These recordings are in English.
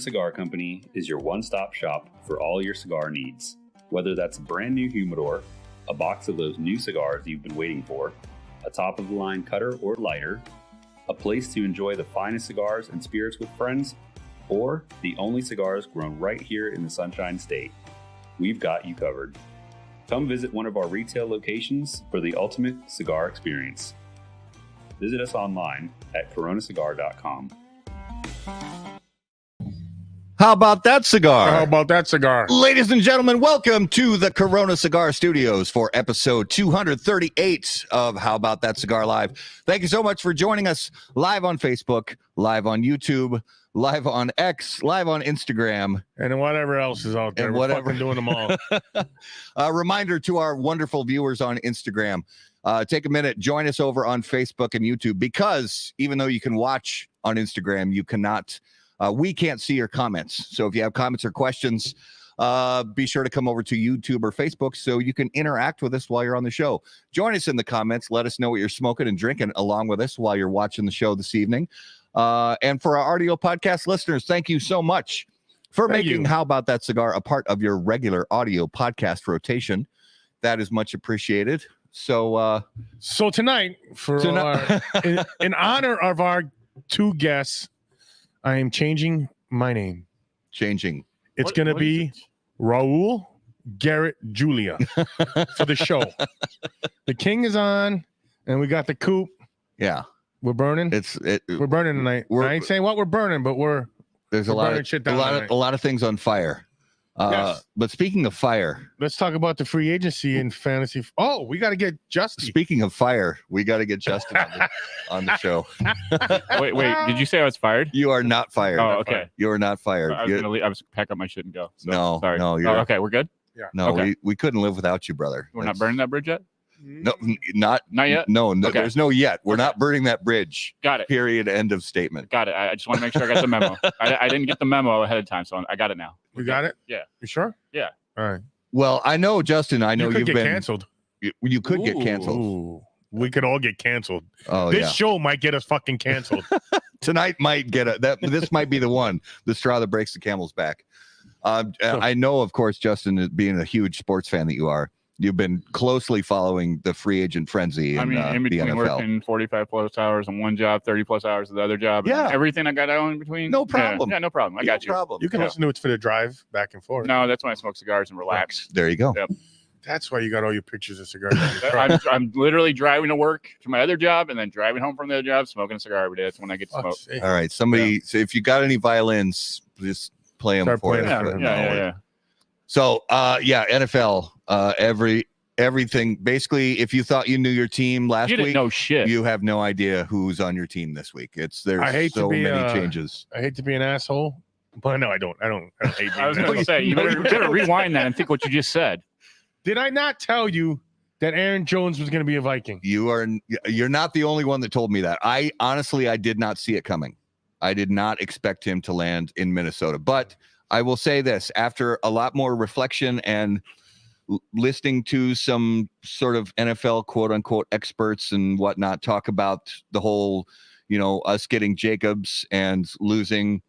Cigar Company is your one-stop shop for all your cigar needs. Whether that's a brand new humidor, a box of those new cigars you've been waiting for, a top-of-the-line cutter or lighter, a place to enjoy the finest cigars and spirits with friends, or the only cigars grown right here in the Sunshine State, we've got you covered. Come visit one of our retail locations for the ultimate cigar experience. Visit us online at coronacigar.com. How about that cigar? How about that cigar? Ladies and gentlemen, welcome to the Corona Cigar Studios for episode 238 of How About That Cigar Live. Thank you so much for joining us live on Facebook, live on YouTube, live on X, live on Instagram. And whatever else is out there. We're fucking doing them all. A reminder to our wonderful viewers on Instagram, take a minute, join us over on Facebook and YouTube, because even though you can watch on Instagram, you cannot... we can't see your comments. So if you have comments or questions, be sure to come over to YouTube or Facebook so you can interact with us while you're on the show. Join us in the comments. Let us know what you're smoking and drinking along with us while you're watching the show this evening. And for our audio podcast listeners, thank you so much for making How About That Cigar a part of your regular audio podcast rotation. That is much appreciated. So tonight, in honor of our two guests, I am changing my name. It's going to be Raul Garrett Julia for the show. The king is on, and we got the coupe. Yeah. We're burning. We're burning tonight. I ain't saying what we're burning, but there's a lot of things on fire. Yes. But speaking of fire, let's talk about the free agency in fantasy. Oh, we got to get Justin. Speaking of fire, we got to get Justin on the show. Wait, did you say I was fired? You are not fired. Oh, okay. You are not fired. I was gonna leave. I was pack up my shit and go. So, no, sorry. No, okay, we're good. Yeah. No, okay. we couldn't live without you, brother. We're not burning that bridge yet. No, not yet. No, okay. There's no yet. We're not burning that bridge. Got it. Period. End of statement. Got it. I just want to make sure I got the memo. I didn't get the memo ahead of time, so I got it now. You got it? Yeah. You sure? Yeah. All right. Well, I know, Justin. I know you've been canceled. You could get canceled. Ooh. We could all get canceled. Oh, this show might get us fucking canceled. Tonight might get this might be the straw that breaks the camel's back. I know, of course, Justin, being a huge sports fan that you are, you've been closely following the free agent frenzy. In between working 45 plus hours on one job, 30 plus hours of the other job. Yeah. Everything I got on in between. No problem. Yeah, no problem. I got you. You can listen to it for the drive back and forth. No, that's when I smoke cigars and relax. There you go. Yep. That's why you got all your pictures of cigars. I'm literally driving to work to my other job and then driving home from the other job, smoking a cigar every day. That's when I get to smoke. All right. Somebody, so if you got any violins, just play them for us. Yeah. So, NFL, everything. Basically, if you thought you knew your team last week, no shit. You have no idea who's on your team this week. There's so many changes. I hate to be an asshole, but no, I don't hate I was going to say, you better rewind that and think what you just said. Did I not tell you that Aaron Jones was going to be a Viking? You're not the only one that told me that. I did not see it coming. I did not expect him to land in Minnesota. But I will say this, after a lot more reflection and listening to some sort of NFL quote unquote experts and whatnot talk about the whole, us getting Jacobs and losing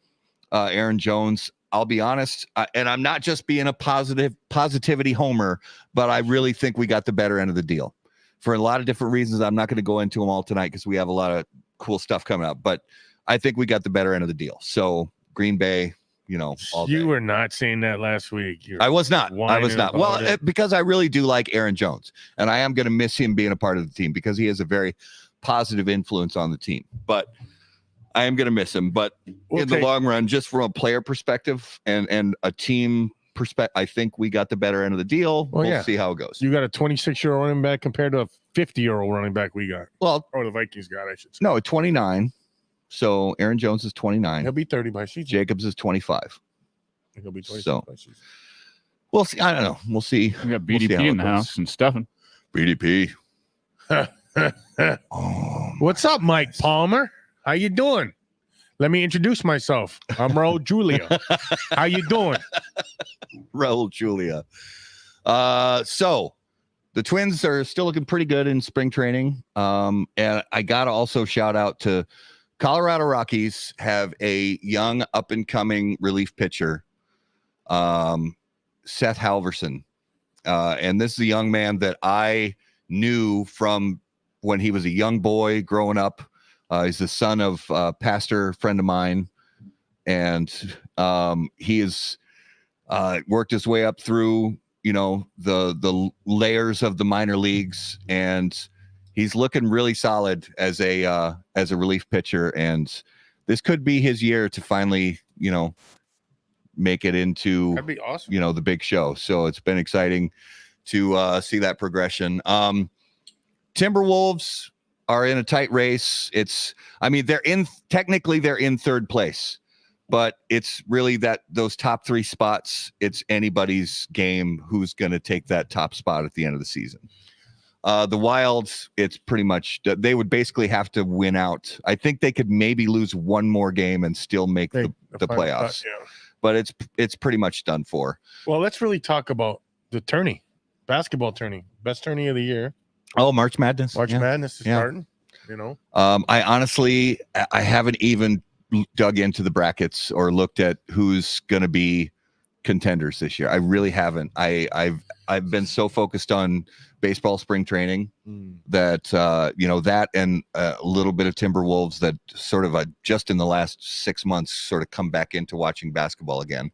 Aaron Jones, I'll be honest, and I'm not just being a positivity homer, but I really think we got the better end of the deal for a lot of different reasons. I'm not going to go into them all tonight because we have a lot of cool stuff coming up, but I think we got the better end of the deal. So Green Bay, all day. You were not saying that last week. I was not. Well, because I really do like Aaron Jones, and I am going to miss him being a part of the team because he has a very positive influence on the team. But I am going to miss him. But in the long run, just from a player perspective and a team perspective, I think we got the better end of the deal. We'll see how it goes. You got a 26-year-old running back compared to a 50-year-old running back we got. Well, or the Vikings got, I should say. No, 29. So Aaron Jones is 29. He'll be 30 by season. Jacobs is 25. He'll be 26 by season. We'll see. I don't know. We'll see. We got BDP in the house and stuffing. BDP. What's up, Mike Palmer? How you doing? Let me introduce myself. I'm Raul Julia. How you doing? Raul Julia. So the Twins are still looking pretty good in spring training. And I got to also shout out to Colorado Rockies have a young up-and-coming relief pitcher, Seth Halverson. And this is a young man that I knew from when he was a young boy growing up. He's the son of a pastor friend of mine. And he has worked his way up through, the layers of the minor leagues. And he's looking really solid as a relief pitcher. And this could be his year to finally, make it into That'd be awesome. The big show. So it's been exciting to see that progression. Timberwolves are in a tight race. They're in third place, but it's really that those top 3 spots, it's anybody's game who's going to take that top spot at the end of the season. The Wilds, it's pretty much, they would basically have to win out. I think they could maybe lose one more game and still make the playoffs. Yeah. But it's pretty much done for. Well, let's really talk about the tourney, basketball tourney, best tourney of the year. Oh, March Madness. Madness is starting. I honestly, I haven't even dug into the brackets or looked at who's going to be contenders this year. I really haven't. I've been so focused on baseball spring training that that and a little bit of Timberwolves that sort of just in the last 6 months sort of come back into watching basketball again.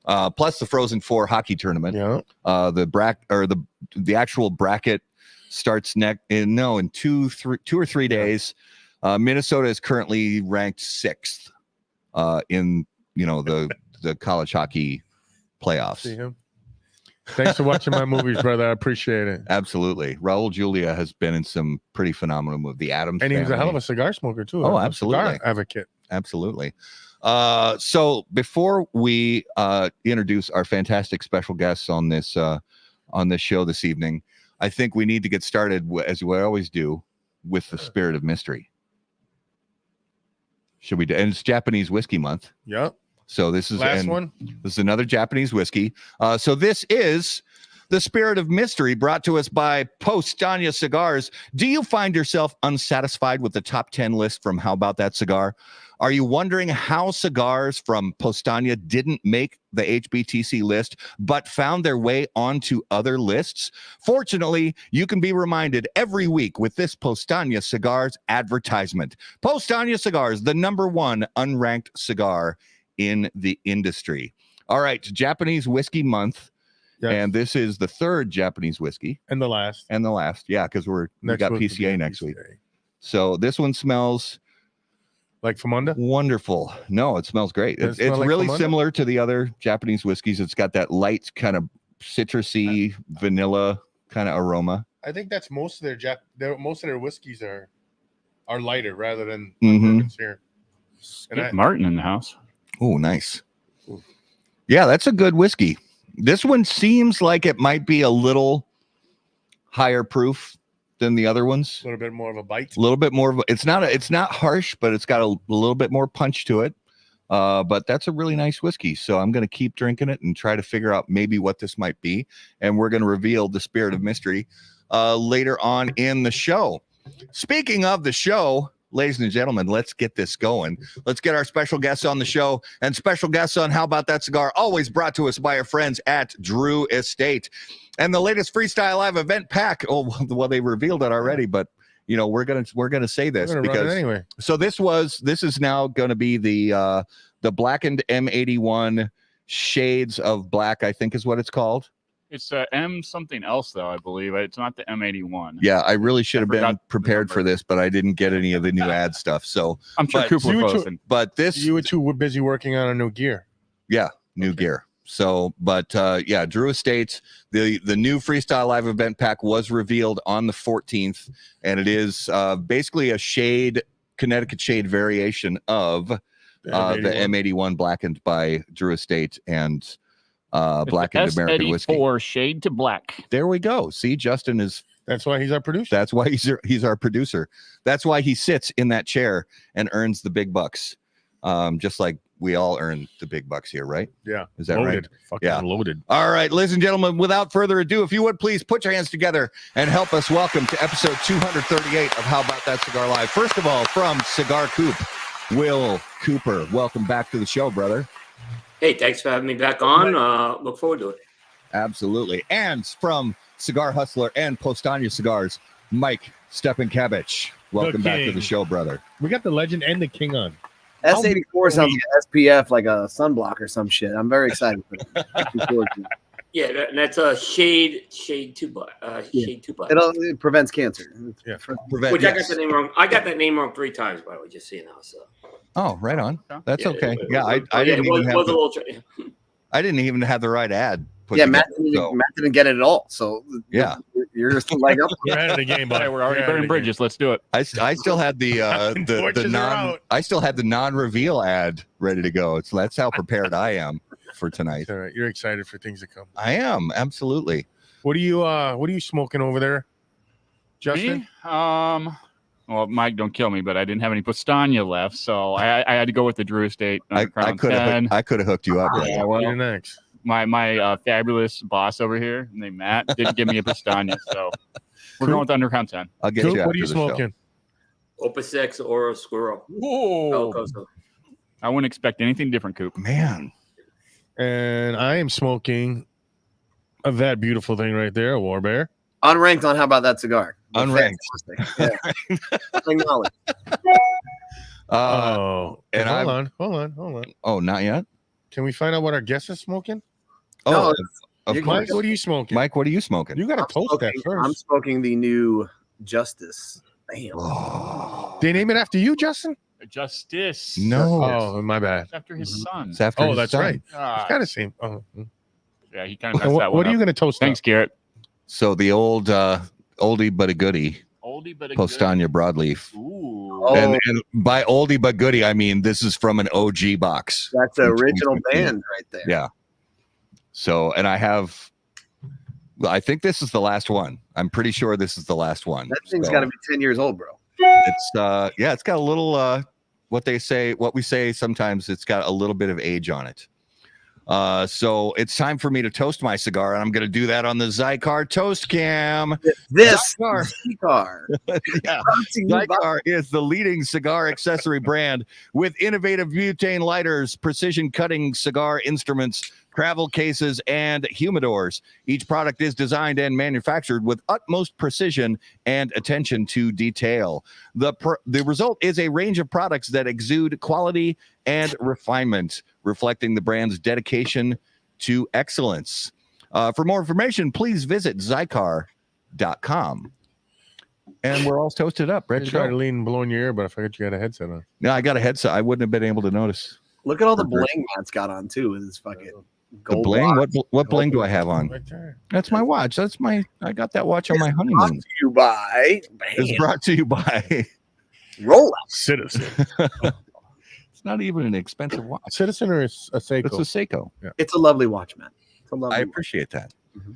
Plus the Frozen Four hockey tournament. Yeah. The actual bracket starts in 2 or 3 days. Minnesota is currently ranked 6th in the college hockey playoffs. See him. Thanks for watching my movies, brother. I appreciate it. Absolutely. Raul Julia has been in some pretty phenomenal movies. The Addams and he was Family. a hell of a cigar smoker too. Oh, absolutely. Cigar advocate. Absolutely. So before we introduce our fantastic special guests on this show this evening, I think we need to get started, as we always do, with the spirit of mystery. Should we do? And it's Japanese Whiskey Month. Yep. So this is last one. This is another Japanese whiskey. So this is the Spirit of Mystery, brought to us by Postania Cigars. Do you find yourself unsatisfied with the top 10 list from How About That Cigar? Are you wondering how cigars from Postania didn't make the HBTC list, but found their way onto other lists? Fortunately, you can be reminded every week with this Postania Cigars advertisement. Postania Cigars, the #1 unranked cigar in the industry. All right, Japanese Whiskey Month. Yes. And this is the 3rd Japanese whiskey. And the last. Yeah, because we got PCA next week. So this one smells like Famunda? Wonderful. No, it smells great. It's like really Famunda? Similar to the other Japanese whiskeys. It's got that light kind of citrusy vanilla kind of aroma. I think that's most of their whiskeys are lighter rather than bourbons here. And Martin in the house. Oh, nice. Yeah, that's a good whiskey. This one seems like it might be a little higher proof than the other ones. A little bit more of a bite. A little bit more of it's not harsh, but it's got a little bit more punch to it. But that's a really nice whiskey. So I'm going to keep drinking it and try to figure out maybe what this might be. And we're going to reveal the Spirit of Mystery later on in the show. Speaking of the show, ladies and gentlemen, let's get this going. Let's get our special guests on the show, and special guests on How About That Cigar, always brought to us by our friends at Drew Estate. And the latest Freestyle Live event pack. Oh, well, they revealed it already, but we're gonna say this because anyway. So this is now going to be the blackened M81 Shades of Black, I think is what it's called. It's M something else, though, I believe. It's not the M81. Yeah, I really should have been prepared for this, but I didn't get any of the new ad stuff. So I'm sure Cooper posted. But you were too busy working on a new gear. Yeah, new gear. So, but yeah, Drew Estates, the new Freestyle Live event pack was revealed on the 14th, and it is basically a Connecticut shade variation of the M81 blackened by Drew Estate and blackened American whiskey. S84 shade to black. There we go. See, Justin is. That's why he's our producer. That's why he's our producer. That's why he sits in that chair and earns the big bucks. Just like we all earn the big bucks here, right? Yeah. Is that loaded. right? Fucking loaded. All right, ladies and gentlemen, without further ado, if you would please put your hands together and help us welcome to episode 238 of How About That Cigar Live. First of all, from Cigar Coop, Will Cooper, welcome back to the show, brother. Hey, thanks for having me back on. Look forward to it. Absolutely. And from Cigar Hustler and Postania Cigars, Mike Stepankevich. Welcome back to the show, brother. We got the legend and the king on. S84 sounds like SPF, like a sunblock or some shit. I'm very excited for that. Yeah, that's a shade 2 butt. Shade 2 butt. It prevents cancer. Yeah, which I got the name wrong. I got that name wrong 3 times, by the way, just so you know. So. Oh, right on. That's okay. I didn't even have the right ad. Matt didn't get it at all. So yeah, you're just like up. We're out of the game, buddy. We're already burning bridges. Let's do it. I still had the non-reveal ad ready to go. So that's how prepared I am for tonight. All right, you're excited for things to come. I am, absolutely. What are you smoking over there, Justin? Me? Well, Mike, don't kill me, but I didn't have any Postania left, so I had to go with the Drew Estate. I could have hooked you up. Yeah, well, you're next. My fabulous boss over here named Matt didn't give me a Postania, so we're going with Undercount 10. I'll get Coop, you. What are you smoking? Opus X or Squirrel. Whoa! I wouldn't expect anything different, Coop. Man. And I am smoking that beautiful thing right there, a War Bear. Unranked on how about that cigar? Unranked. Yeah. Acknowledge. And hold on. Oh, not yet. Can we find out what our guest is smoking? Oh, of course. Mike, what are you smoking? Mike, what are you smoking? You got to toast that first. I'm smoking the new Justice. Damn. Oh. They name it after you, Justin? Justice. No. Oh, my bad. It's after his son. It's after his that's son. right. It's kind of same. Oh. Yeah, he kind of messed that one What are you up. going to toast? Thanks, Garrett. So the old oldie but a goodie. Oldie but a Postania broadleaf. Ooh. And by oldie but goodie, I mean this is from an OG box. That's the original band right there. Yeah. So, and I think this is the last one. I'm pretty sure this is the last one. That thing's got to be 10 years old, bro. It's it's got a little what we say sometimes, it's got a little bit of age on it. So it's time for me to toast my cigar, and I'm going to do that on the Cigar Toast Cam. This cigar. Yeah. Cigar is the leading cigar accessory brand with innovative butane lighters, precision cutting cigar instruments, travel cases, and humidors. Each product is designed and manufactured with utmost precision and attention to detail. The result is a range of products that exude quality and refinement, reflecting the brand's dedication to excellence. For more information, please visit Zycar.com. And we're all toasted up. Red Try to lean and blow in your ear, but I forgot you got a headset on. No, I got a headset. I wouldn't have been able to notice. Look at all the bling Matt's got on too with his fucking gold. The bling? Watch. What bling do I have on? Right there. That's my watch. I got that watch on my honeymoon. It's brought to you by Rolex. Citizen. It's not even an expensive watch. Citizen or a Seiko? It's a Seiko. Yeah. It's a lovely watch, man. It's a lovely I watch. appreciate that. Mm-hmm.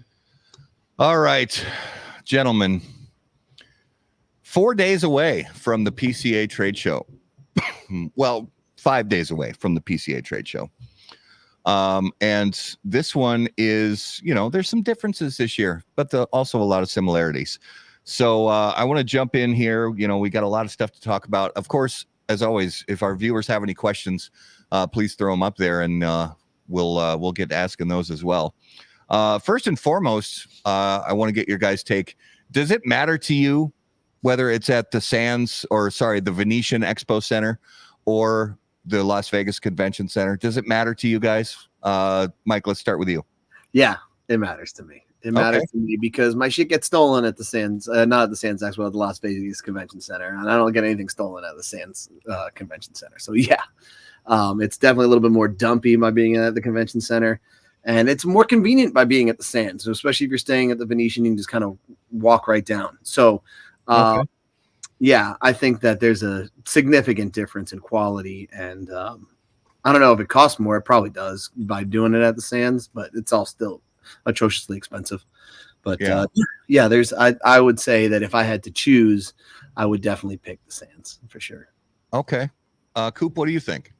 All right, gentlemen. 4 days away from the PCA trade show. Well, 5 days away from the PCA trade show. And this one is, there's some differences this year, but also a lot of similarities. So I want to jump in here. We got a lot of stuff to talk about. Of course, as always, if our viewers have any questions, please throw them up there, and we'll get asking those as well. First and foremost, I want to get your guys' take. Does it matter to you whether it's at the the Venetian Expo Center or the Las Vegas Convention Center? Does it matter to you guys? Mike, let's start with you. Yeah, it matters to me. It matters to me because my shit gets stolen at the Sands, not at the Sands Expo, at the Las Vegas Convention Center, and I don't get anything stolen at the Sands Convention Center. So yeah, it's definitely a little bit more dumpy by being at the convention center, and it's more convenient by being at the Sands. So especially if you're staying at the Venetian, you can just kind of walk right down. So yeah, I think that there's a significant difference in quality, and I don't know if it costs more. It probably does by doing it at the Sands, but it's all still atrociously expensive. But yeah, I would say that if I had to choose, I would definitely pick the Sands for sure. Okay. Coop, what do you think?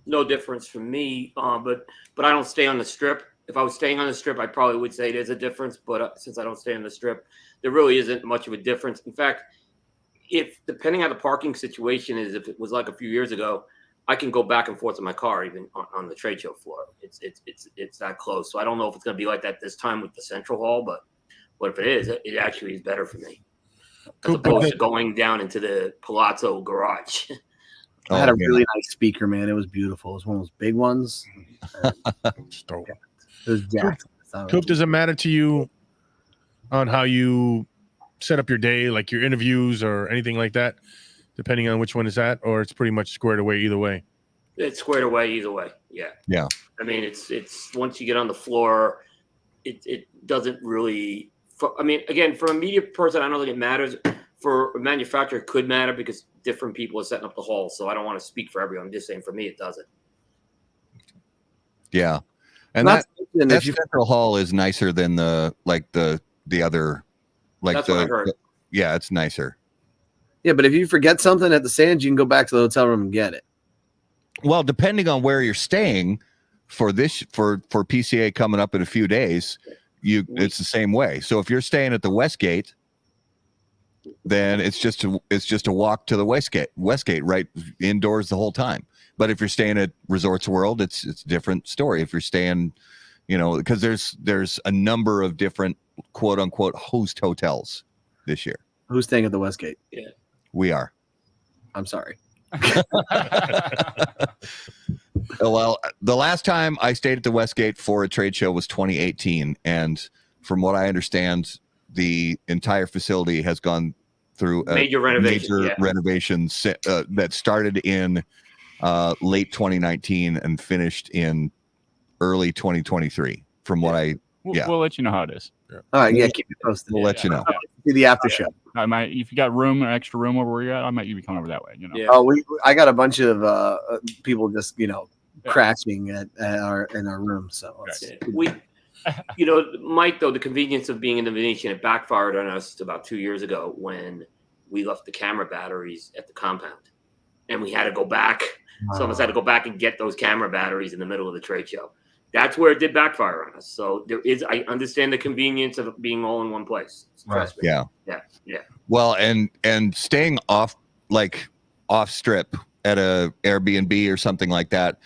No difference for me, but I don't stay on the Strip. If I was staying on the Strip, I probably would say there's a difference. But since I don't stay on the Strip, there really isn't much of a difference. In fact, if depending on the parking situation is, if it was like a few years ago, I can go back and forth in my car even on the trade show floor. It's that close. So I don't know if it's going to be like that this time with the central hall, but if it is, it actually is better for me as opposed to going down into the Palazzo garage. I had a really nice speaker, man. It was beautiful. It was one of those big ones. Dope. It was jacked. Coop, does it matter to you on how you set up your day, like your interviews or anything like that, depending on which one is that, or it's pretty much squared away either way? It's squared away either way. Yeah. Yeah. I mean, it's once you get on the floor, it doesn't really. I mean, again, for a media person, I don't think it matters. For a manufacturer, it could matter because different people are setting up the hall. So I don't want to speak for everyone. I'm just saying, for me, it doesn't. Yeah, and that central hall is nicer than the other. Like that's what I heard. Yeah, it's nicer. Yeah, but if you forget something at the Sands, you can go back to the hotel room and get it. Well, depending on where you're staying for PCA coming up in a few days, it's the same way. So if you're staying at the Westgate, then it's just a walk to the Westgate right indoors the whole time. But if you're staying at Resorts World, it's a different story. If you're staying, because there's a number of different quote unquote host hotels this year. Who's staying at the Westgate? Yeah, we are. I'm sorry. Well, the last time I stayed at the Westgate for a trade show was 2018, and from what I understand, the entire facility has gone through a major renovation that started in late 2019 and finished in early 2023. From what we'll let you know how it is. Yeah. All right, keep me posted. We'll let you know. Do the after show. I might, if you got room or extra room over where you're at, I might be coming over that way. Yeah. Oh, I got a bunch of people just crashing in our room. So Mike, though, the convenience of being in the Venetian, it backfired on us about 2 years ago when we left the camera batteries at the compound, and we had to go back. Some of us had to go back and get those camera batteries in the middle of the trade show. That's where it did backfire on us. So I understand the convenience of being all in one place. Trust me. Yeah. Well, and staying off strip at a Airbnb or something like that,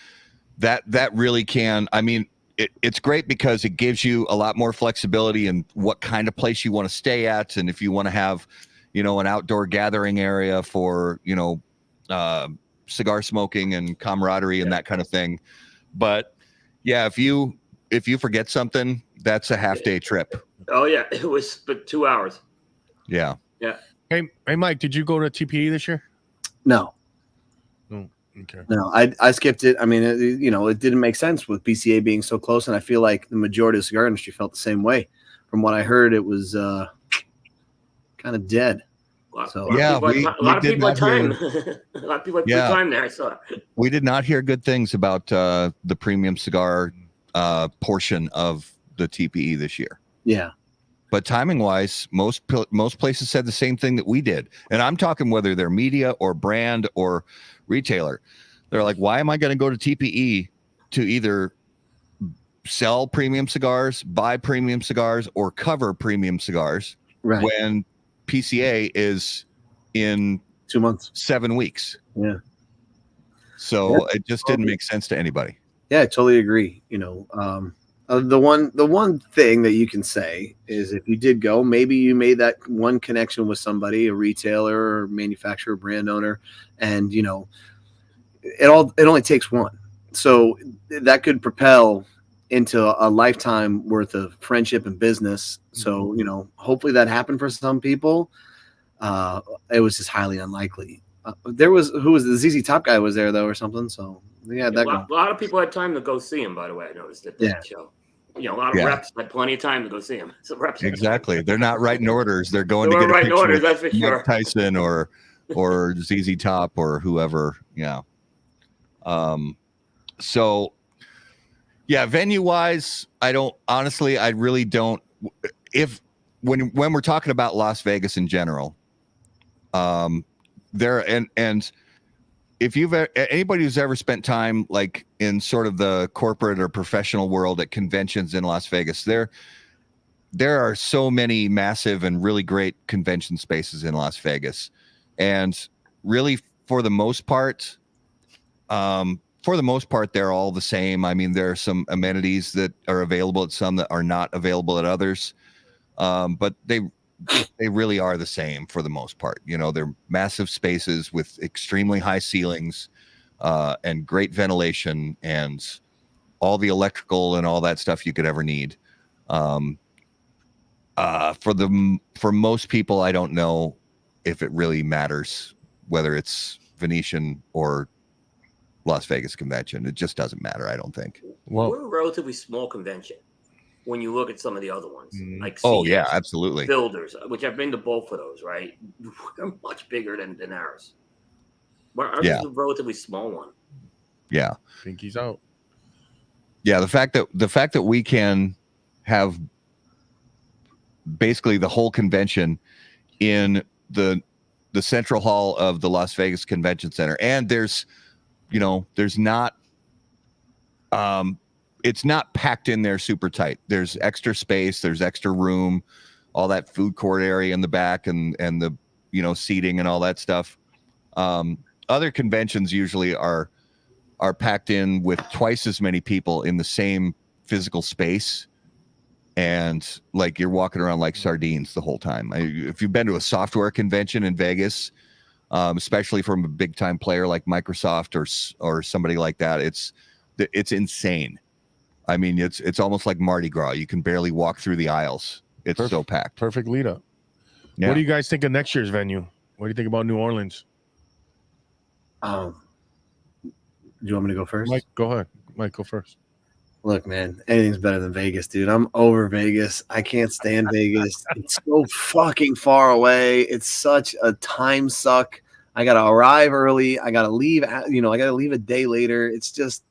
that really can. I mean, it's great because it gives you a lot more flexibility in what kind of place you want to stay at, and if you want to have, an outdoor gathering area for cigar smoking and camaraderie and that kind of thing. But yeah, if you forget something, that's a half-day trip. Oh yeah, it was but 2 hours. Yeah. Hey, Mike, did you go to TPE this year? No. Oh, okay. No, I skipped it. I mean, it didn't make sense with PCA being so close, and I feel like the majority of the cigar industry felt the same way. From what I heard, it was kind of dead. A lot of people had time. A lot of people had free time there. So we did not hear good things about the premium cigar portion of the TPE this year. Yeah. But timing wise, most places said the same thing that we did. And I'm talking whether they're media or brand or retailer. They're like, why am I going to go to TPE to either sell premium cigars, buy premium cigars, or cover premium cigars when PCA is in 2 months, 7 weeks? Yeah. So it just didn't make sense to anybody. Yeah, I totally agree. The one thing that you can say is if you did go, maybe you made that one connection with somebody, a retailer or manufacturer, brand owner, and it only takes one. So that could propel into a lifetime worth of friendship and business. So, hopefully that happened for some people. It was just highly unlikely. Who was the ZZ Top guy was there though, or something. So yeah, a lot of people had time to go see him, by the way. I noticed at that show. A lot of reps had plenty of time to go see him. So reps exactly. They're not writing orders. They're going to get a picture orders, that's for sure. Mike Tyson or ZZ Top or whoever. Yeah. So yeah, venue wise, I really don't. When we're talking about Las Vegas in general, and if anybody who's ever spent time like in sort of the corporate or professional world at conventions in Las Vegas, there are so many massive and really great convention spaces in Las Vegas. And really, for the most part, For the most part, they're all the same. I mean, there are some amenities that are available at some that are not available at others, but they really are the same for the most part. You know, they're massive spaces with extremely high ceilings and great ventilation and all the electrical and all that stuff you could ever need. For most people, I don't know if it really matters whether it's Venetian or Las Vegas convention. It just doesn't matter, I don't think. Well, we're a relatively small convention when you look at some of the other ones, like yeah, absolutely. Builders, which I've been to both of those, right? They're much bigger than ours. Ours is a relatively small one. Yeah, Pinky's out. Yeah, the fact that we can have basically the whole convention in the central hall of the Las Vegas Convention Center, and there's not it's not packed in there super tight. There's extra space, there's extra room, all that food court area in the back and the seating and all that stuff. Other conventions usually are packed in with twice as many people in the same physical space, and like you're walking around like sardines the whole time. If you've been to a software convention in Vegas, especially from a big time player like Microsoft or somebody like that, it's insane. I mean, it's almost like Mardi Gras. You can barely walk through the aisles. It's so packed. Perfect lead up. Yeah. What do you guys think of next year's venue? What do you think about New Orleans? Do you want me to go first? Mike, go ahead. Mike, go first. Look, man, anything's better than Vegas, dude. I'm over Vegas. I can't stand Vegas. It's so fucking far away. It's such a time suck. I gotta arrive early. I gotta leave. I gotta leave a day later. It's just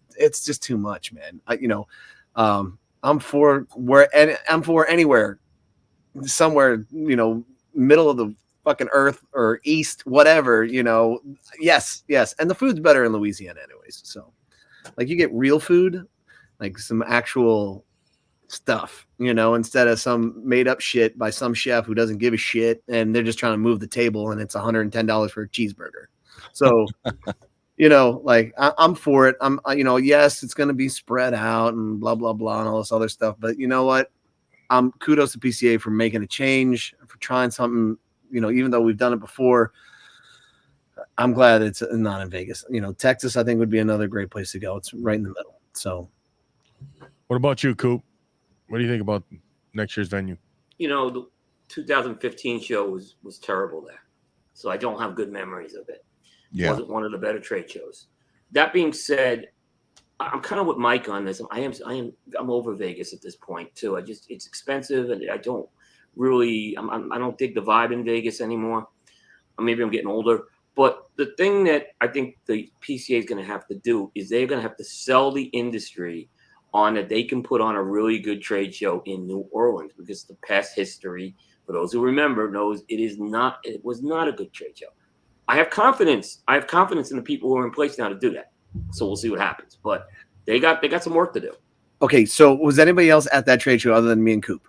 too much, man. I'm for anywhere, somewhere, middle of the fucking earth or east, whatever. Yes, and the food's better in Louisiana, anyways. So, like, you get real food, like some actual stuff, instead of some made up shit by some chef who doesn't give a shit and they're just trying to move the table and it's $110 for a cheeseburger. So, like I'm for it. Yes, it's going to be spread out and blah, blah, blah, and all this other stuff. But you know what? Kudos to PCA for making a change, for trying something, even though we've done it before. I'm glad it's not in Vegas. Texas, I think, would be another great place to go. It's right in the middle. So, what about you, Coop? What do you think about next year's venue? The 2015 show was terrible there, so I don't have good memories of it. Yeah. It wasn't one of the better trade shows. That being said, I'm kind of with Mike on this. I'm over Vegas at this point too. It's expensive, and I don't dig the vibe in Vegas anymore. Or maybe I'm getting older. But the thing that I think the PCA is going to have to do is they're going to have to sell the industry on that they can put on a really good trade show in New Orleans, because the past history, for those who remember, knows it was not a good trade show. I have confidence in the people who are in place now to do that. So we'll see what happens. But they got some work to do. Okay, so was anybody else at that trade show other than me and Coop?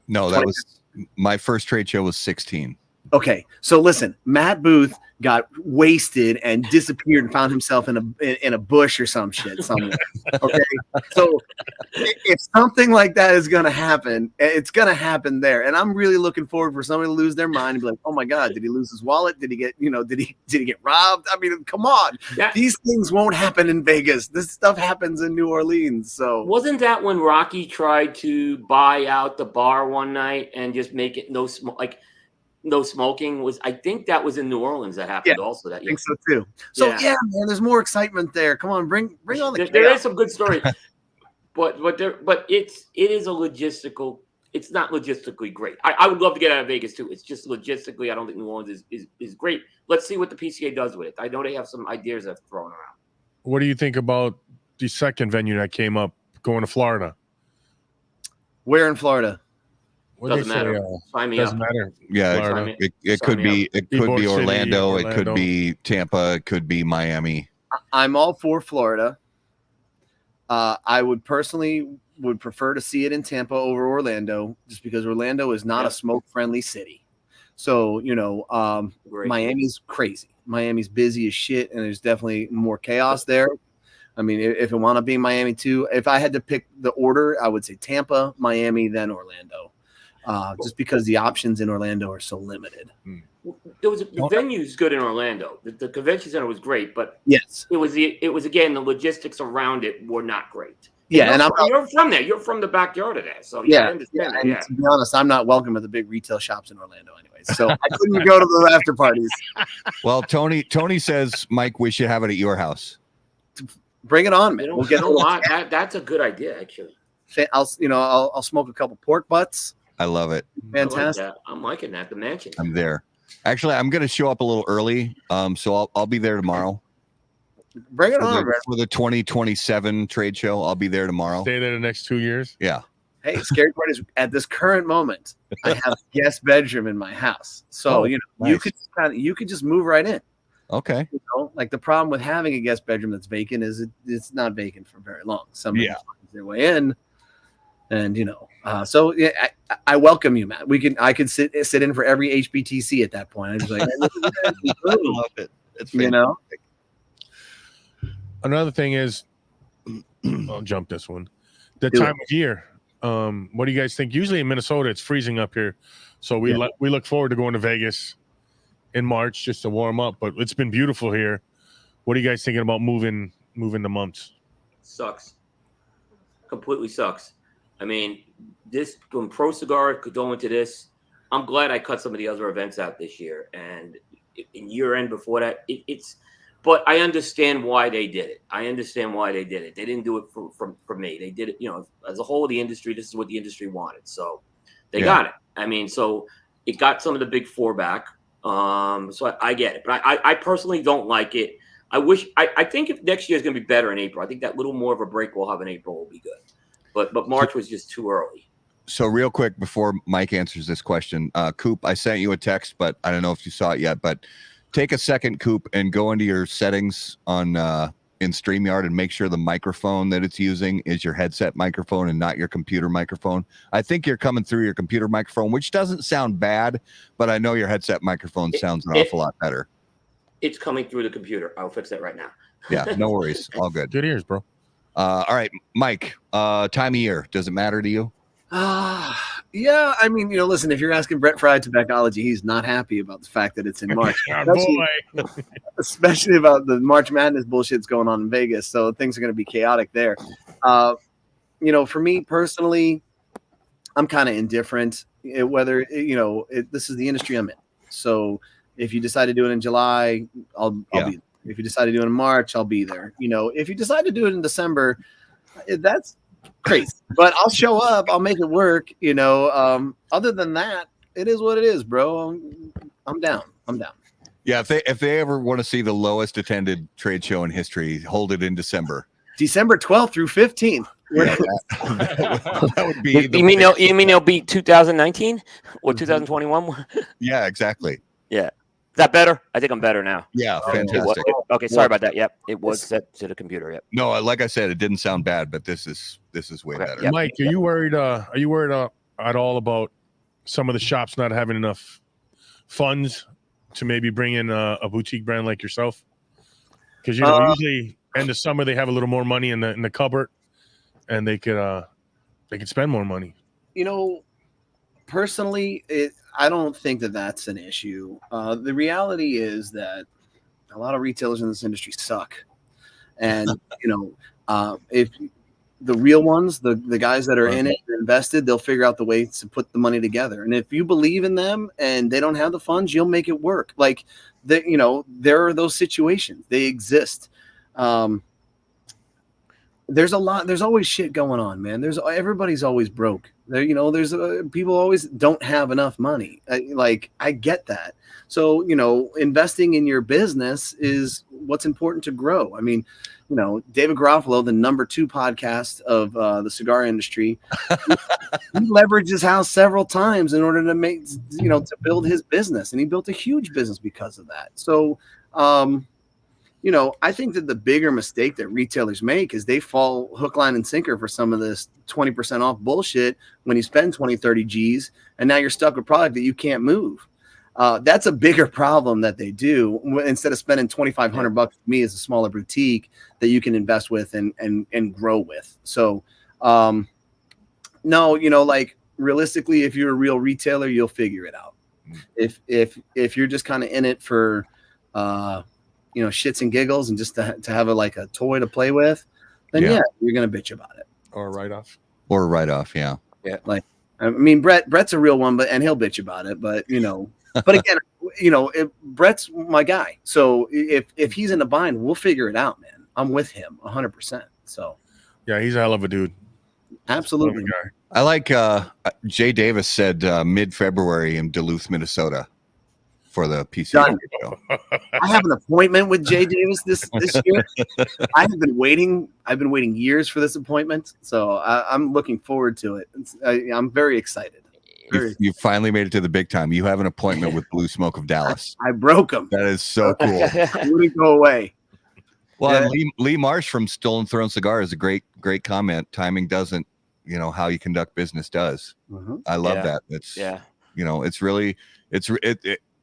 No, that was my first trade show was 16. Okay, so listen, Matt Booth got wasted and disappeared and found himself in a bush or some shit somewhere. Okay, so if something like that is going to happen, it's going to happen there. And I'm really looking forward for somebody to lose their mind and be like, "Oh my God, did he lose his wallet? Did he get did he get robbed?" I mean, come on, these things won't happen in Vegas. This stuff happens in New Orleans. So wasn't that when Rocky tried to buy out the bar one night and just make it no smoking? I think that was in New Orleans that happened also that year. I think so too. So yeah, man, there's more excitement there. Come on, bring on the there is some good story. but it is a logistical, it's not logistically great. I would love to get out of Vegas too. It's just logistically, I don't think New Orleans is great. Let's see what the PCA does with it. I know they have some ideas they've thrown around. What do you think about the second venue that came up going to Florida? Where in Florida? Doesn't matter. Doesn't matter. Yeah, it could be Orlando, it could be Tampa, it could be Miami. I'm all for Florida. I would personally prefer to see it in Tampa over Orlando, just because Orlando is not a smoke-friendly city. So, Great. Miami's crazy. Miami's busy as shit, and there's definitely more chaos there. I mean, if I want to be Miami too, if I had to pick the order, I would say Tampa, Miami, then Orlando, just because the options in Orlando are so limited. The venue's good in Orlando. The convention center was great, but yes, it was again, the logistics around it were not great. Yeah, and you're from there. You're from the backyard of that, so I understand that. And to be honest, I'm not welcome at the big retail shops in Orlando, anyways. So I couldn't go to the after parties. Well, Tony says, Mike, we should have it at your house. Bring it on, man. We'll get a lot. That's a good idea, actually. I'll smoke a couple pork butts. I love it. Fantastic. I'm liking that. The mansion. I'm there. Actually, I'm going to show up a little early, so I'll be there tomorrow. Bring it on, for the 2027 trade show. I'll be there tomorrow. Stay there the next 2 years. Yeah. Hey, scary part is at this current moment, I have a guest bedroom in my house, so nice. you could just move right in. Okay. Like the problem with having a guest bedroom that's vacant is it's not vacant for very long. Somebody finds their way in, and so yeah, I welcome you, Matt. I could sit in for every HBTC at that point. I'm just like, I love it. It's fantastic. Another thing is, I'll jump this one. The time of year. What do you guys think? Usually in Minnesota, it's freezing up here, so we look forward to going to Vegas in March just to warm up. But it's been beautiful here. What are you guys thinking about moving the months? Sucks. Completely sucks. I mean, when Pro Cigar could go into this, I'm glad I cut some of the other events out this year. And in year end before that, but I understand why they did it. They didn't do it for me. They did it, as a whole of the industry, this is what the industry wanted. So they got it. I mean, so it got some of the big four back. So I get it. But I personally don't like it. I think if next year is going to be better in April, I think that little more of a break we'll have in April will be good. But March was just too early. So real quick before Mike answers this question, Coop, I sent you a text, but I don't know if you saw it yet, but take a second, Coop, and go into your settings in StreamYard and make sure the microphone that it's using is your headset microphone and not your computer microphone. I think you're coming through your computer microphone, which doesn't sound bad, but I know your headset microphone sounds an awful lot better. It's coming through the computer. I'll fix that right now. Yeah, no worries. All good. Good ears, bro. All right, Mike, time of year. Does it matter to you? Yeah, I mean, listen, if you're asking Brett Fry Tobaccology, he's not happy about the fact that it's in March. Especially about the March Madness bullshit's going on in Vegas. So things are going to be chaotic there. For me personally, I'm kind of indifferent whether, this is the industry I'm in. So if you decide to do it in July, I'll be there. If you decide to do it in March, I'll be there. If you decide to do it in December, that's crazy, but I'll show up. I'll make it work. Other than that, it is what it is, bro. I'm down. Yeah, if they ever want to see the lowest attended trade show in history, hold it in December 12th through 15th. Yeah, that would be. You mean they'll beat 2019 or 2021? Yeah, exactly. Yeah. Is that better? I think I'm better now. Yeah, fantastic. Okay, sorry about that. Yep, it was set to the computer. Yep. No, like I said, it didn't sound bad, but this is way better. Yep. Mike, are you worried? At all about some of the shops not having enough funds to maybe bring in a boutique brand like yourself? Because usually end of summer they have a little more money in the cupboard, and they could spend more money. Personally, I don't think that that's an issue. The reality is that a lot of retailers in this industry suck. And, if the real ones, the guys that are in it and invested, they'll figure out the way to put the money together. And if you believe in them and they don't have the funds, you'll make it work. Like, there are those situations. They exist. There's always shit going on, man. Everybody's always broke. There's people always don't have enough money. I get that. So, investing in your business is what's important to grow. I mean, David Garofalo, the number 2 podcast of the cigar industry, he leveraged his house several times in order to make, to build his business. And he built a huge business because of that. So, I think that the bigger mistake that retailers make is they fall hook, line, and sinker for some of this 20% off bullshit when you spend 20, 30 G's, and now you're stuck with product that you can't move. That's a bigger problem that they do. Instead of spending $2,500 for me as a smaller boutique that you can invest with and grow with. So, no, like realistically, if you're a real retailer, you'll figure it out. If you're just kind of in it for, shits and giggles and just to have a toy to play with, then you're gonna bitch about it. Or a write-off. Yeah. Like, I mean, Brett's a real one, and he'll bitch about it. But but again, Brett's my guy. So if he's in a bind, we'll figure it out, man. I'm with him 100%. So yeah, he's a hell of a dude. Absolutely. I like Jay Davis said mid-February in Duluth, Minnesota for the PCA show. I have an appointment with Jay Davis this year. I've been waiting years for this appointment, so I'm looking forward to it. I'm very excited. You finally made it to the big time. You have an appointment with Blue Smoke of Dallas. I broke him. That is so cool. It wouldn't go away. Well, Lee Marsh from Stolen Throne Cigar is a great comment. Timing doesn't, how you conduct business does. Mm-hmm. I love that. It's really,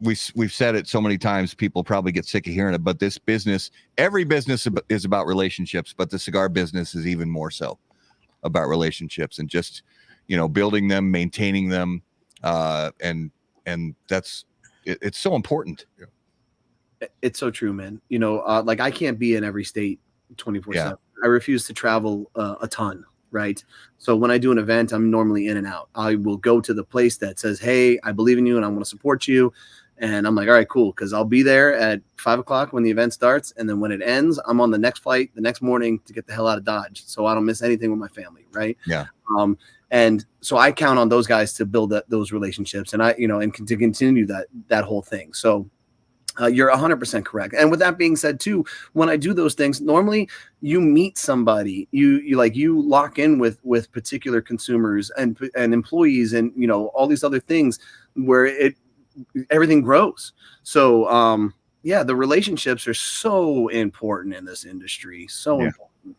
we've said it so many times, people probably get sick of hearing it, but this business, every business is about relationships, but the cigar business is even more so about relationships and just, building them, maintaining them. And that's, it's so important. Yeah. It's so true, man. Like I can't be in every state 24/7. I refuse to travel a ton. Right. So when I do an event, I'm normally in and out. I will go to the place that says, hey, I believe in you and I want to support you. And I'm like, all right, cool. Cause I'll be there at 5 o'clock when the event starts. And then when it ends, I'm on the next flight the next morning to get the hell out of Dodge. So I don't miss anything with my family. Right. Yeah. And so I count on those guys to build those relationships and to continue that whole thing. So you're 100% correct. And with that being said, too, when I do those things, normally you meet somebody, you lock in with particular consumers and employees and, all these other things where everything grows. So, the relationships are so important in this industry. So important.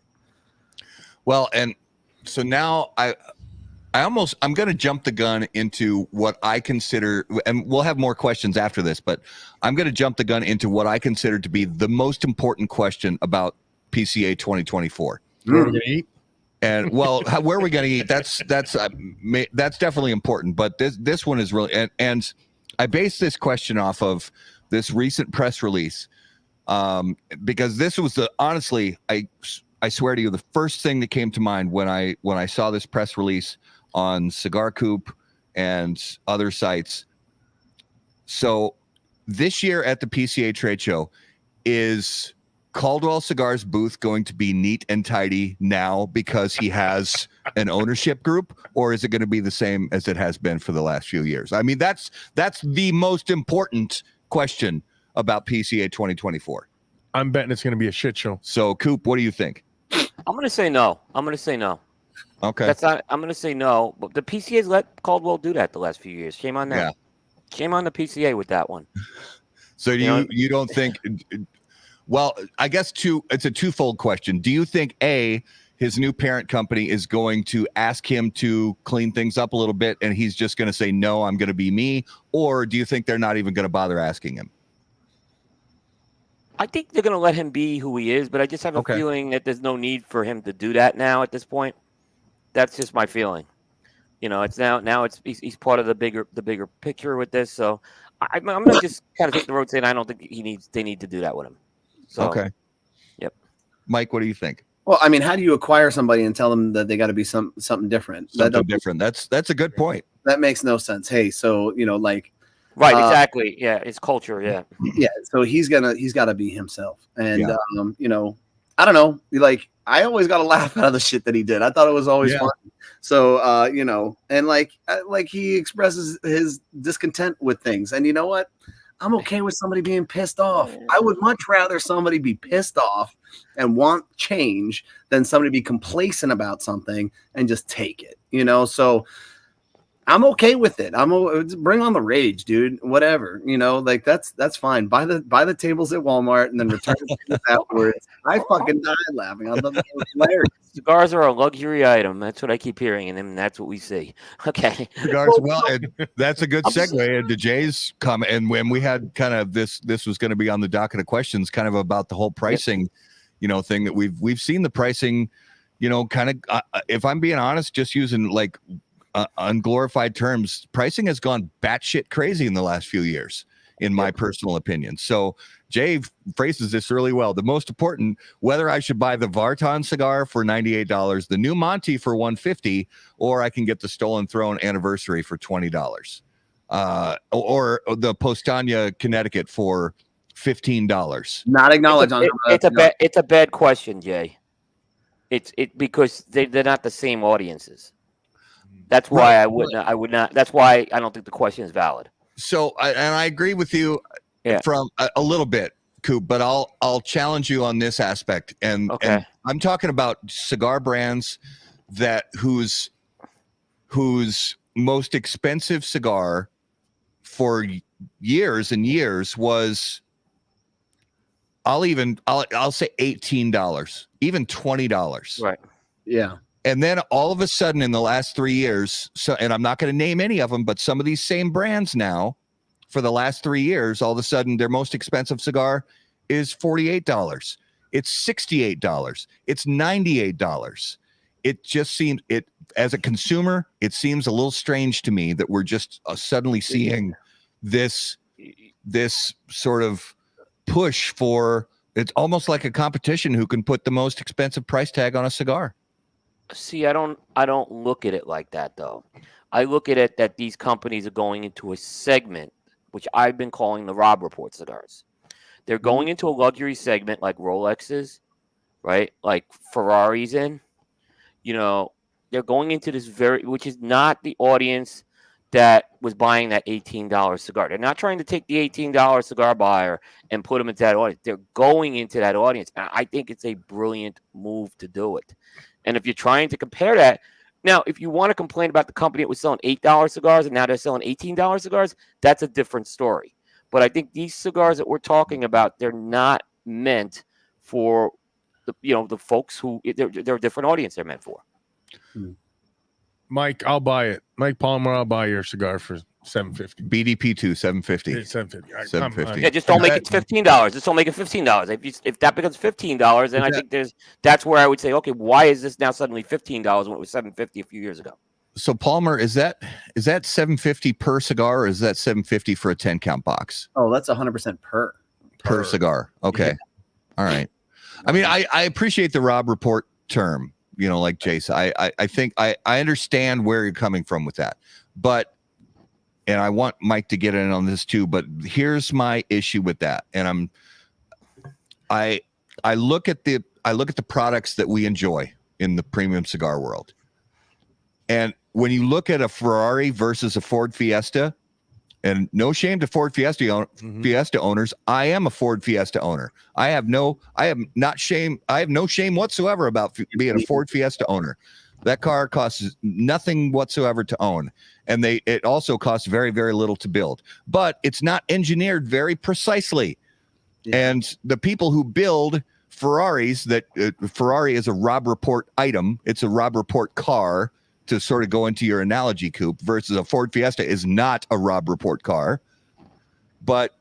Well, and so now I'm going to jump the gun into what I consider, and we'll have more questions after this, but I'm going to jump the gun into what I consider to be the most important question about PCA 2024. Where are we going to eat? And where are we going to eat? That's definitely important, but this one is really, and I base this question off of this recent press release, because this was honestly, I swear to you, the first thing that came to mind when I saw this press release on Cigar Coop and other sites. So this year at the PCA trade show, is Caldwell Cigar's booth going to be neat and tidy now because he has an ownership group, or is it going to be the same as it has been for the last few years? I mean, that's the most important question about PCA 2024. I'm betting it's going to be a shit show. So Coop, what do you think? I'm going to say no. Okay. I'm going to say no, but the PCA's let Caldwell do that the last few years. Shame on them. Yeah. Shame on the PCA with that one. So you don't think, well, I guess it's a twofold question. Do you think his new parent company is going to ask him to clean things up a little bit and he's just going to say, no, I'm going to be me? Or do you think they're not even going to bother asking him? I think they're going to let him be who he is, but I just have a feeling that there's no need for him to do that now at this point. That's just my feeling. It's now he's part of the bigger picture with this. So I'm going to just kind of take the road saying I don't think they need to do that with him. So, okay. Yep. Mike, what do you think? Well, I mean, how do you acquire somebody and tell them that they got to be something different? Something different. That's a good point. That makes no sense. Hey, so right, exactly. Yeah, it's culture. Yeah. Yeah. So he's got to be himself, and I don't know. I always got a laugh out of the shit that he did. I thought it was always fun. So and he expresses his discontent with things, and you know what? I'm okay with somebody being pissed off. I would much rather somebody be pissed off and want change than somebody be complacent about something and just take it. So I'm okay with it. Bring on the rage, dude. Whatever, that's fine. Buy the tables at Walmart and then return it afterwards. I fucking died laughing. I thought that was hilarious. Cigars are a luxury item. That's what I keep hearing, and then that's what we see. Okay. Cigars, well, and that's a good segue into Jay's comment. And when we had kind of this was going to be on the docket of questions, kind of about the whole pricing, thing that we've seen the pricing, kind of, if I'm being honest, just using like unglorified terms, pricing has gone batshit crazy in the last few years, in my personal opinion. So Jay phrases this really well. The most important, whether I should buy the Vartan cigar for $98, the new Monty for $150, or I can get the Stolen Throne Anniversary for $20, or the Postania Connecticut for $15. Not acknowledged on it's a bad question, Jay. It's because they're not the same audiences. That's why I would not. That's why I don't think the question is valid. So, I agree with you from a little bit, Coop, but I'll challenge you on this aspect. And I'm talking about cigar brands whose most expensive cigar for years and years was, I'll say $18, even $20. Right. Yeah. And then all of a sudden in the last 3 years, and I'm not going to name any of them, but some of these same brands now, for the last 3 years, all of a sudden their most expensive cigar is $48. It's $68. It's $98. It just seems, as a consumer, it seems a little strange to me that we're just suddenly seeing this sort of push for, it's almost like a competition who can put the most expensive price tag on a cigar. See, I don't look at it like that, though. I look at it that these companies are going into a segment, which I've been calling the Rob Report cigars. They're going into a luxury segment like Rolexes, right? Like Ferraris in. They're going into this which is not the audience that was buying that $18 cigar. They're not trying to take the $18 cigar buyer and put them into that audience. They're going into that audience. And I think it's a brilliant move to do it. And if you're trying to compare that, now, if you want to complain about the company that was selling $8 cigars and now they're selling $18 cigars, that's a different story. But I think these cigars that we're talking about, they're not meant for the folks who they're a different audience they're meant for. Mike, I'll buy it. Mike Palmer, I'll buy your cigar for $750. BDP 2, $750. $750. $750. Yeah, just don't make it $15. Just don't make it $15. If that becomes $15, then I think that's where I would say, okay, why is this now suddenly $15 when it was $750 a few years ago? So Palmer, is that $750 per cigar, or is that $750 for a 10 count box? Oh, that's 100% per cigar. Okay. Yeah. All right. I mean, I appreciate the Rob Report term, like Jason. I think I understand where you're coming from with that, and I want Mike to get in on this too, but here's my issue with that. And I look at the products that we enjoy in the premium cigar world. And when you look at a Ferrari versus a Ford Fiesta, and no shame to Ford Fiesta owners, I am a Ford Fiesta owner. I have no shame whatsoever about being a Ford Fiesta owner. That car costs nothing whatsoever to own, and it also costs very, very little to build. But it's not engineered very precisely. Yeah. And the people who build Ferraris, Ferrari is a Rob Report item. It's a Rob Report car, to sort of go into your analogy, Coop, versus a Ford Fiesta is not a Rob Report car. But,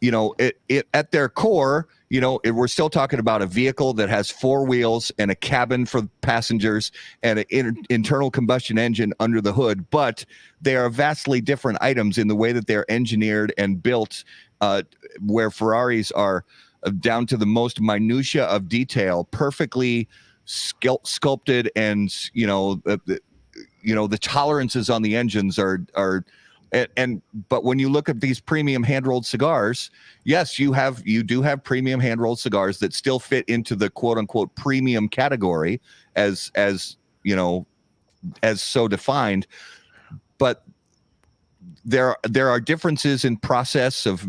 it at their core, we're still talking about a vehicle that has 4 wheels and a cabin for passengers and an internal combustion engine under the hood. But they are vastly different items in the way that they're engineered and built, where Ferraris are down to the most minutia of detail, perfectly sculpted, and the tolerances on the engines are but when you look at these premium hand-rolled cigars, yes, you do have premium hand-rolled cigars that still fit into the quote-unquote premium category as so defined, but there are differences in process of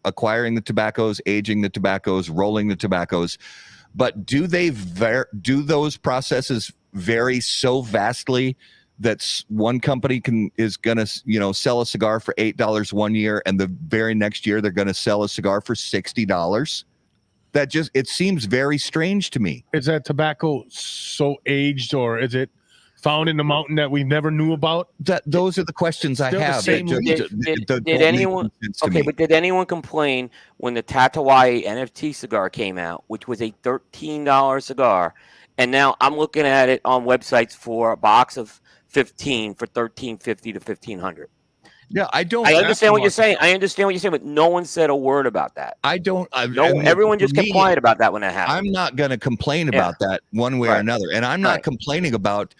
acquiring the tobaccos, aging the tobaccos, rolling the tobaccos. But do those processes vary so vastly that one company is going to sell a cigar for $8 one year, and the very next year they're going to sell a cigar for $60? that just, it seems very strange to me. Is that tobacco so aged, or is it found in the mountain that we never knew about? Those are the questions I have. Did anyone? Okay, but did anyone complain when the Tatawai NFT cigar came out, which was a $13 cigar, and now I'm looking at it on websites for a box of 15 for $13.50 to $1,500. Yeah, I understand what you're saying. I understand what you're saying, but no one said a word about that. Everyone just kept quiet about that when that happened. I'm not going to complain about that one way or another, and I'm not complaining about,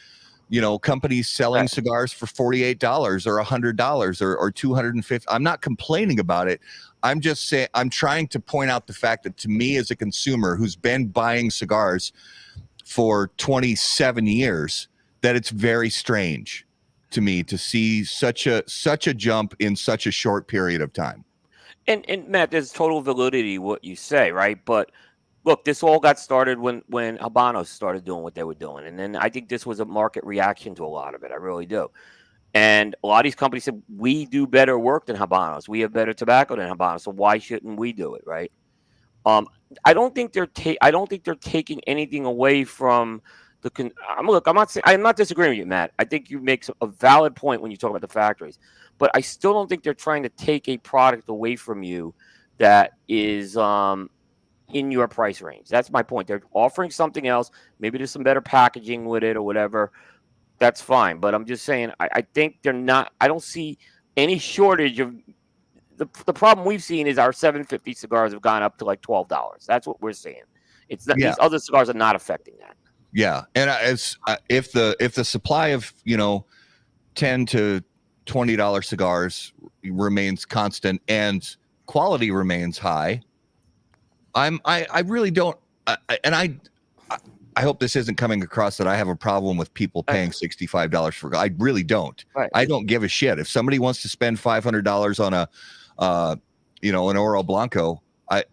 you know, companies selling cigars for $48 or $100 or $250. I'm not complaining about it. I'm just saying, I'm trying to point out the fact that to me as a consumer who's been buying cigars for 27 years, that it's very strange to me to see such a jump in such a short period of time. And Matt, there's total validity what you say, right? But look, this all got started when Habanos started doing what they were doing. And then I think this was a market reaction to a lot of it. I really do. And a lot of these companies said, we do better work than Habanos. We have better tobacco than Habanos. So why shouldn't we do it, right? I don't think they're taking anything away from I'm not disagreeing with you, Matt. I think you make a valid point when you talk about the factories, but I still don't think they're trying to take a product away from you that is in your price range. That's my point. They're offering something else. Maybe there's some better packaging with it or whatever. That's fine. But I'm just saying, I think they're not. I don't see any shortage of the problem we've seen is our 750 cigars have gone up to like $12. That's what we're seeing. It's that these other cigars are not affecting that. Yeah, and if the supply of, you know, $10 to $20 cigars remains constant and quality remains high, I really don't, and I hope this isn't coming across that I have a problem with people paying $65 for. I really don't. Right. I don't give a shit if somebody wants to spend $500 on a, you know, an Oro Blanco,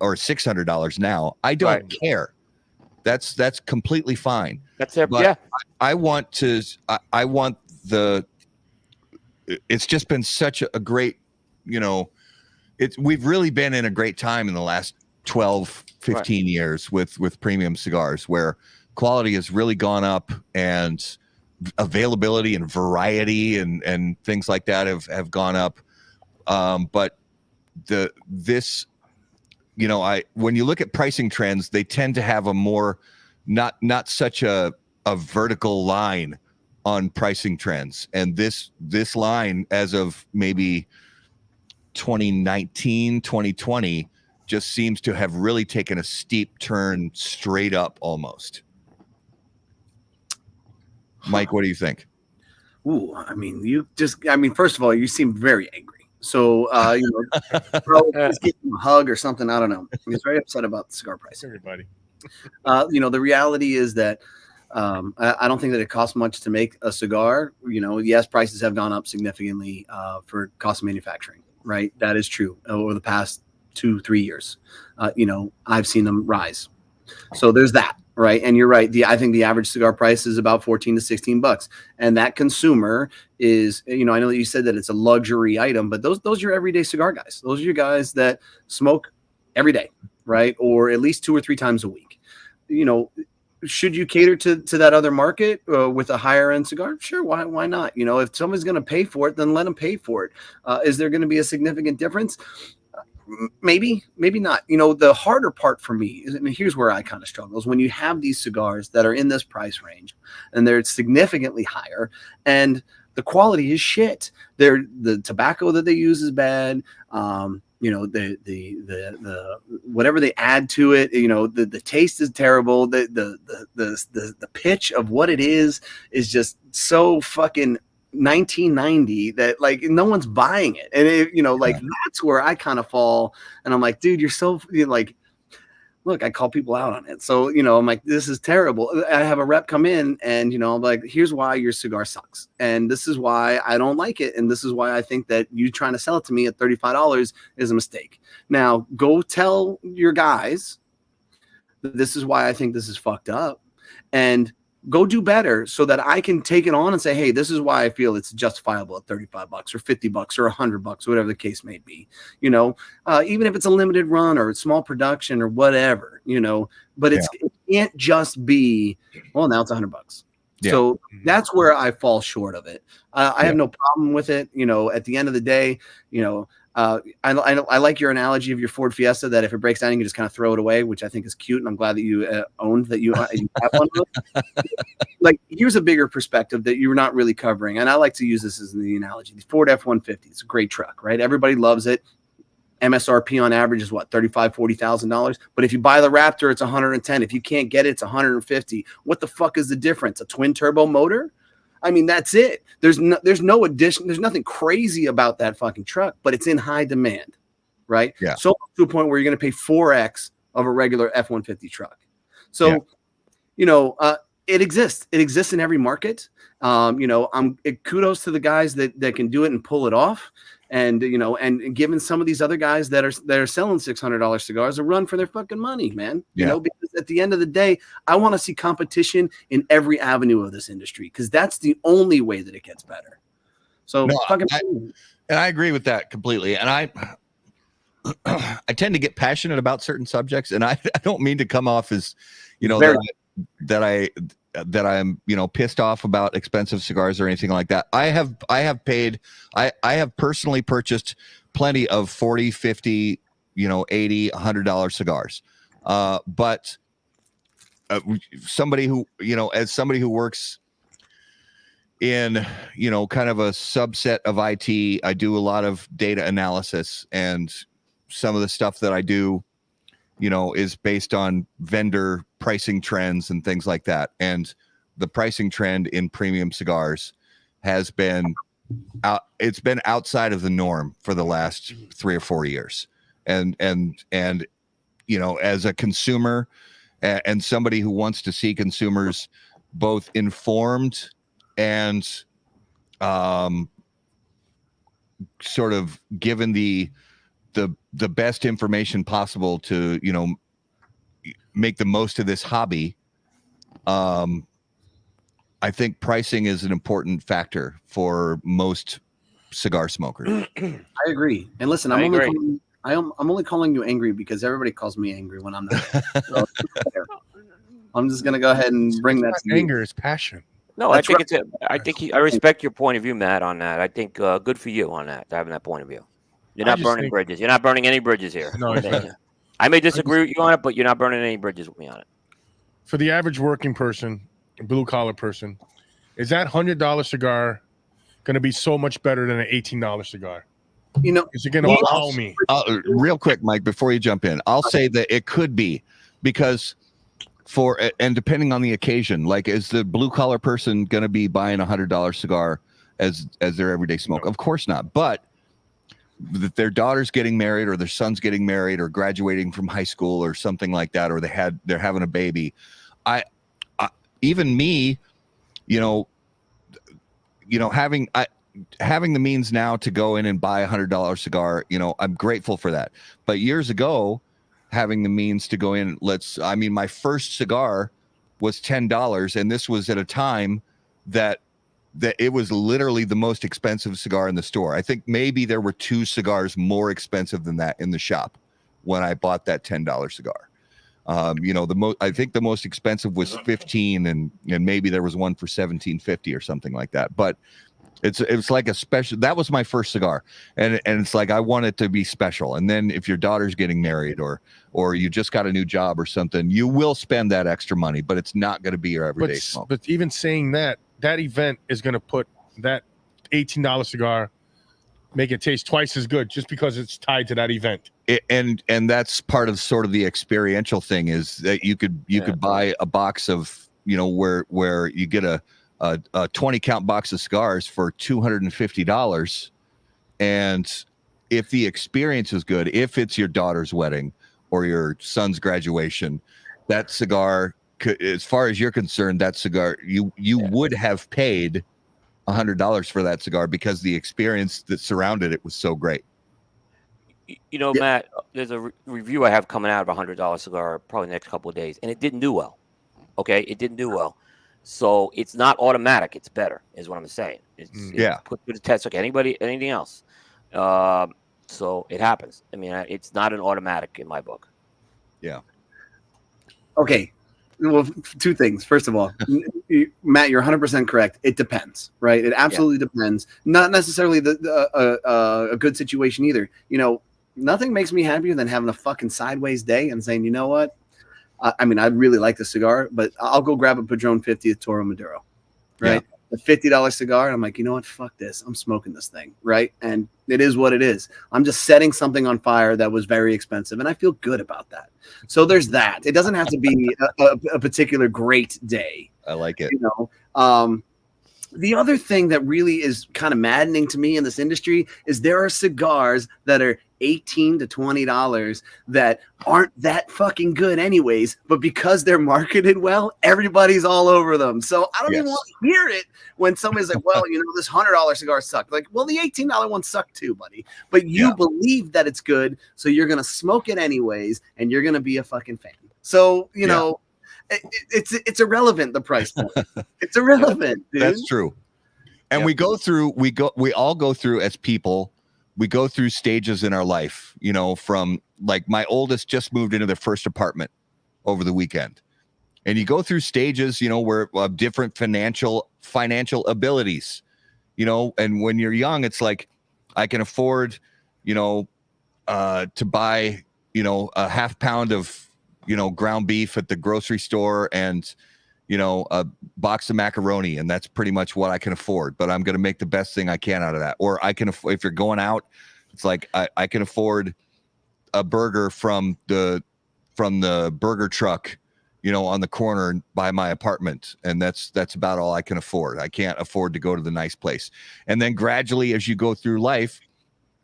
or $600 now. I don't care. That's completely fine. That's it. But I want it's just been such a great, you know, we've really been in a great time in the last 12, 15 years with premium cigars where quality has really gone up and availability and variety and things like that have gone up. But you know, when you look at pricing trends, they tend to have a more not such a vertical line on pricing trends. And this line as of maybe 2019, 2020 just seems to have really taken a steep turn straight up almost. Mike, what do you think? Ooh, I mean, first of all, you seem very angry. So, you know, probably just give him a hug or something. I don't know. He's very upset about the cigar price. Everybody. You know, the reality is that I don't think that it costs much to make a cigar. You know, yes, prices have gone up significantly for cost of manufacturing, right? That is true over the past 2-3 years. You know, I've seen them rise. So there's that. Right. And you're right. I think the average cigar price is about $14 to $16. And that consumer is, you know, I know that you said that it's a luxury item, but those are your everyday cigar guys. Those are your guys that smoke every day, right? Or at least 2 or 3 times a week. You know, should you cater to that other market with a higher end cigar? Sure. Why not? You know, if someone's going to pay for it, then let them pay for it. Is there going to be a significant difference? Maybe not. You know, the harder part for me is, here's where I kind of struggle, is when you have these cigars that are in this price range and they're significantly higher and the quality is shit. The tobacco that they use is bad. You know, the whatever they add to it, you know, the taste is terrible. The pitch of what it is just so fucking 1990 that like no one's buying it. And you know, like that's where I kind of fall. And I'm like, dude, you're like, look, I call people out on it. So, you know, I'm like, this is terrible. I have a rep come in and, you know, I'm like, here's why your cigar sucks. And this is why I don't like it. And this is why I think that you trying to sell it to me at $35 is a mistake. Now go tell your guys that this is why I think this is fucked up, and go do better so that I can take it on and say, hey, this is why I feel it's justifiable at $35 or $50 or $100, whatever the case may be. You know, even if it's a limited run or small production or whatever, but it can't just be, well, now it's $100. Yeah. So that's where I fall short of it. I have no problem with it. At the end of the day, I like your analogy of your Ford Fiesta, that if it breaks down, you can just kind of throw it away, which I think is cute. And I'm glad that you owned that you have one of those. Like, here's a bigger perspective that you're not really covering. And I like to use this as the analogy. The Ford F-150, it's a great truck, right? Everybody loves it. MSRP on average is what, $35,000, $40,000. But if you buy the Raptor, it's 110. If you can't get it, it's 150. What the fuck is the difference? A twin turbo motor? I mean, that's it. There's no addition. There's nothing crazy about that fucking truck, but it's in high demand, right? Yeah. So to a point where you're going to pay 4x of a regular F-150 truck. So, it exists. It exists in every market. Kudos to the guys that can do it and pull it off. And and giving some of these other guys that are selling $600 cigars a run for their fucking money, man. Because at the end of the day, I want to see competition in every avenue of this industry, because that's the only way that it gets better. So and I agree with that completely. And I tend to get passionate about certain subjects, and I don't mean to come off as that I'm pissed off about expensive cigars or anything like that. I have personally purchased plenty of $40, $50, $80, $100 cigars. But somebody who, as somebody who works in, kind of a subset of IT, I do a lot of data analysis, and some of the stuff that I do, is based on vendor pricing trends and things like that. And the pricing trend in premium cigars has been it's been outside of the norm for the last 3 or 4 years. And as a consumer and somebody who wants to see consumers both informed and sort of given the best information possible to make the most of this hobby, I think pricing is an important factor for most cigar smokers. I agree. And listen, I'm only calling you angry because everybody calls me angry when I'm not. So, I'm just gonna go ahead and bring that to anger is passion. No, I think I respect your point of view, Matt, on that. I think good for you on that, having that point of view. You're not burning bridges. You're not burning any bridges here. No, I may disagree with you on it, but you're not burning any bridges with me on it. For the average working person, blue collar person, is that $100 cigar going to be so much better than an $18 cigar? Is it going to wow me? Real quick, Mike, before you jump in, I'll say that it could be, because and depending on the occasion, like, is the blue collar person going to be buying $100 cigar as their everyday smoke? No. Of course not. But their daughter's getting married, or their son's getting married, or graduating from high school, or something like that, or they're having a baby. Even me, having the means now to go in and buy $100 cigar, I'm grateful for that. But years ago, having the means to go in, my first cigar was $10, and this was at a time that it was literally the most expensive cigar in the store. I think maybe there were 2 cigars more expensive than that in the shop when I bought that $10 cigar. I think the most expensive was $15, and maybe there was one for $17.50 or something like that. But it's like a special. That was my first cigar, and it's like I want it to be special. And then if your daughter's getting married, or you just got a new job or something, you will spend that extra money, but it's not going to be your everyday smoke. But even saying that event is going to put that $18 cigar, make it taste twice as good, just because it's tied to that event. And that's part of sort of the experiential thing, is that you could buy a box of, where you get a 20 count box of cigars for $250. And if the experience is good, if it's your daughter's wedding or your son's graduation, that cigar, as far as you're concerned, that cigar, you would have paid $100 for that cigar, because the experience that surrounded it was so great. Matt, there's a review I have coming out of $100 cigar probably the next couple of days, and it didn't do well. Okay, it didn't do well. So it's not automatic. It's better, is what I'm saying. It's put to the test like anything else. So it happens. I mean, it's not an automatic in my book. Yeah. Okay. Well, two things. First of all, Matt, you're 100% correct. It depends, right? It absolutely depends. Not necessarily a good situation either. You know, nothing makes me happier than having a fucking sideways day and saying, you know what? I mean, I really like the cigar, but I'll go grab a Padron 50th Toro Maduro, right? Yeah. The $50 cigar. And I'm like, you know what? Fuck this. I'm smoking this thing, right? And it is what it is. I'm just setting something on fire that was very expensive, and I feel good about that. So there's that. It doesn't have to be a particular great day. I like it. You know, the other thing that really is kind of maddening to me in this industry is there are cigars that are $18 to $20 that aren't that fucking good anyways, but because they're marketed well, everybody's all over them. So I don't even want to hear it when somebody's like, well, you know, this $100 cigar sucked. Like, well, the $18 one sucked too, buddy. But you believe that it's good, so you're going to smoke it anyways, and you're going to be a fucking fan. So, you know, it's irrelevant, the price point. It's irrelevant, dude. That's true. And we all go through as people, we go through stages in our life, you know, from like my oldest just moved into their first apartment over the weekend. And you go through stages, you know, where different financial abilities, you know, and when you're young, it's like I can afford, you know, to buy, you know, a half pound of, you know, ground beef at the grocery store and, you know, a box of macaroni, and that's pretty much what I can afford. But I'm going to make the best thing I can out of that. Or I can, if you're going out, it's like I can afford a burger from the burger truck, you know, on the corner by my apartment, and that's about all I can afford. I can't afford to go to the nice place. And then gradually, as you go through life,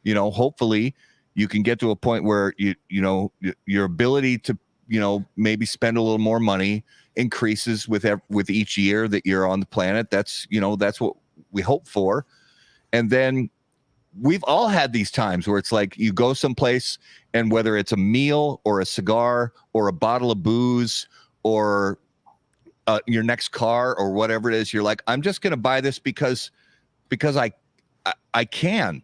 you know, hopefully you can get to a point where you know your ability to, you know, maybe spend a little more money increases with each year that you're on the planet. That's, you know, that's what we hope for. And then we've all had these times where it's like you go someplace, and whether it's a meal or a cigar or a bottle of booze or your next car or whatever it is, you're like, I'm just going to buy this because I can,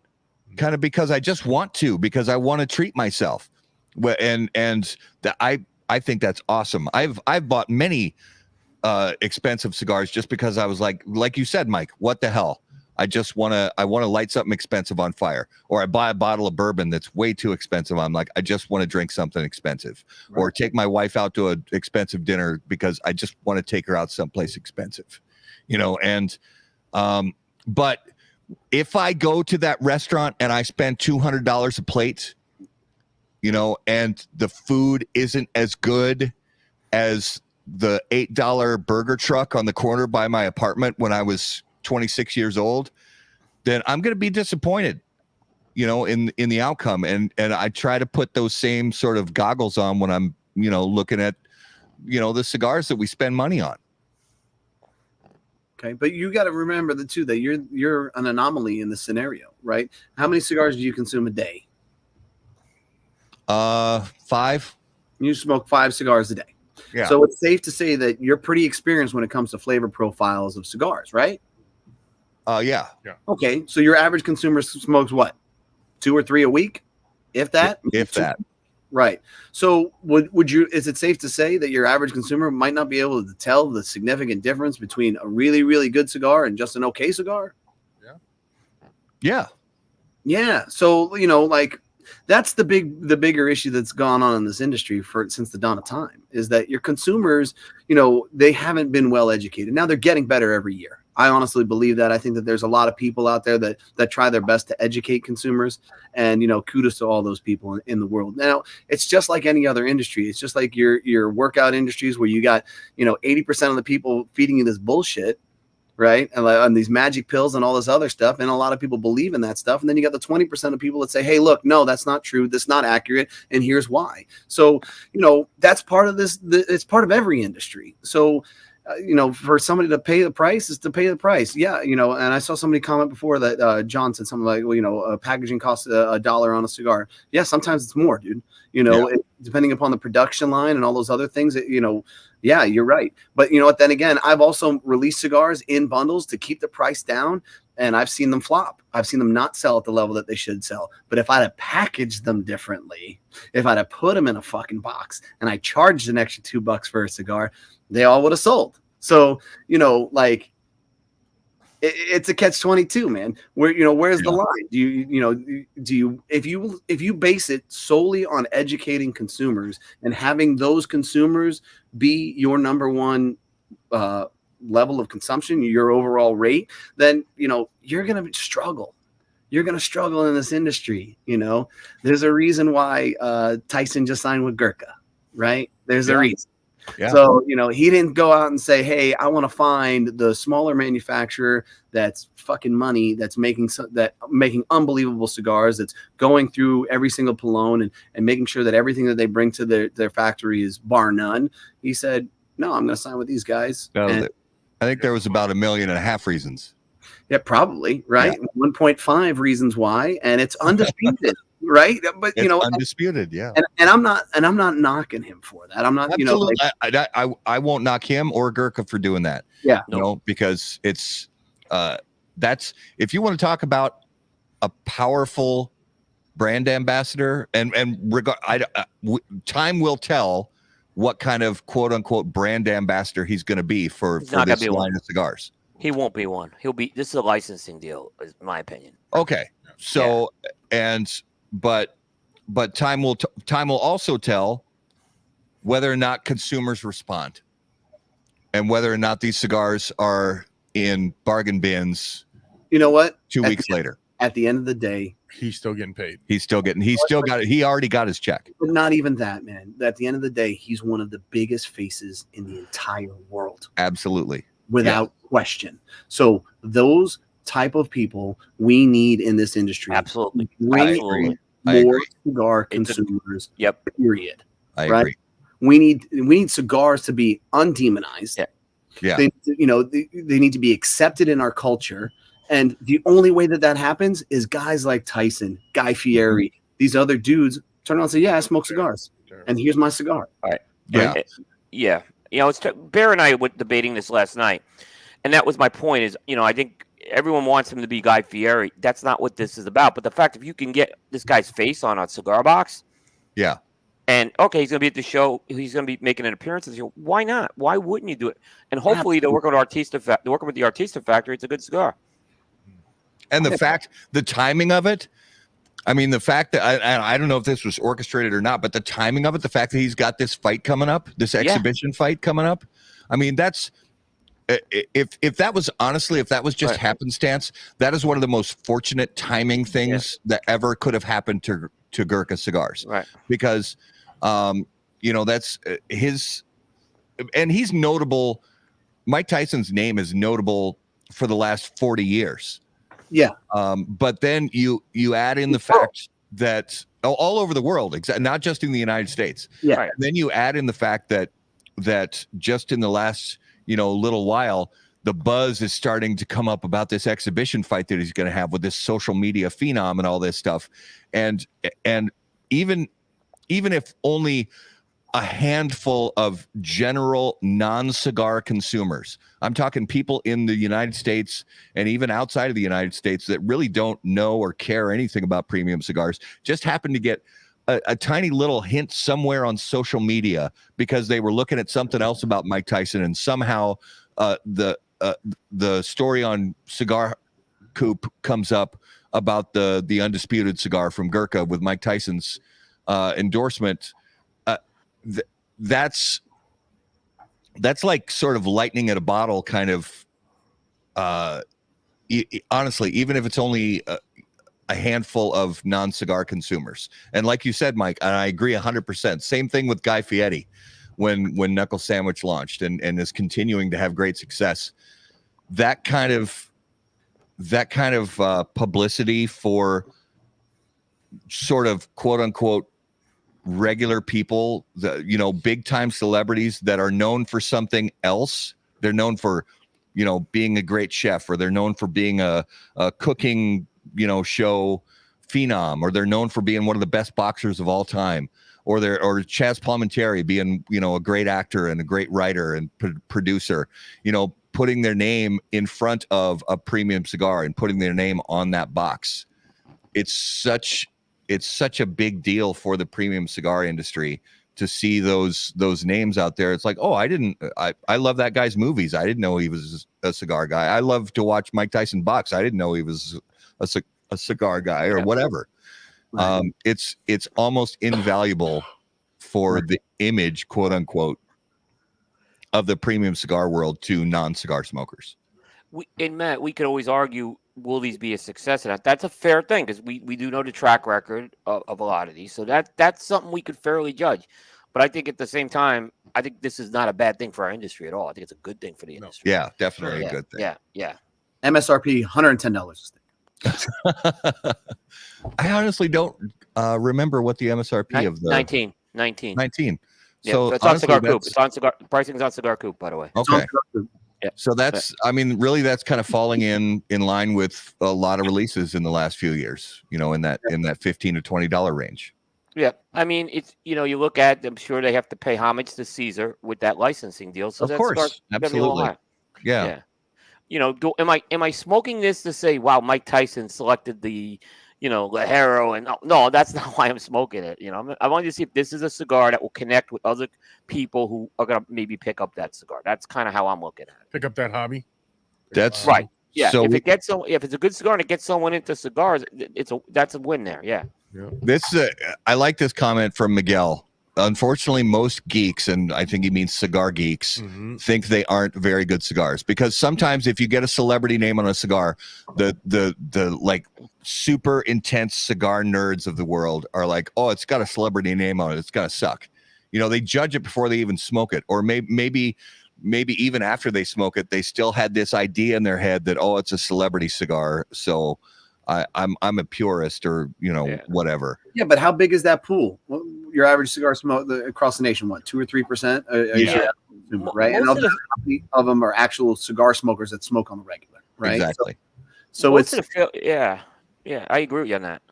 kind of because I just want to, because I want to treat myself. And I think that's awesome. I've bought many expensive cigars just because I was like you said, Mike, what the hell? I want to light something expensive on fire. Or I buy a bottle of bourbon that's way too expensive. I'm like, I just want to drink something expensive. Right. Or take my wife out to an expensive dinner because I just want to take her out someplace expensive. You know, and but if I go to that restaurant and I spend $200 a plate, you know, and the food isn't as good as the $8 burger truck on the corner by my apartment when I was 26 years old, then I'm going to be disappointed, you know, in the outcome. And I try to put those same sort of goggles on when I'm, you know, looking at, you know, the cigars that we spend money on. Okay, but you got to remember that you're an anomaly in this scenario, right? How many cigars do you consume a day? 5. You smoke 5 cigars a day. Yeah. So it's safe to say that you're pretty experienced when it comes to flavor profiles of cigars, right? Yeah. Okay, so your average consumer smokes what? 2 or 3 a week, if that. If that. Right. So would you? Is it safe to say that your average consumer might not be able to tell the significant difference between a really, really good cigar and just an okay cigar? Yeah. So, you know, like, that's the bigger issue that's gone on in this industry since the dawn of time, is that your consumers, you know, they haven't been well educated. Now they're getting better every year. I honestly believe that. I think that there's a lot of people out there that try their best to educate consumers, and, you know, kudos to all those people in the world. Now, it's just like any other industry. It's just like your workout industries where you got, you know, 80% of the people feeding you this bullshit, right? And these magic pills and all this other stuff. And a lot of people believe in that stuff. And then you got the 20% of people that say, hey, look, no, that's not true. That's not accurate. And here's why. So, you know, that's part of this. It's part of every industry. So, you know, for somebody to pay the price is to pay the price. Yeah. You know, and I saw somebody comment before that John said something like, well, you know, packaging costs $1 on a cigar. Yeah, sometimes it's more, dude. You know, depending upon the production line and all those other things that, you know, Yeah, you're right. But you know what? Then again, I've also released cigars in bundles to keep the price down, and I've seen them flop. I've seen them not sell at the level that they should sell. But if I'd have packaged them differently, if I'd have put them in a fucking box and I charged an extra $2 for a cigar, they all would have sold. So, you know, like it's a catch-22, man. Where, you know, where's the line? If you base it solely on educating consumers and having those consumers be your number one level of consumption, your overall rate, then, you know, you're going to struggle. You're going to struggle in this industry. You know, there's a reason why Tyson just signed with Gurkha, right? There's a reason. Yeah. So, you know, he didn't go out and say, hey, I want to find the smaller manufacturer that's fucking money, that's making unbelievable cigars, that's going through every single Palone and making sure that everything that they bring to their factory is bar none. He said, no, I'm going to sign with these guys. I think there was about 1.5 million reasons. Yeah, probably. Right. Yeah. 1.5 reasons why. And it's undisputed. Right. But it's, you know, undisputed. Yeah. And I'm not knocking him for that. I'm not, absolutely. You know, I won't knock him or Gurkha for doing that. Yeah. You know, because it's that's, if you want to talk about a powerful brand ambassador time will tell what kind of quote unquote brand ambassador he's going to be for this line of cigars. He won't be one. This is a licensing deal, is my opinion. Okay. So, but time will also tell whether or not consumers respond and whether or not these cigars are in bargain bins. You know what? 2 weeks later. At the end of the day, he's still getting paid. He still got it. He already got his check. But not even that, man. At the end of the day, he's one of the biggest faces in the entire world. Absolutely. Without question. So those type of people we need in this industry. Absolutely. More cigar consumers. Yep. Period. I agree. We need cigars to be undemonized. Yeah. They need to be accepted in our culture. And the only way that happens is guys like Tyson, Guy Fieri, these other dudes turn around and say, yeah, I smoke cigars. And here's my cigar. All right. Yeah. Yeah. You know, Bear and I were debating this last night. And that was my point is, you know, I think everyone wants him to be Guy Fieri. That's not what this is about. But the fact, if you can get this guy's face on a cigar box. Yeah. And, okay, he's going to be at the show. He's going to be making an appearance this year. Why not? Why wouldn't you do it? And hopefully they're working with the Artista Factory. It's a good cigar. And the timing of it, I mean, the fact that I don't know if this was orchestrated or not, but the timing of it, the fact that he's got this fight coming up, this exhibition fight coming up, I mean, that's if that was just happenstance, that is one of the most fortunate timing things that ever could have happened to Gurkha cigars, right? Because, you know, that's he's notable. Mike Tyson's name is notable for the last 40 years. Yeah. But then you add in the fact that all over the world, not just in the United States. Yeah. And then you add in the fact that just in the last, you know, little while, the buzz is starting to come up about this exhibition fight that he's going to have with this social media phenom and all this stuff. And even if only a handful of general non-cigar consumers, I'm talking people in the United States and even outside of the United States that really don't know or care anything about premium cigars, just happen to get a tiny little hint somewhere on social media because they were looking at something else about Mike Tyson, and somehow the story on Cigar Coop comes up about the undisputed cigar from Gurkha with Mike Tyson's endorsement. That's like sort of lightning at a bottle kind of honestly, even if it's only a handful of non-cigar consumers. And like you said, Mike, and I agree 100%. Same thing with Guy Fieri when Knuckle Sandwich launched and is continuing to have great success. That kind of publicity for sort of quote unquote regular people, big time celebrities that are known for something else. They're known for, being a great chef, or they're known for being a cooking, show phenom, or they're known for being one of the best boxers of all time, or Chaz Palminteri being, a great actor and a great writer and producer, putting their name in front of a premium cigar and putting their name on that box. It's such a big deal for the premium cigar industry to see those names out there. It's like, oh, I love that guy's movies. I didn't know he was a cigar guy. I love to watch Mike Tyson box. I didn't know he was a cigar guy or whatever. Right. It's almost invaluable for the image, quote unquote, of the premium cigar world to non-cigar smokers. Matt, we could always argue, will these be a success? And that's a fair thing, because we do know the track record of a lot of these. So that's something we could fairly judge. But I think at the same time, I think this is not a bad thing for our industry at all. I think it's a good thing for the industry. Yeah, definitely a good thing. Yeah. MSRP $110 a stick. I honestly don't remember what the MSRP of the 19. Yeah, so it's on Cigar Coop. It's on Cigar. Pricing's on Cigar Coop, by the way. Okay. Yeah. So that's, really that's kind of falling in line with a lot of releases in the last few years, in that $15 to $20 range. Yeah. It's, you look at, I'm sure they have to pay homage to Caesar with that licensing deal. So of course. Absolutely. Yeah. Am I smoking this to say, wow, Mike Tyson selected the, Lajero, and no, that's not why I'm smoking it. I wanted to see if this is a cigar that will connect with other people who are going to maybe pick up that cigar. That's kind of how I'm looking at it. Pick up that hobby. That's right. Yeah. So if it's a good cigar and it gets someone into cigars, that's a win there. Yeah. This I like this comment from Miguel. Unfortunately, most geeks, and I think he means cigar geeks, think they aren't very good cigars, because sometimes if you get a celebrity name on a cigar, the like super intense cigar nerds of the world are like, oh, it's got a celebrity name on it, it's gotta suck. They judge it before they even smoke it, or maybe even after they smoke it, they still had this idea in their head that, oh, it's a celebrity cigar, so I'm a purist, or whatever. Yeah, but how big is that pool? Well, your average cigar smoke across the nation, what, 2 or 3%? Right, and of them are actual cigar smokers that smoke on the regular, right? Exactly. So it's I agree with you on that.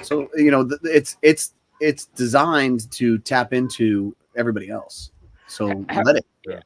So it's designed to tap into everybody else. So let it. Yeah.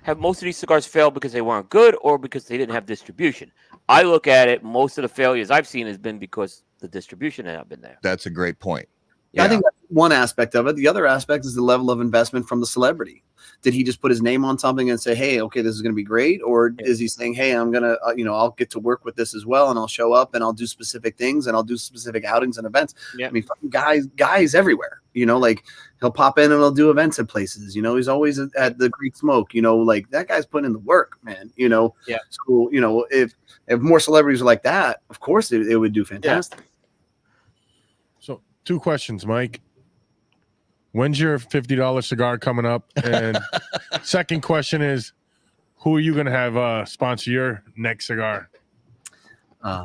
Have most of these cigars failed because they weren't good, or because they didn't have distribution? I look at it, most of the failures I've seen has been because the distribution had not been there. That's a great point. Yeah. I think that's one aspect of it. The other aspect is the level of investment from the celebrity. Did he just put his name on something and say, hey, okay, this is going to be great? Or is he saying, hey, I'm going to, I'll get to work with this as well, and I'll show up and I'll do specific things and I'll do specific outings and events. Yeah. Guys everywhere, like he'll pop in and he'll do events at places, he's always at the Greek Smoke, like that guy's putting in the work, man, Yeah. So, if more celebrities are like that, of course it would do fantastic. Yeah. So 2 questions, Mike. When's your $50 cigar coming up? And second question is, who are you going to have sponsor your next cigar?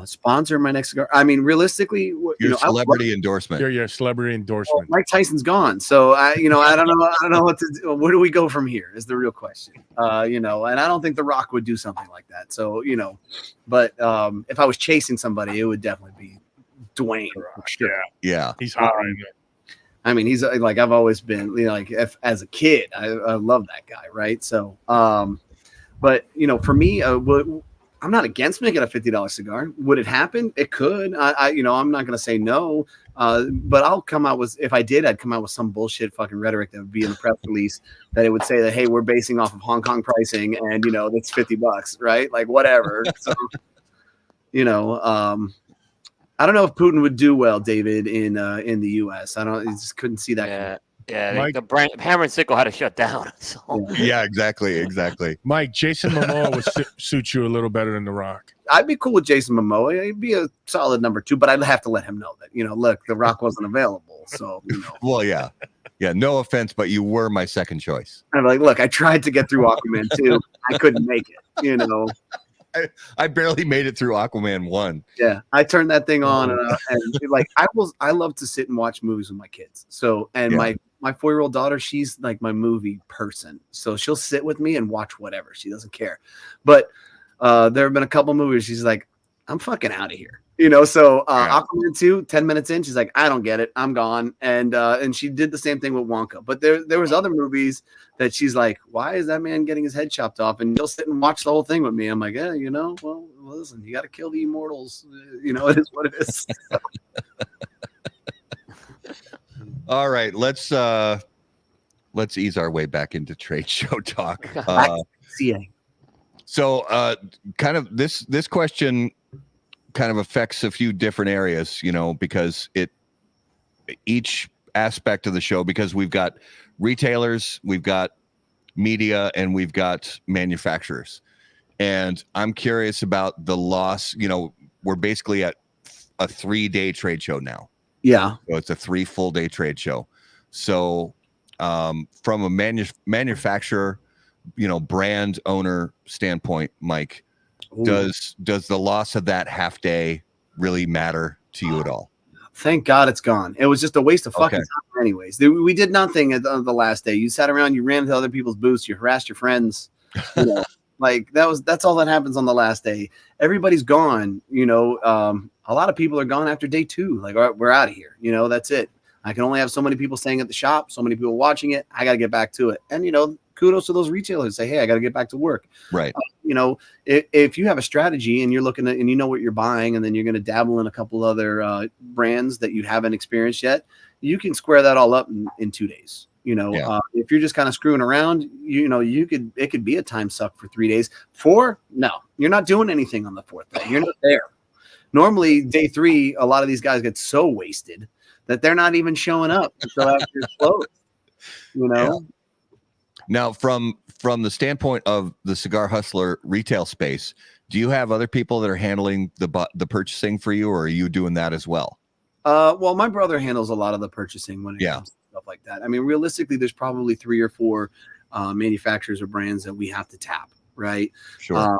Sponsor my next cigar? Realistically, your celebrity endorsement. Your celebrity endorsement. Mike Tyson's gone, so I don't know what to do. Where do we go from here? Is the real question. And I don't think The Rock would do something like that. So but if I was chasing somebody, it would definitely be Dwayne. Sure. Yeah, he's hot right now. He's like, I've always been, as a kid, I love that guy, right? So, but for me, I'm not against making a $50 cigar. Would it happen? It could. I'm not going to say no, but I'll come out with, if I did, I'd come out with some bullshit fucking rhetoric that would be in the press release that it would say that, hey, we're basing off of Hong Kong pricing, and that's $50, right? Like whatever. So, I don't know if Putin would do well, David, in the U.S. I just couldn't see that. Yeah. The brand Hammer and Sickle had to shut down. So. Yeah, exactly. Mike, Jason Momoa would suit you a little better than The Rock. I'd be cool with Jason Momoa. He'd be a solid number 2, but I'd have to let him know that look, The Rock wasn't available. So Well, yeah. No offense, but you were my second choice. I'm like, look, I tried to get through Aquaman 2. I couldn't make it. I barely made it through Aquaman 1. Yeah, I turned that thing on, and like I love to sit and watch movies with my kids. So, and my 4-year-old daughter, she's like my movie person. So she'll sit with me and watch whatever. She doesn't care. But there have been a couple movies she's like, I'm fucking out of here. So Aquaman 2, 10 minutes in, she's like, I don't get it. I'm gone. And she did the same thing with Wonka. But there was other movies that she's like, why is that man getting his head chopped off? And you'll sit and watch the whole thing with me. I'm like, yeah, well, listen, you got to kill the immortals. It is what it is. All right, let's ease our way back into trade show talk. PCA. So kind of this question kind of affects a few different areas, because each aspect of the show, because we've got retailers, we've got media, and we've got manufacturers. And I'm curious about the loss. We're basically at a 3-day trade show now. Yeah. So it's a 3 full day trade show. So from a manufacturer, brand owner standpoint, Mike, does the loss of that half day really matter to you at all? Thank God it's gone. It was just a waste of fucking time anyways. We did nothing at the last day. You sat around, you ran to other people's booths, you harassed your friends. Like that's all that happens on the last day. Everybody's gone. A lot of people are gone after day 2. Like, all right, we're out of here. That's it. I can only have so many people staying at the shop, so many people watching it. I got to get back to it. And, kudos to those retailers. Say, hey, I got to get back to work. Right. If you have a strategy and you're looking at, and you know what you're buying, and then you're going to dabble in a couple other brands that you haven't experienced yet, you can square that all up in 2 days. If you're just kind of screwing around, it could be a time suck for 3 days. 4, no, you're not doing anything on the 4th day. You're not there. Normally, day 3, a lot of these guys get so wasted that they're not even showing up until after it's closed. Yeah. Now, from the standpoint of the Cigar Hustler retail space, do you have other people that are handling the purchasing for you, or are you doing that as well? Well, my brother handles a lot of the purchasing when it comes to stuff like that. I mean, realistically, there's probably 3 or 4 manufacturers or brands that we have to tap. Right. Sure.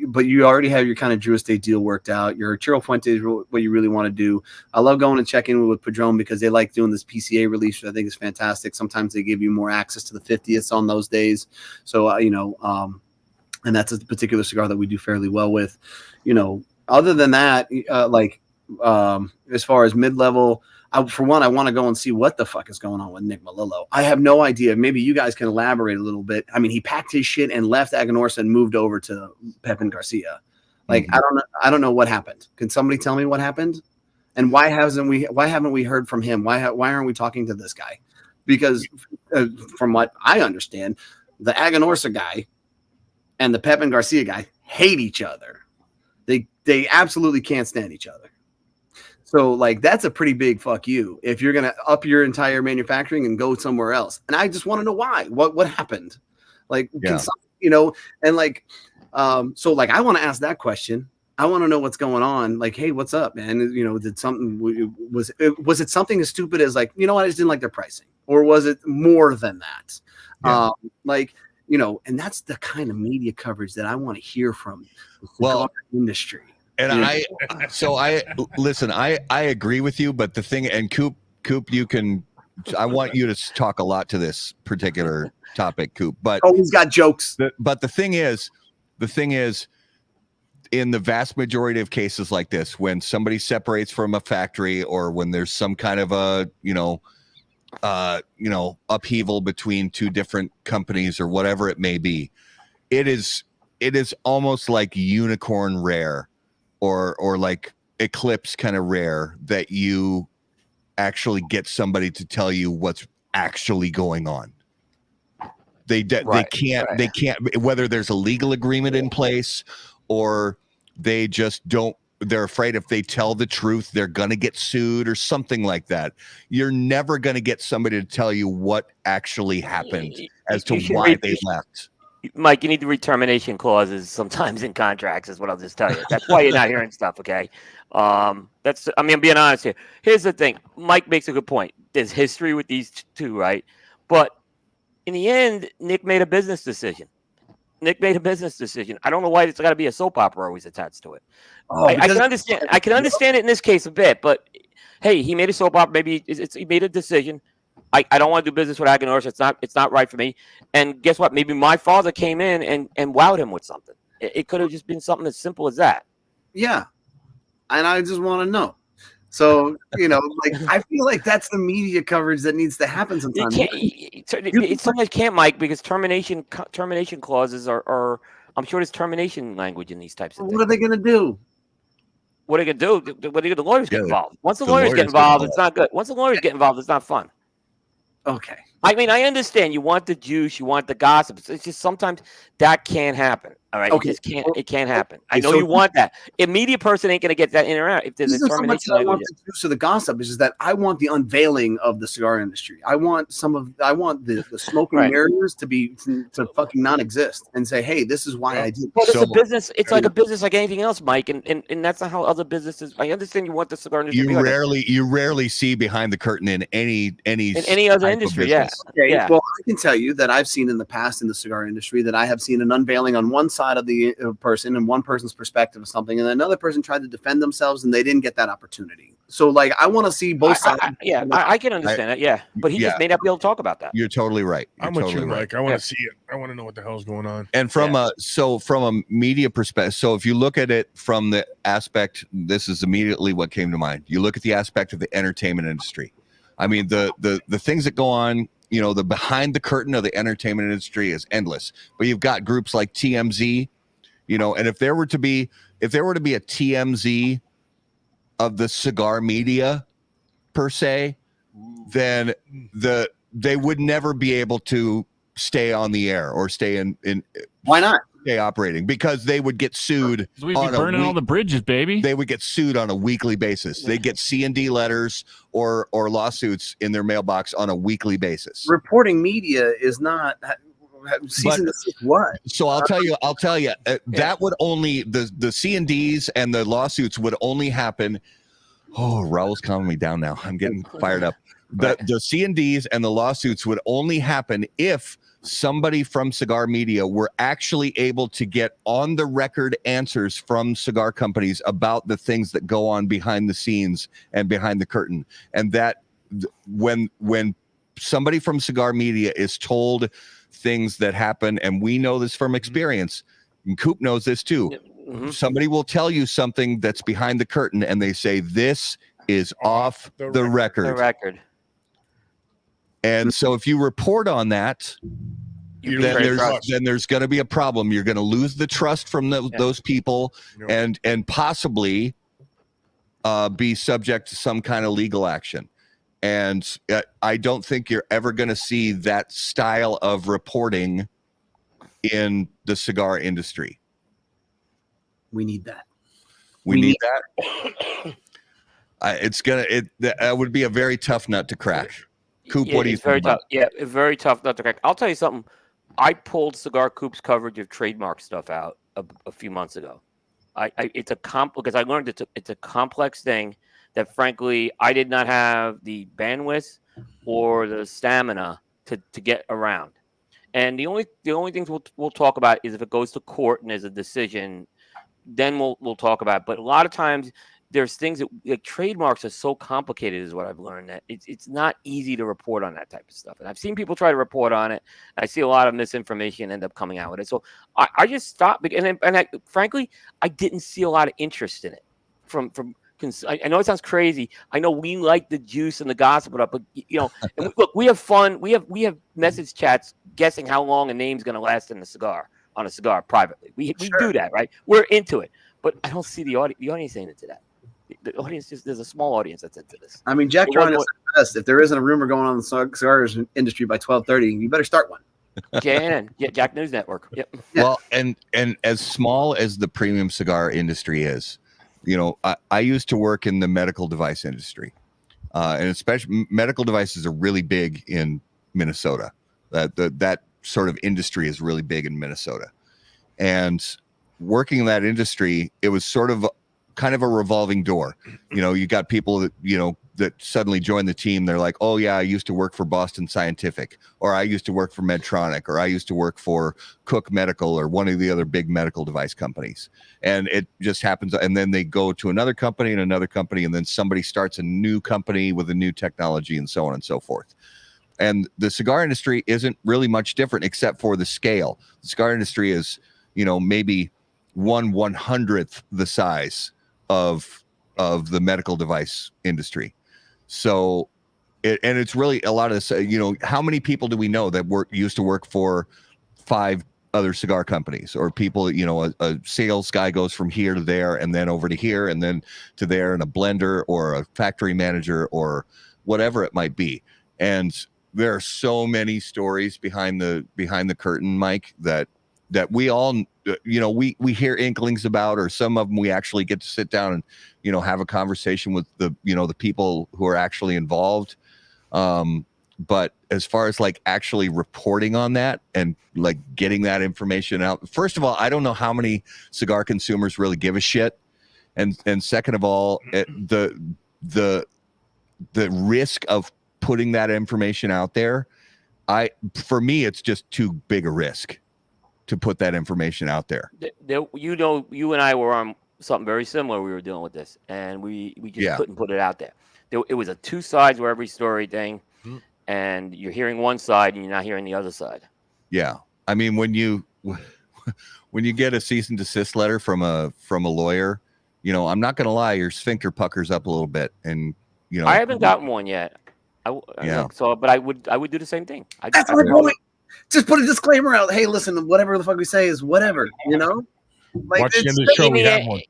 But you already have your kind of Drew Estate deal worked out. Your Churro Fuente is what you really want to do. I love going and checking with Padron because they like doing this PCA release, which I think is fantastic. Sometimes they give you more access to the 50th on those days. So, and that's a particular cigar that we do fairly well with. Other than that, as far as mid-level, for one, I want to go and see what the fuck is going on with Nick Melillo. I have no idea. Maybe you guys can elaborate a little bit. I mean, he packed his shit and left Aganorsa and moved over to Pepin Garcia. Like, I don't know what happened. Can somebody tell me what happened? And why haven't we heard from him? Why aren't we talking to this guy? Because from what I understand, the Aganorsa guy and the Pepin Garcia guy hate each other. They absolutely can't stand each other. So, that's a pretty big fuck you if you're going to up your entire manufacturing and go somewhere else. And I just want to know why. What happened? I want to ask that question. I want to know what's going on. Like, hey, what's up, man? Did something was it something as stupid as I just didn't like their pricing, or was it more than that? And that's the kind of media coverage that I want to hear from the industry. And I listen, I agree with you, but the thing, and Coop, I want you to talk a lot to this particular topic, Coop, but he's got jokes. But the thing is, in the vast majority of cases like this, when somebody separates from a factory, or when there's some kind of a, upheaval between 2 different companies or whatever it may be, it is almost like unicorn rare. Or like Eclipse kind of rare that you actually get somebody to tell you what's actually going on. They can't, whether there's a legal agreement in place, or they just don't. They're afraid if they tell the truth, they're gonna get sued or something like that. You're never gonna get somebody to tell you what actually happened as to why they left. Mike, you need the re-termination clauses sometimes in contracts, is what I'll just tell you. That's why you're not hearing stuff, okay? I'm being honest here. Here's the thing. Mike makes a good point. There's history with these 2, right? But in the end, Nick made a business decision. I don't know why it's got to be a soap opera always attached to it. I can understand. I can understand it in this case a bit, but hey, he made a soap opera. Maybe he made a decision. I don't want to do business with Aganorsa. It's not right for me. And guess what? Maybe my father came in and wowed him with something. It could have just been something as simple as that. Yeah. and I just want to know. So, like, I feel like that's the media coverage that needs to happen sometimes. It sometimes can't, Mike, because termination clauses are I'm sure there's termination language in these types of things. What are they going to do? What are they going to do? The lawyers get involved. Once the lawyers get involved, it's not good. Once the lawyers get involved, it's not fun. Okay. I mean, I understand you want the juice, you want the gossip. It's just sometimes that can't happen. All right, okay. It can't happen. I know you want that. A media person ain't going to get that in or out if there's a termination language. I want the juice of the gossip. Is just that I want the unveiling of the cigar industry. I want the smoke and mirrors to fucking non-exist and say, hey, this is why I did. But it's a business. It's like a business like anything else, Mike, and that's not how other businesses. I understand you want the cigar industry. You rarely see behind the curtain in any other industry. Yeah. Okay. Yeah. Well, I can tell you that I've seen in the past in the cigar industry that I have seen an unveiling on one side of the person and one person's perspective of something, and another person tried to defend themselves and they didn't get that opportunity. So, like, I want to see both sides. I can understand that. Yeah, but he just may not be able to talk about that. You're totally right. I'm with you, Mike. I want to see it. I want to know what the hell's going on. And from a media perspective, so if you look at it from the aspect, this is immediately what came to mind. You look at the aspect of the entertainment industry. I mean, the things that go on, the behind the curtain of the entertainment industry is endless. But you've got groups like TMZ, and if there were to be a TMZ of the cigar media per se, then they would never be able to stay on the air or stay in why not stay operating, because they would get sued. We'd be burning all the bridges, baby. They would get sued on a weekly basis. They get C&D letters or lawsuits in their mailbox on a weekly basis. Reporting media is not what? So I'll tell you that would only the C&Ds and the lawsuits would only happen. Oh, Raul's calming me down now. I'm getting fired up. The C&Ds and the lawsuits would only happen if somebody from cigar media were actually able to get on the record answers from cigar companies about the things that go on behind the scenes and behind the curtain. And that when somebody from cigar media is told things that happen, and we know this from experience, and Coop knows this too. Mm-hmm. Somebody will tell you something that's behind the curtain and they say, this is off the record. The record. And so if you report on that, then there's going to be a problem. You're going to lose the trust from those people and possibly be subject to some kind of legal action. And I don't think you're ever going to see that style of reporting in the cigar industry. We need that. We need that. That would be a very tough nut to crack. Coop, what do you think? Very tough. Yeah, a very tough nut to crack. I'll tell you something. I pulled Cigar Coop's coverage of trademark stuff out a few months ago. Because I learned it's a complex thing that, frankly, I did not have the bandwidth or the stamina to get around. And the only things we'll talk about is if it goes to court and there's a decision, then we'll talk about it. But a lot of times there's things that, like, trademarks are so complicated, is what I've learned, that it's not easy to report on that type of stuff. And I've seen people try to report on it. I see a lot of misinformation end up coming out with it. So I just stopped. And frankly, I didn't see a lot of interest in it I know it sounds crazy. I know we like the juice and the gossip, but and look, we have fun. We have message chats guessing how long a name's going to last on a cigar privately. We do that, right? We're into it, but I don't see the audience ain't into that. The audience there's a small audience that's into this. I mean, Jack Tryon said best. If there isn't a rumor going on in the cigar industry by 12:30, you better start one. Jack News Network. Yep. Yeah. Well, and as small as the premium cigar industry is, I used to work in the medical device industry, and especially medical devices are really big in Minnesota. That sort of industry is really big in Minnesota, and working in that industry, it was sort of kind of a revolving door. You got people that suddenly join the team. They're like, oh yeah, I used to work for Boston Scientific, or I used to work for Medtronic, or I used to work for Cook Medical, or one of the other big medical device companies. And it just happens. And then they go to another company, and then somebody starts a new company with a new technology, and so on and so forth. And the cigar industry isn't really much different, except for the scale. The cigar industry is, maybe 1/100th the size of of the medical device industry. So, and it's really a lot of this, how many people do we know that used to work for 5 other cigar companies, or people, a sales guy goes from here to there and then over to here and then to there, and a blender or a factory manager or whatever it might be. And there are so many stories behind the curtain, Mike, that we all, we hear inklings about, or some of them we actually get to sit down and, have a conversation with the people who are actually involved. But as far as like actually reporting on that and like getting that information out, first of all, I don't know how many cigar consumers really give a shit. And second of all, the risk of putting that information out there, for me, it's just too big a risk to put that information out there. You and I were on something very similar. We were dealing with this, and we just couldn't put it out there. It was a 2 sides where every story thing, and you're hearing one side and you're not hearing the other side. Yeah, I mean, when you get a cease and desist letter from a lawyer, I'm not going to lie, your sphincter puckers up a little bit, and I haven't gotten one yet. But I would do the same thing. That's my point. Just put a disclaimer out. Hey, listen, whatever the fuck we say is whatever, Like, watch the end of the show. We have one.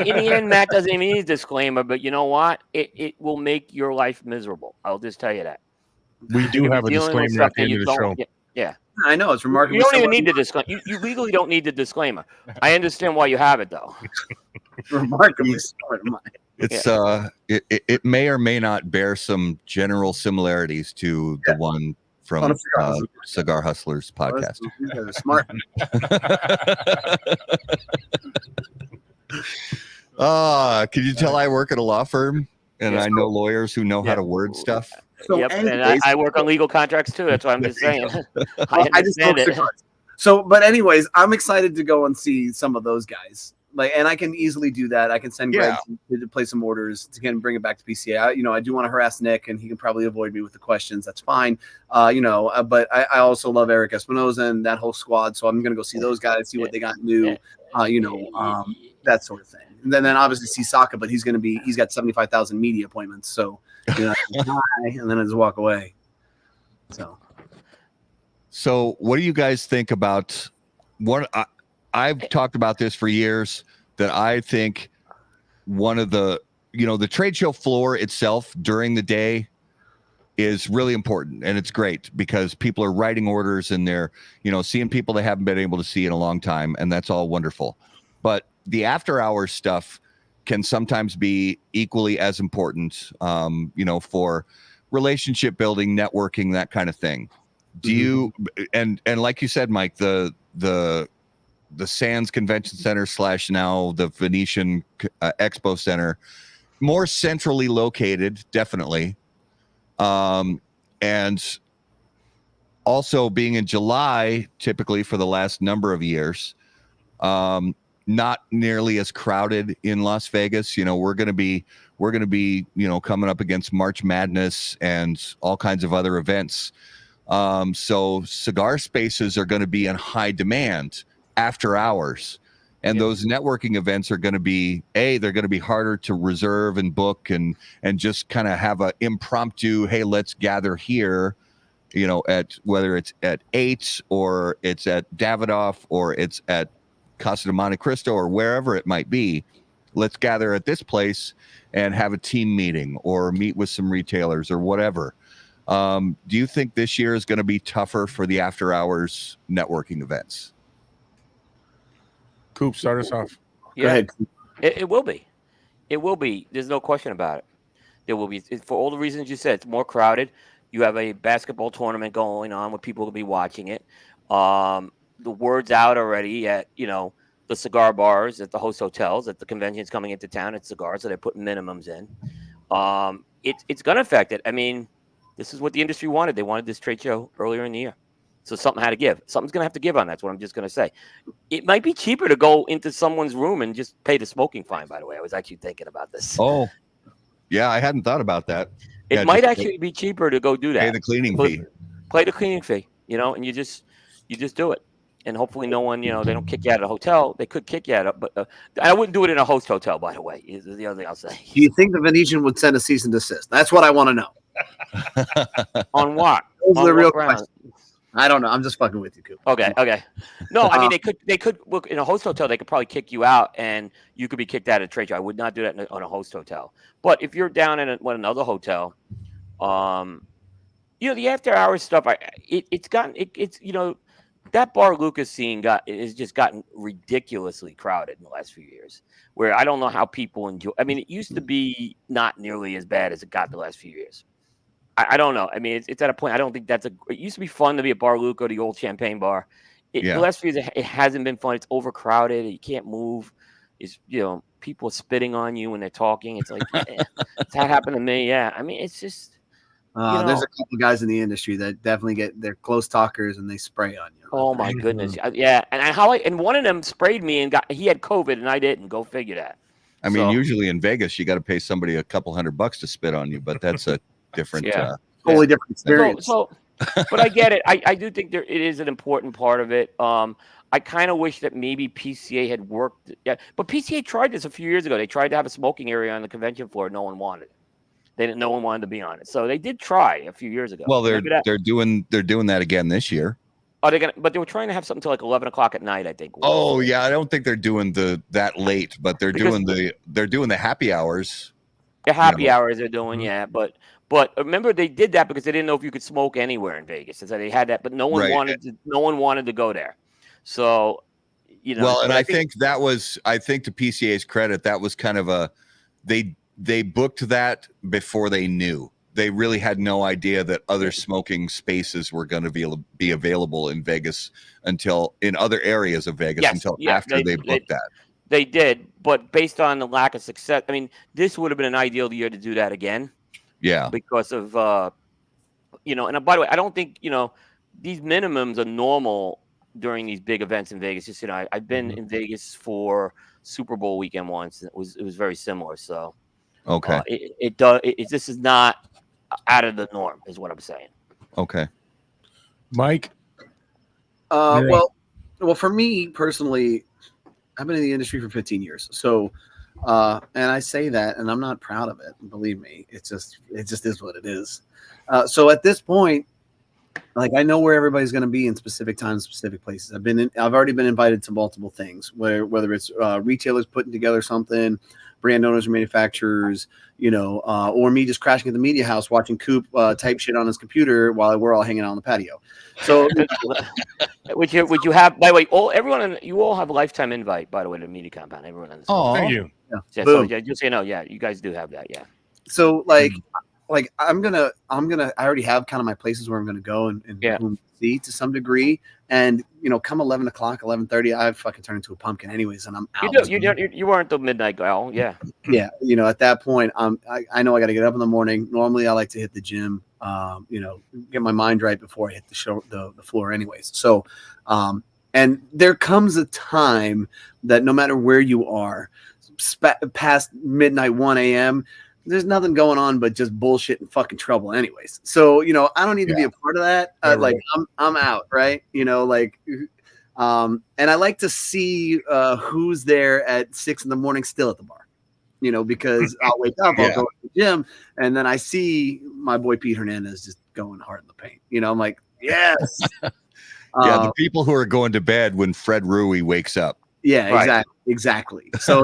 In the end, Matt doesn't even need a disclaimer, but you know what? It will make your life miserable. I'll just tell you that. We do have a disclaimer at the end of the show. Yeah. I know, it's remarkable. You don't even need the disclaimer. You legally don't need the disclaimer. I understand why you have it, though. Remarkably smart. It's it may or may not bear some general similarities to the one from Cigar Hustlers podcast. They're smart. Can you tell I work at a law firm and I know lawyers who know how to word stuff? So and I work on legal contracts too. That's what I'm just saying. I understand it. So, but anyways, I'm excited to go and see some of those guys. And I can easily do that. I can send Greg to place some orders to bring it back to PCA. I do want to harass Nick, and he can probably avoid me with the questions. That's fine. But I also love Eric Espinoza and that whole squad. So I'm going to go see those guys, see what they got new, that sort of thing. And then obviously see Saka, but he's got 75,000 media appointments. So, and then I just walk away. So what do you guys think about I've talked about this for years, that I think one of the trade show floor itself during the day is really important, and it's great because people are writing orders and they're, seeing people they haven't been able to see in a long time, and that's all wonderful. But the after hours stuff can sometimes be equally as important, for relationship building, networking, that kind of thing. Do you, and like you said, Mike, the Sands Convention Center / now the Venetian Expo Center, more centrally located, definitely. And also being in July, typically for the last number of years, not nearly as crowded in Las Vegas. We're going to be, coming up against March Madness and all kinds of other events. So cigar spaces are going to be in high demand after hours, and those networking events are going to be they're going to be harder to reserve and book and just kind of have a impromptu, hey, let's gather here, at whether it's at 8 or it's at Davidoff or it's at Casa de Monte Cristo or wherever it might be. Let's gather at this place and have a team meeting or meet with some retailers or whatever. Do you think this year is going to be tougher for the after hours networking events? Coop, start us off. Go ahead. It will be. It will be. There's no question about it. There will be, for all the reasons you said. It's more crowded. You have a basketball tournament going on where people will be watching it. The word's out already at the cigar bars, at the host hotels, at the conventions coming into town at cigars, so they're putting minimums in. It's going to affect it. I mean, this is what the industry wanted. They wanted this trade show earlier in the year. So something had to give. Something's going to have to give on that. That's what I'm just going to say. It might be cheaper to go into someone's room and just pay the smoking fine, by the way. I was actually thinking about this. Oh, yeah, I hadn't thought about that. It might actually be cheaper to go do that. Pay the cleaning fee. Pay the cleaning fee, and you just do it. and hopefully no one, they don't kick you out of the hotel. They could kick you out of, but I wouldn't do it in a host hotel, by the way. Is the other thing I'll say. Do you think the Venetian would send a cease and desist? That's what I want to know. On what? Those are the real grounds? questions. I don't know. I'm just fucking with you, Coop. Okay. No, I mean they could look in a host hotel. They could probably kick you out, and you could be kicked out of the trade show. I would not do that on a host hotel. But if you're down in another hotel, the after hours stuff. It's that Bar Lucas scene has just gotten ridiculously crowded in the last few years. Where I don't know how people enjoy. I mean, it used to be not nearly as bad as it got the last few years. I don't know. I mean, it's at a point. I don't think it used to be fun to be at Bar Luca, the old champagne bar. The last few years, it hasn't been fun. It's overcrowded. You can't move. It's, people spitting on you when they're talking. It's like, that happened to me. Yeah. I mean, it's just, there's a couple guys in the industry that definitely they're close talkers and they spray on you. Oh my goodness. Yeah. And one of them sprayed me and he had COVID and I didn't. Go figure that. I mean, usually in Vegas, you got to pay somebody a couple $100 to spit on you, but that's a different, totally different experience. But I get it. I do think it is an important part of it. I kind of wish that maybe PCA had worked. Yeah, but PCA tried this a few years ago. They tried to have a smoking area on the convention floor. No one wanted it. No one wanted to be on it. So they did try a few years ago. Well, they're doing that again this year. But they were trying to have something till like 11 o'clock at night, I think. Oh yeah, I don't think they're doing that late, but they're doing the happy hours. The happy hours they're doing, But remember, they did that because they didn't know if you could smoke anywhere in Vegas. So they had that, but no one wanted to go there. So, Well, and I think to PCA's credit, that was kind of they booked that before they knew. They really had no idea that other smoking spaces were going to be available in Vegas in other areas of Vegas after they booked that. They did, but based on the lack of success, I mean, this would have been an ideal year to do that again. Yeah. Because of, and by the way, I don't think, these minimums are normal during these big events in Vegas. Just, I've been in Vegas for Super Bowl weekend once. And it was very similar. So, okay. This is not out of the norm is what I'm saying. Okay. Mike. Well, for me personally, I've been in the industry for 15 years. So, and I say that, and I'm not proud of it. Believe me, it just is what it is. So at this point, like I know where everybody's going to be in specific times, specific places. I've already been invited to multiple things, whether it's retailers putting together something, brand owners or manufacturers, or me just crashing at the media house watching Coop type shit on his computer while we're all hanging out on the patio. So, would you have? By the way, you all have a lifetime invite. By the way, to the media compound. Everyone on this. Oh, thank you. Yeah, so just so you know, you guys do have that. Yeah. So like I'm gonna I already have kind of my places where I'm gonna go and see to some degree, and come 11 o'clock, 11:30, I fucking turn into a pumpkin anyways, and I'm out. You weren't the midnight gal, yeah. Yeah, at that point, I know I got to get up in the morning. Normally, I like to hit the gym, get my mind right before I hit the floor, anyways. So, and there comes a time that no matter where you are, past midnight, 1 a.m. there's nothing going on but just bullshit and fucking trouble anyways. So, I don't need to be a part of that. I'm out, right? And I like to see who's there at 6 a.m. still at the bar, because I'll wake up, I'll go to the gym, and then I see my boy Pete Hernandez just going hard in the paint. I'm like, yes. The people who are going to bed when Fred Rui wakes up. Yeah, right. Exactly. So,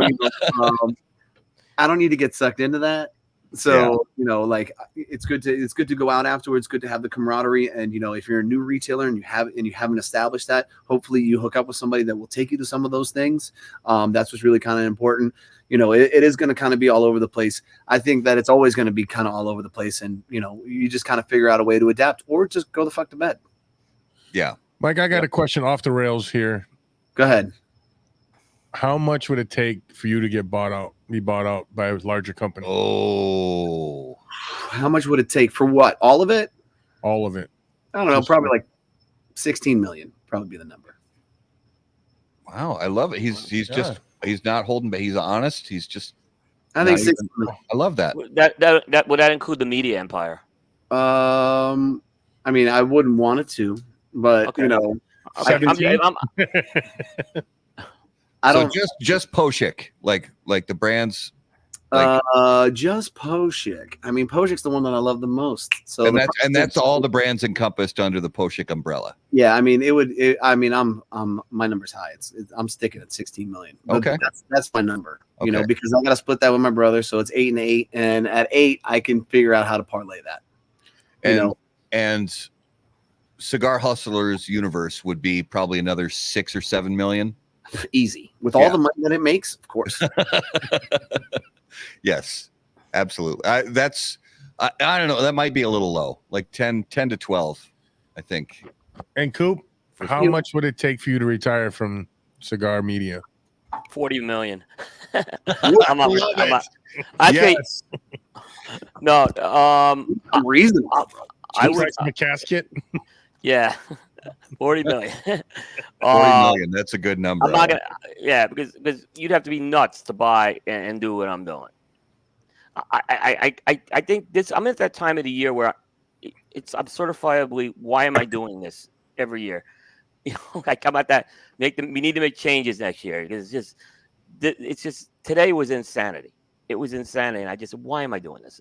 I don't need to get sucked into that. So, it's good to go out afterwards. Good to have the camaraderie. And, if you're a new retailer and you haven't established that, hopefully you hook up with somebody that will take you to some of those things. That's what's really kind of important. It is going to kind of be all over the place. I think that it's always going to be kind of all over the place. And, you just kind of figure out a way to adapt or just go the fuck to bed. Yeah. Mike, I got a question off the rails here. Go ahead. How much would it take for you to be bought out by a larger company? Oh, how much would it take for what? All of it? All of it. I don't know. Probably like 16 million. Probably be the number. Wow, I love it. He's not holding back. He's honest. He's just. I think 16 I love that. That would that include the media empire? I mean, I wouldn't want it to, but okay. All 17. I don't just Poshik, like the brands. Just Poshik. I mean, Poshik's the one that I love the most. So that's all the brands encompassed under the Poshik umbrella. Yeah, I mean, I'm my number's high. I'm sticking at 16 million. Okay, that's my number. You know, because I'm gonna split that with my brother, so it's 8 and 8, and at 8 I can figure out how to parlay that. And Cigar Hustlers Universe would be probably another 6 or 7 million. Easy with all the money that it makes, of course. Yes, absolutely. I don't know. That might be a little low, like 10 to 12, I think. And Coop, how much would it take for you to retire from cigar media? 40 million. I yes. No. Reasonable. I would a casket. Yeah. 40 million. 40 million. That's a good number. I'm not gonna, because you'd have to be nuts to buy and do what I'm doing. I think I'm at that time of the year where I'm certifiably, why am I doing this every year? You know, like I'm at that. We need to make changes next year because it's just today was insanity. It was insanity, and I just said, why am I doing this?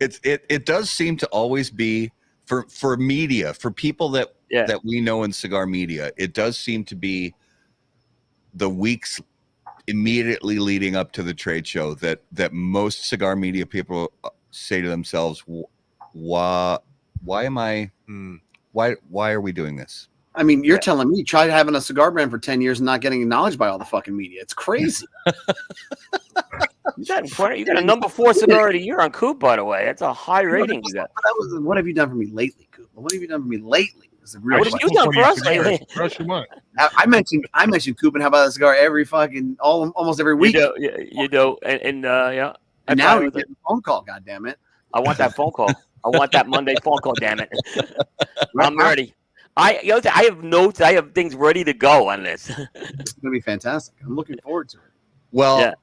It does seem to always be for media, for people that we know in cigar media. It does seem to be the weeks immediately leading up to the trade show that most cigar media people say to themselves, why are we doing this? I mean, you're telling me try having a cigar brand for 10 years and not getting acknowledged by all the fucking media. It's crazy. You got a number 4 cigar of the year on Coop, by the way. That's a high rating you got. What have you done for me lately, Coop? What have you done for me lately? What have you done for us lately? I mentioned Coop and how about that cigar every fucking almost every week. You do. And yeah. And now you're getting a phone call, goddammit. I want that phone call. I want that Monday phone call, damn it. I'm ready. I have notes. I have things ready to go on this. It's gonna be fantastic. I'm looking forward to it. Well,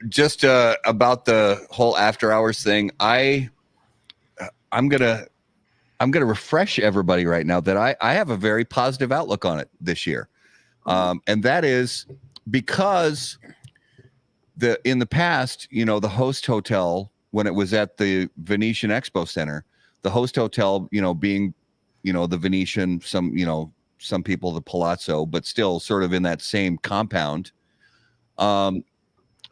just about the whole after hours thing, I'm gonna refresh everybody right now that I have a very positive outlook on it this year, and that is because in the past, you know, the host hotel when it was at the Venetian Expo Center, the host hotel, you know, being, you know, the Venetian, some people the Palazzo, but still sort of in that same compound,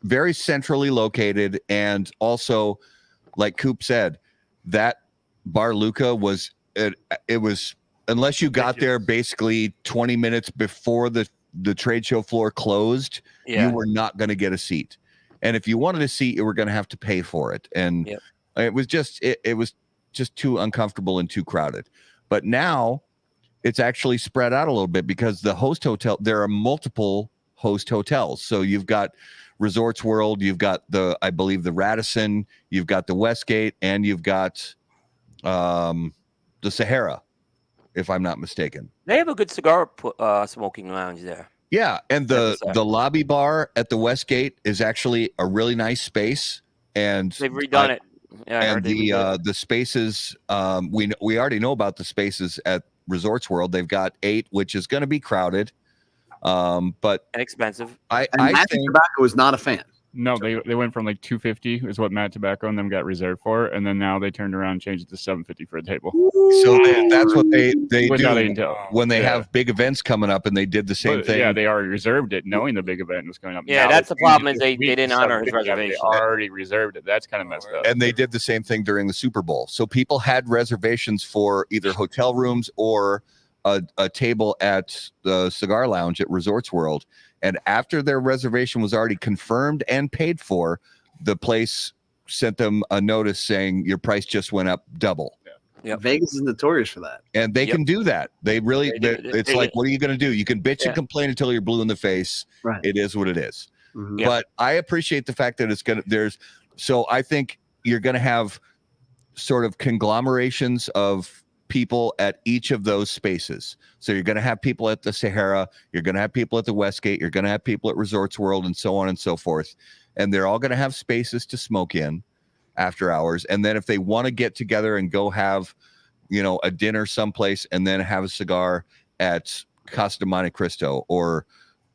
very centrally located, and also, like Coop said, that Bar Luca was it was, unless you got there basically 20 minutes before the trade show floor closed, you were not going to get a seat. And if you wanted a seat, you were going to have to pay for it. And it was just it was just too uncomfortable and too crowded. But now it's actually spread out a little bit because the host hotel, there are multiple host hotels. So you've got Resorts World, you've got I believe the Radisson, you've got the Westgate, and you've got the Sahara, if I'm not mistaken. They have a good cigar smoking lounge there. Yeah, and the lobby bar at the Westgate is actually a really nice space, and they've redone it. Yeah, and the spaces, we already know about the spaces at Resorts World. They've got 8, which is going to be crowded, but and expensive. I think Tobacco is not a fan. No, they went from like 250 is what Matt Tobacco and them got reserved for, and then now they turned around and changed it to 750 for a table. So that's what they do when they have big events coming up, and they did the same thing. Yeah, they already reserved it, knowing the big event was coming up. Yeah, that's the problem is they didn't honor his reservation. They already reserved it. That's kind of messed up. And they did the same thing during the Super Bowl. So people had reservations for either hotel rooms or a table at the cigar lounge at Resorts World. And after their reservation was already confirmed and paid for, the place sent them a notice saying your price just went up double. Yeah. Vegas is notorious for that. And they can do that. They really, it's like, what are you going to do? You can bitch and complain until you're blue in the face. Right. It is what it is. Mm-hmm. But I appreciate the fact that so I think you're going to have sort of conglomerations of people at each of those spaces. So you're going to have people at the Sahara, you're going to have people at the Westgate, you're going to have people at Resorts World, and so on and so forth. And they're all going to have spaces to smoke in after hours. And then if they want to get together and go have, you know, a dinner someplace and then have a cigar at Casa de Monte Cristo or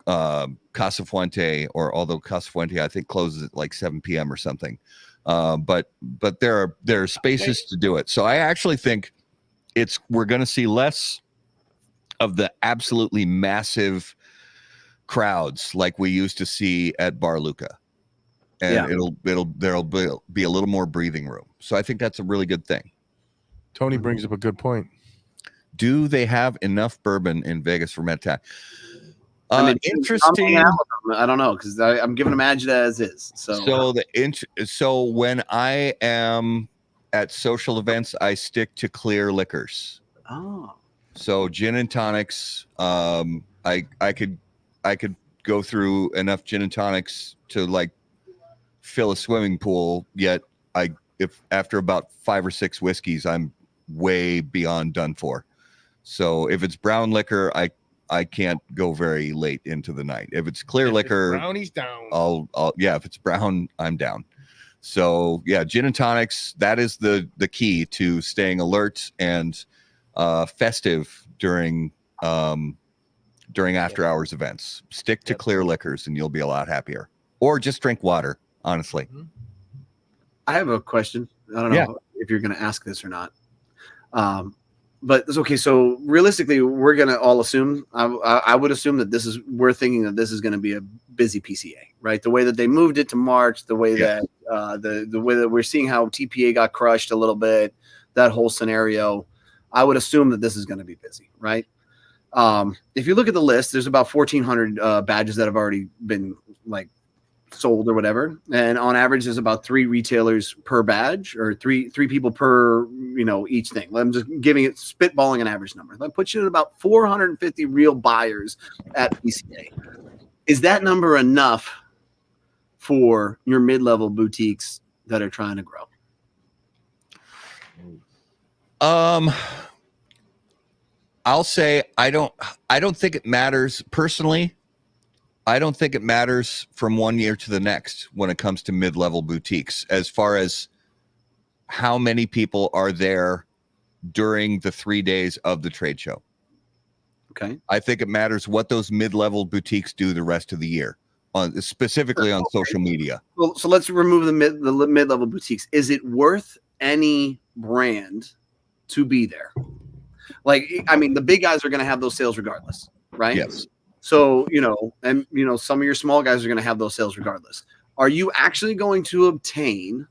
Casa Fuente, or although Casa Fuente I think closes at like 7 p.m. or something. But there are spaces to do it. So I actually think we're going to see less of the absolutely massive crowds like we used to see at Bar Luca, and there'll be a little more breathing room. So I think that's a really good thing. Tony brings up a good point. Do they have enough bourbon in Vegas for Meta? I mean, interesting. I don't know, because I'm giving them Agita as is. So when I am at social events, I stick to clear liquors. Oh. So gin and tonics. I could go through enough gin and tonics to like fill a swimming pool. Yet if after about 5 or 6 whiskeys, I'm way beyond done for. So if it's brown liquor, I can't go very late into the night. If it's clear liquor, brownie's down. If it's brown, I'm down. So yeah, gin and tonics, that is the key to staying alert and festive during after hours events. Stick to clear liquors and you'll be a lot happier. Or just drink water, honestly. I have a question. I don't know if you're going to ask this or not. But it's okay. So realistically, we're going to all assume, I would assume that we're thinking that this is going to be a busy PCA, right? The way that they moved it to March, the way that the way that we're seeing how TPA got crushed a little bit, that whole scenario, I would assume that this is going to be busy, right? If you look at the list, there's about 1,400 badges that have already been like sold or whatever, and on average there's about 3 retailers per badge, or three people per each thing. I'm just spitballing an average number. That puts you at about 450 real buyers at PCA. Is that number enough for your mid-level boutiques that are trying to grow? I'll say I don't think it matters personally. I don't think it matters from one year to the next when it comes to mid-level boutiques, as far as how many people are there during the 3 days of the trade show. Okay. I think it matters what those mid-level boutiques do the rest of the year, specifically on social media. Well, so let's remove the mid-level boutiques. Is it worth any brand to be there? Like, I mean, the big guys are going to have those sales regardless, right? Yes. So, some of your small guys are going to have those sales regardless. Are you actually going to obtain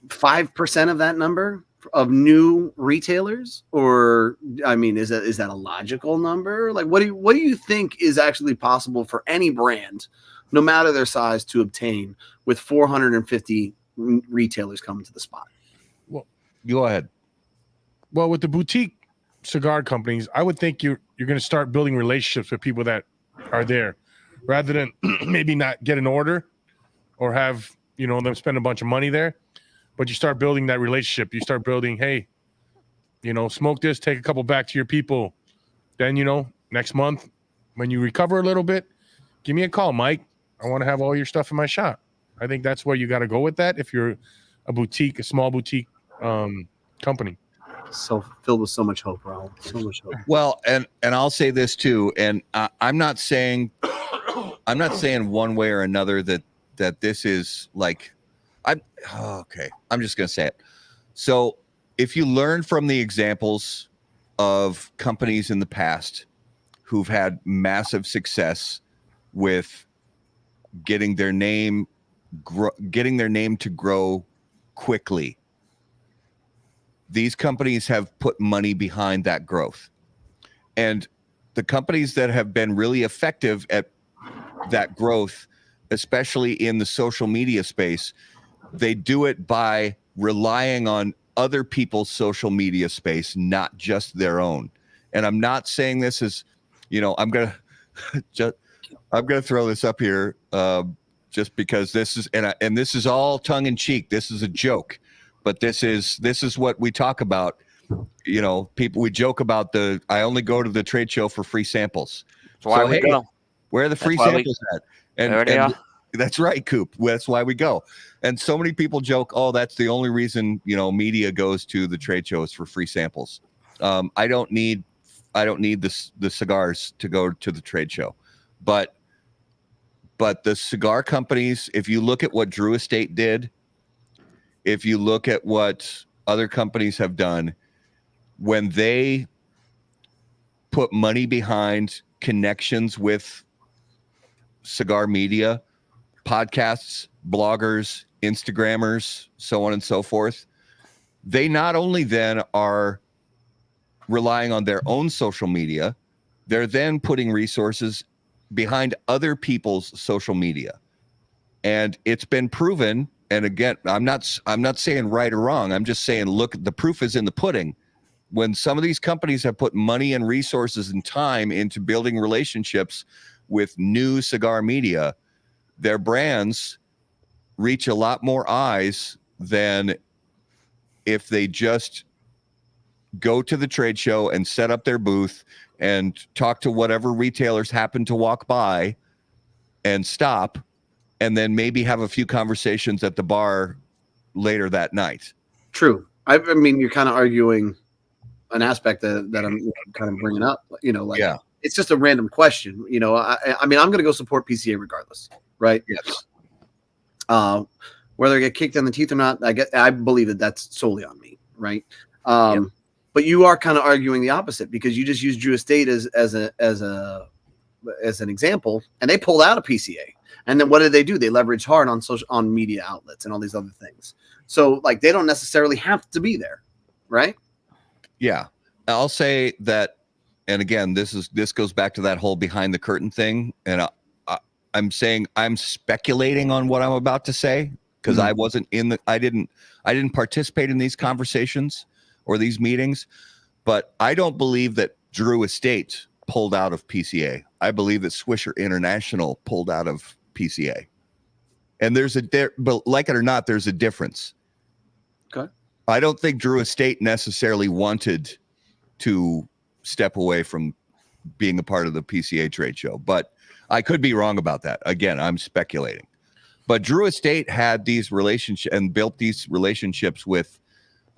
5% of that number of new retailers? Or, I mean, is that a logical number? Like, what do you think is actually possible for any brand, no matter their size, to obtain with 450 retailers coming to the spot? Well, go ahead. Well, with the boutique cigar companies, I would think you're going to start building relationships with people that are there, rather than maybe not get an order or have them spend a bunch of money there. But you start building that relationship. You start building, hey, smoke this, take a couple back to your people. Then next month when you recover a little bit, give me a call, Mike. I want to have all your stuff in my shop. I think that's where you got to go with that if you're a small boutique company. So filled with so much hope, Raul. So much hope. Well, and I'll say this too, and I'm not saying one way or another that this is like, okay. I'm just gonna say it. So if you learn from the examples of companies in the past who've had massive success with getting their name to grow quickly, these companies have put money behind that growth. And the companies that have been really effective at that growth, especially in the social media space, they do it by relying on other people's social media space, not just their own. And I'm not saying this as, I'm going to throw this up here just because this is, and this is all tongue in cheek. This is a joke. But this is what we talk about. People, we joke about I only go to the trade show for free samples. That's why we go. Where are the free samples at? And that's right, Coop. That's why we go. And so many people joke, oh, that's the only reason, media goes to the trade shows for free samples. I don't need the cigars to go to the trade show. But the cigar companies, if you look at what Drew Estate did, if you look at what other companies have done, when they put money behind connections with cigar media, podcasts, bloggers, Instagrammers, so on and so forth, they not only then are relying on their own social media, they're then putting resources behind other people's social media. And it's been proven, and again, I'm not saying right or wrong, I'm just saying, look, the proof is in the pudding. When some of these companies have put money and resources and time into building relationships with new cigar media, their brands reach a lot more eyes than if they just go to the trade show and set up their booth and talk to whatever retailers happen to walk by and stop, and then maybe have a few conversations at the bar later that night. True. I mean, you're kind of arguing an aspect that I'm kind of bringing up, yeah. It's just a random question. I mean, I'm going to go support PCA regardless, right? Yes. Whether I get kicked in the teeth or not, I believe that that's solely on me, right? But you are kind of arguing the opposite, because you just used Drew Estate as an example, and they pulled out a PCA. And then what did they do? They leveraged hard on media outlets and all these other things. So like, they don't necessarily have to be there, right? Yeah, I'll say that. And again, this goes back to that whole behind the curtain thing. And I'm saying I'm speculating on what I'm about to say, because I wasn't I didn't participate in these conversations or these meetings, but I don't believe that Drew Estate pulled out of PCA. I believe that Swisher International pulled out of PCA. And but like it or not, there's a difference. Okay. I don't think Drew Estate necessarily wanted to step away from being a part of the PCA trade show, but I could be wrong about that. Again, I'm speculating. But Drew Estate had these relationships and built these relationships with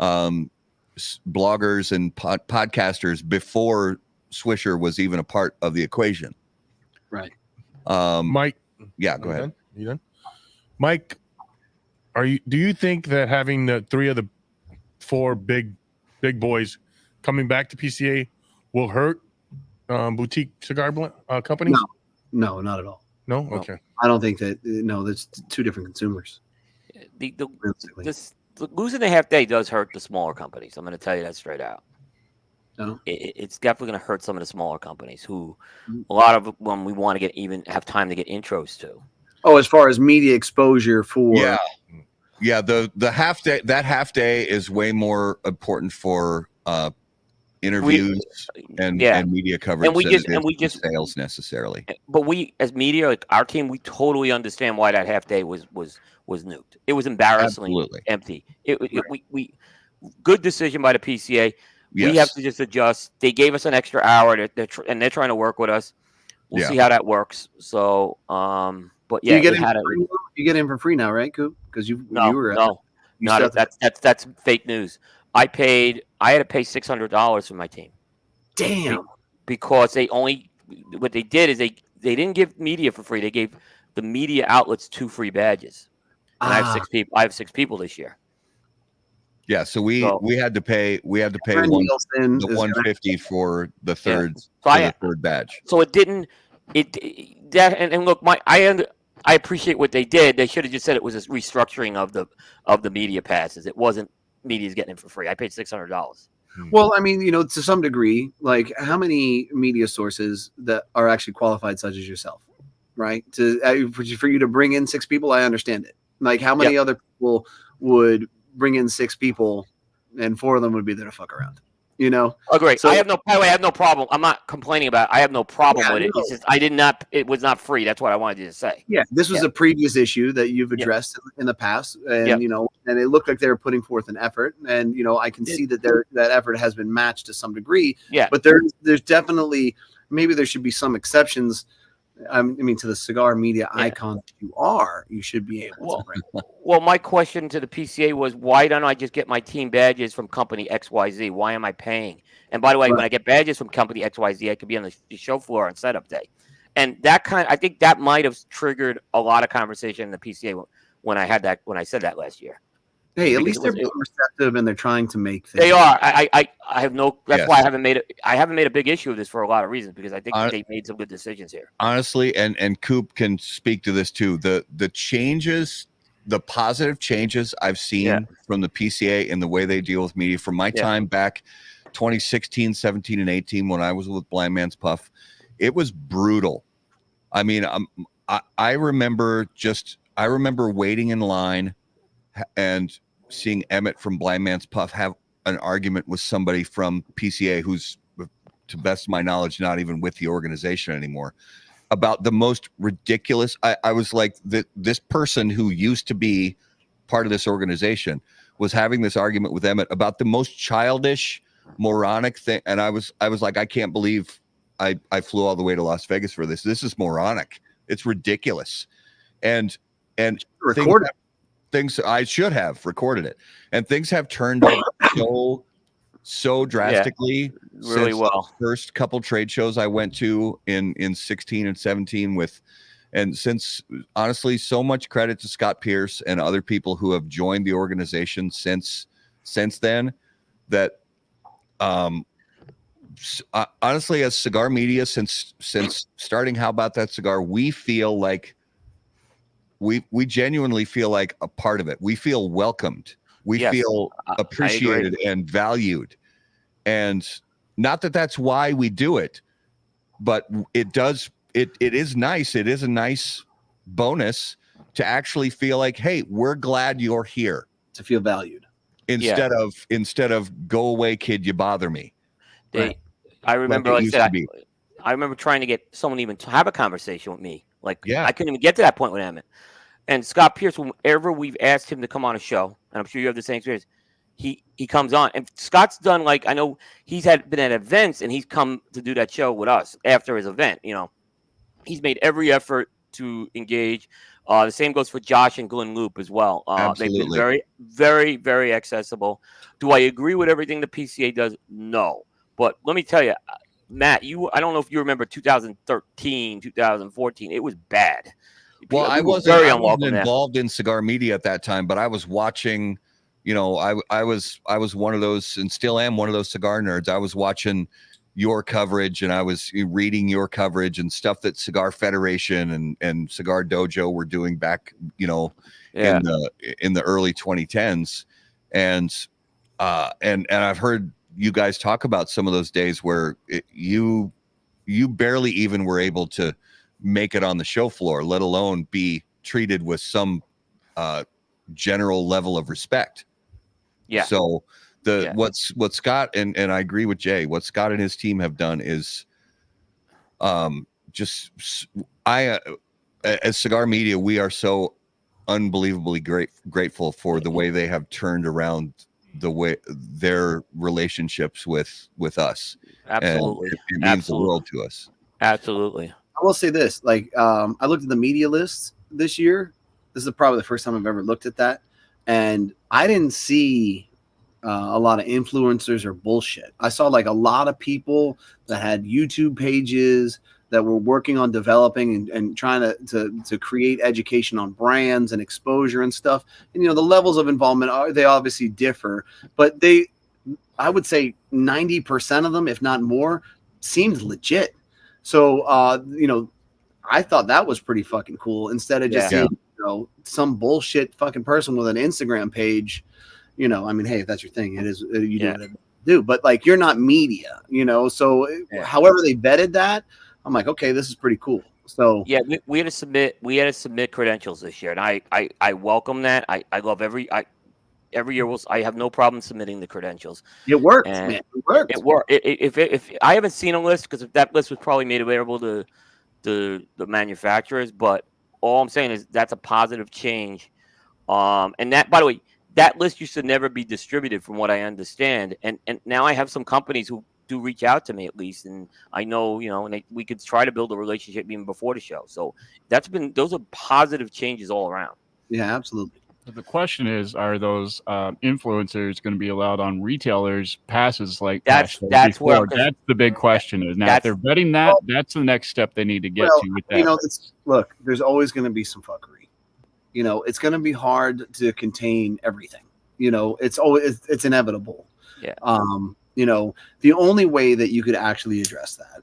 bloggers and podcasters before Swisher was even a part of the equation. Right. Mike. Yeah, go ahead. You done? Mike, do you think that having the 3 of the 4 big boys coming back to PCA will hurt boutique cigar companies? No, not at all. No? Okay. I don't think that. No, there's 2 different consumers. Losing the half day does hurt the smaller companies. I'm going to tell you that straight out. No. It's definitely going to hurt some of the smaller companies who a lot of them we want to have time to get intros to. Oh, as far as media exposure for. Yeah. The half day, that half day is way more important for interviews and media coverage, and we just sales necessarily. But we, as media, like our team, we totally understand why that half day was nuked. It was embarrassingly empty. We good decision by the PCA. Yes. We have to just adjust. They gave us an extra hour, they're trying to work with us. We'll see how that works. So, but yeah, you get in for free now, right, Coop? Because that's fake news. I had to pay $600 for my team. Damn. Because what they did is they didn't give media for free. They gave the media outlets 2 free badges. And I have 6 people. I have 6 people this year. Yeah, so we had to pay the $150 for the third badge. So it didn't and look, I appreciate what they did. They should have just said it was a restructuring of the media passes. It wasn't media's getting it for free. I paid $600. Well, I mean, to some degree, like how many media sources that are actually qualified, such as yourself, right? For you to bring in 6 people, I understand it. Like how many other people would bring in 6 people and 4 of them would be there to fuck around? Oh, great. So, I have no problem. I'm not complaining about it. I have no problem with it. It's just it was not free. That's what I wanted you to say. Yeah, this was a previous issue that you've addressed in the past, and and it looked like they were putting forth an effort, and I can see that that effort has been matched to some degree. Yeah, but there's definitely, maybe there should be some exceptions I mean, to the cigar media icon that you are, you should be able to bring. Well, my question to the PCA was, why don't I just get my team badges from company XYZ? Why am I paying? And by the way, when I get badges from company XYZ, I could be on the show floor on setup day. And I think that might have triggered a lot of conversation in the PCA when I said that last year. Hey, at least they're being receptive and they're trying to make things. They are. I have no. That's why I haven't made a big issue of this for a lot of reasons, because I think they made some good decisions here. Honestly, and Coop can speak to this too. The changes, the positive changes I've seen from the PCA and the way they deal with media from my time back 2016, 17, and 18 when I was with Blind Man's Puff, it was brutal. I mean, I remember waiting in line and seeing Emmett from Blind Man's Puff have an argument with somebody from PCA who's, to best of my knowledge, not even with the organization anymore, about the most ridiculous. I was like, this person who used to be part of this organization was having this argument with Emmett about the most childish, moronic thing. And I was like, I can't believe I flew all the way to Las Vegas for this. This is moronic. It's ridiculous. And record things I should have recorded it, and things have turned out so drastically. Really since well. The first couple trade shows I went to in 16 and 17 and since, honestly, so much credit to Scott Pierce and other people who have joined the organization since then, that honestly, as cigar media, since starting How About That Cigar, we feel like we genuinely feel like a part of it. We feel welcomed. We feel appreciated and valued. And not that that's why we do it, but it is nice. It is a nice bonus to actually feel like, hey, we're glad you're here. To feel valued. Instead of go away, kid, you bother me. I remember, I remember trying to get someone even to have a conversation with me. I couldn't even get to that point with Emmett. And Scott Pierce, whenever we've asked him to come on a show, and I'm sure you have the same experience, he comes on. And Scott's done, I know he's been at events and he's come to do that show with us after his event. He's made every effort to engage. The same goes for Josh and Glenn Loop as well. They've been very, very, very accessible. Do I agree with everything the PCA does? No. But let me tell you, Matt, I don't know if you remember 2013, 2014. It was bad. Well, I wasn't involved in cigar media at that time, but I was watching, I was one of those, and still am one of those cigar nerds. I was watching your coverage and I was reading your coverage and stuff that Cigar Federation and Cigar Dojo were doing back, in the early 2010s. And I've heard you guys talk about some of those days where you barely even were able to make it on the show floor, let alone be treated with some general level of respect. Yeah. So what Scott and I agree with Jay, what Scott and his team have done is as cigar media, we are so unbelievably grateful for the way they have turned around their relationships with us. Absolutely. And it means the world to us. Absolutely. I will say this, I looked at the media list this year. This is probably the first time I've ever looked at that. And I didn't see a lot of influencers or bullshit. I saw a lot of people that had YouTube pages that were working on developing and trying to create education on brands and exposure and stuff. And, the levels of involvement, they obviously differ, but I would say 90% of them, if not more, seemed legit. So, I thought that was pretty fucking cool. Instead of just seeing, some bullshit fucking person with an Instagram page, hey, if that's your thing, it is, you do whatever you do. But you're not media, so however they vetted that, I'm like, okay, this is pretty cool. So we had to submit credentials this year, and I welcome that. I love every year I have no problem submitting the credentials. It works, man. It works. It worked. If I haven't seen a list, because that list was probably made available to the manufacturers, but all I'm saying is that's a positive change. And that, by the way, that list used to never be distributed, from what I understand. And now I have some companies who do reach out to me at least, and I know, and we could try to build a relationship even before the show. So those are positive changes all around. Yeah, absolutely. But the question is, are those influencers going to be allowed on retailers' passes like that's the big question is. Now, if they're betting that, that's the next step they need to get to with that. Look, there's always going to be some fuckery. It's going to be hard to contain everything. It's inevitable. Yeah. The only way that you could actually address that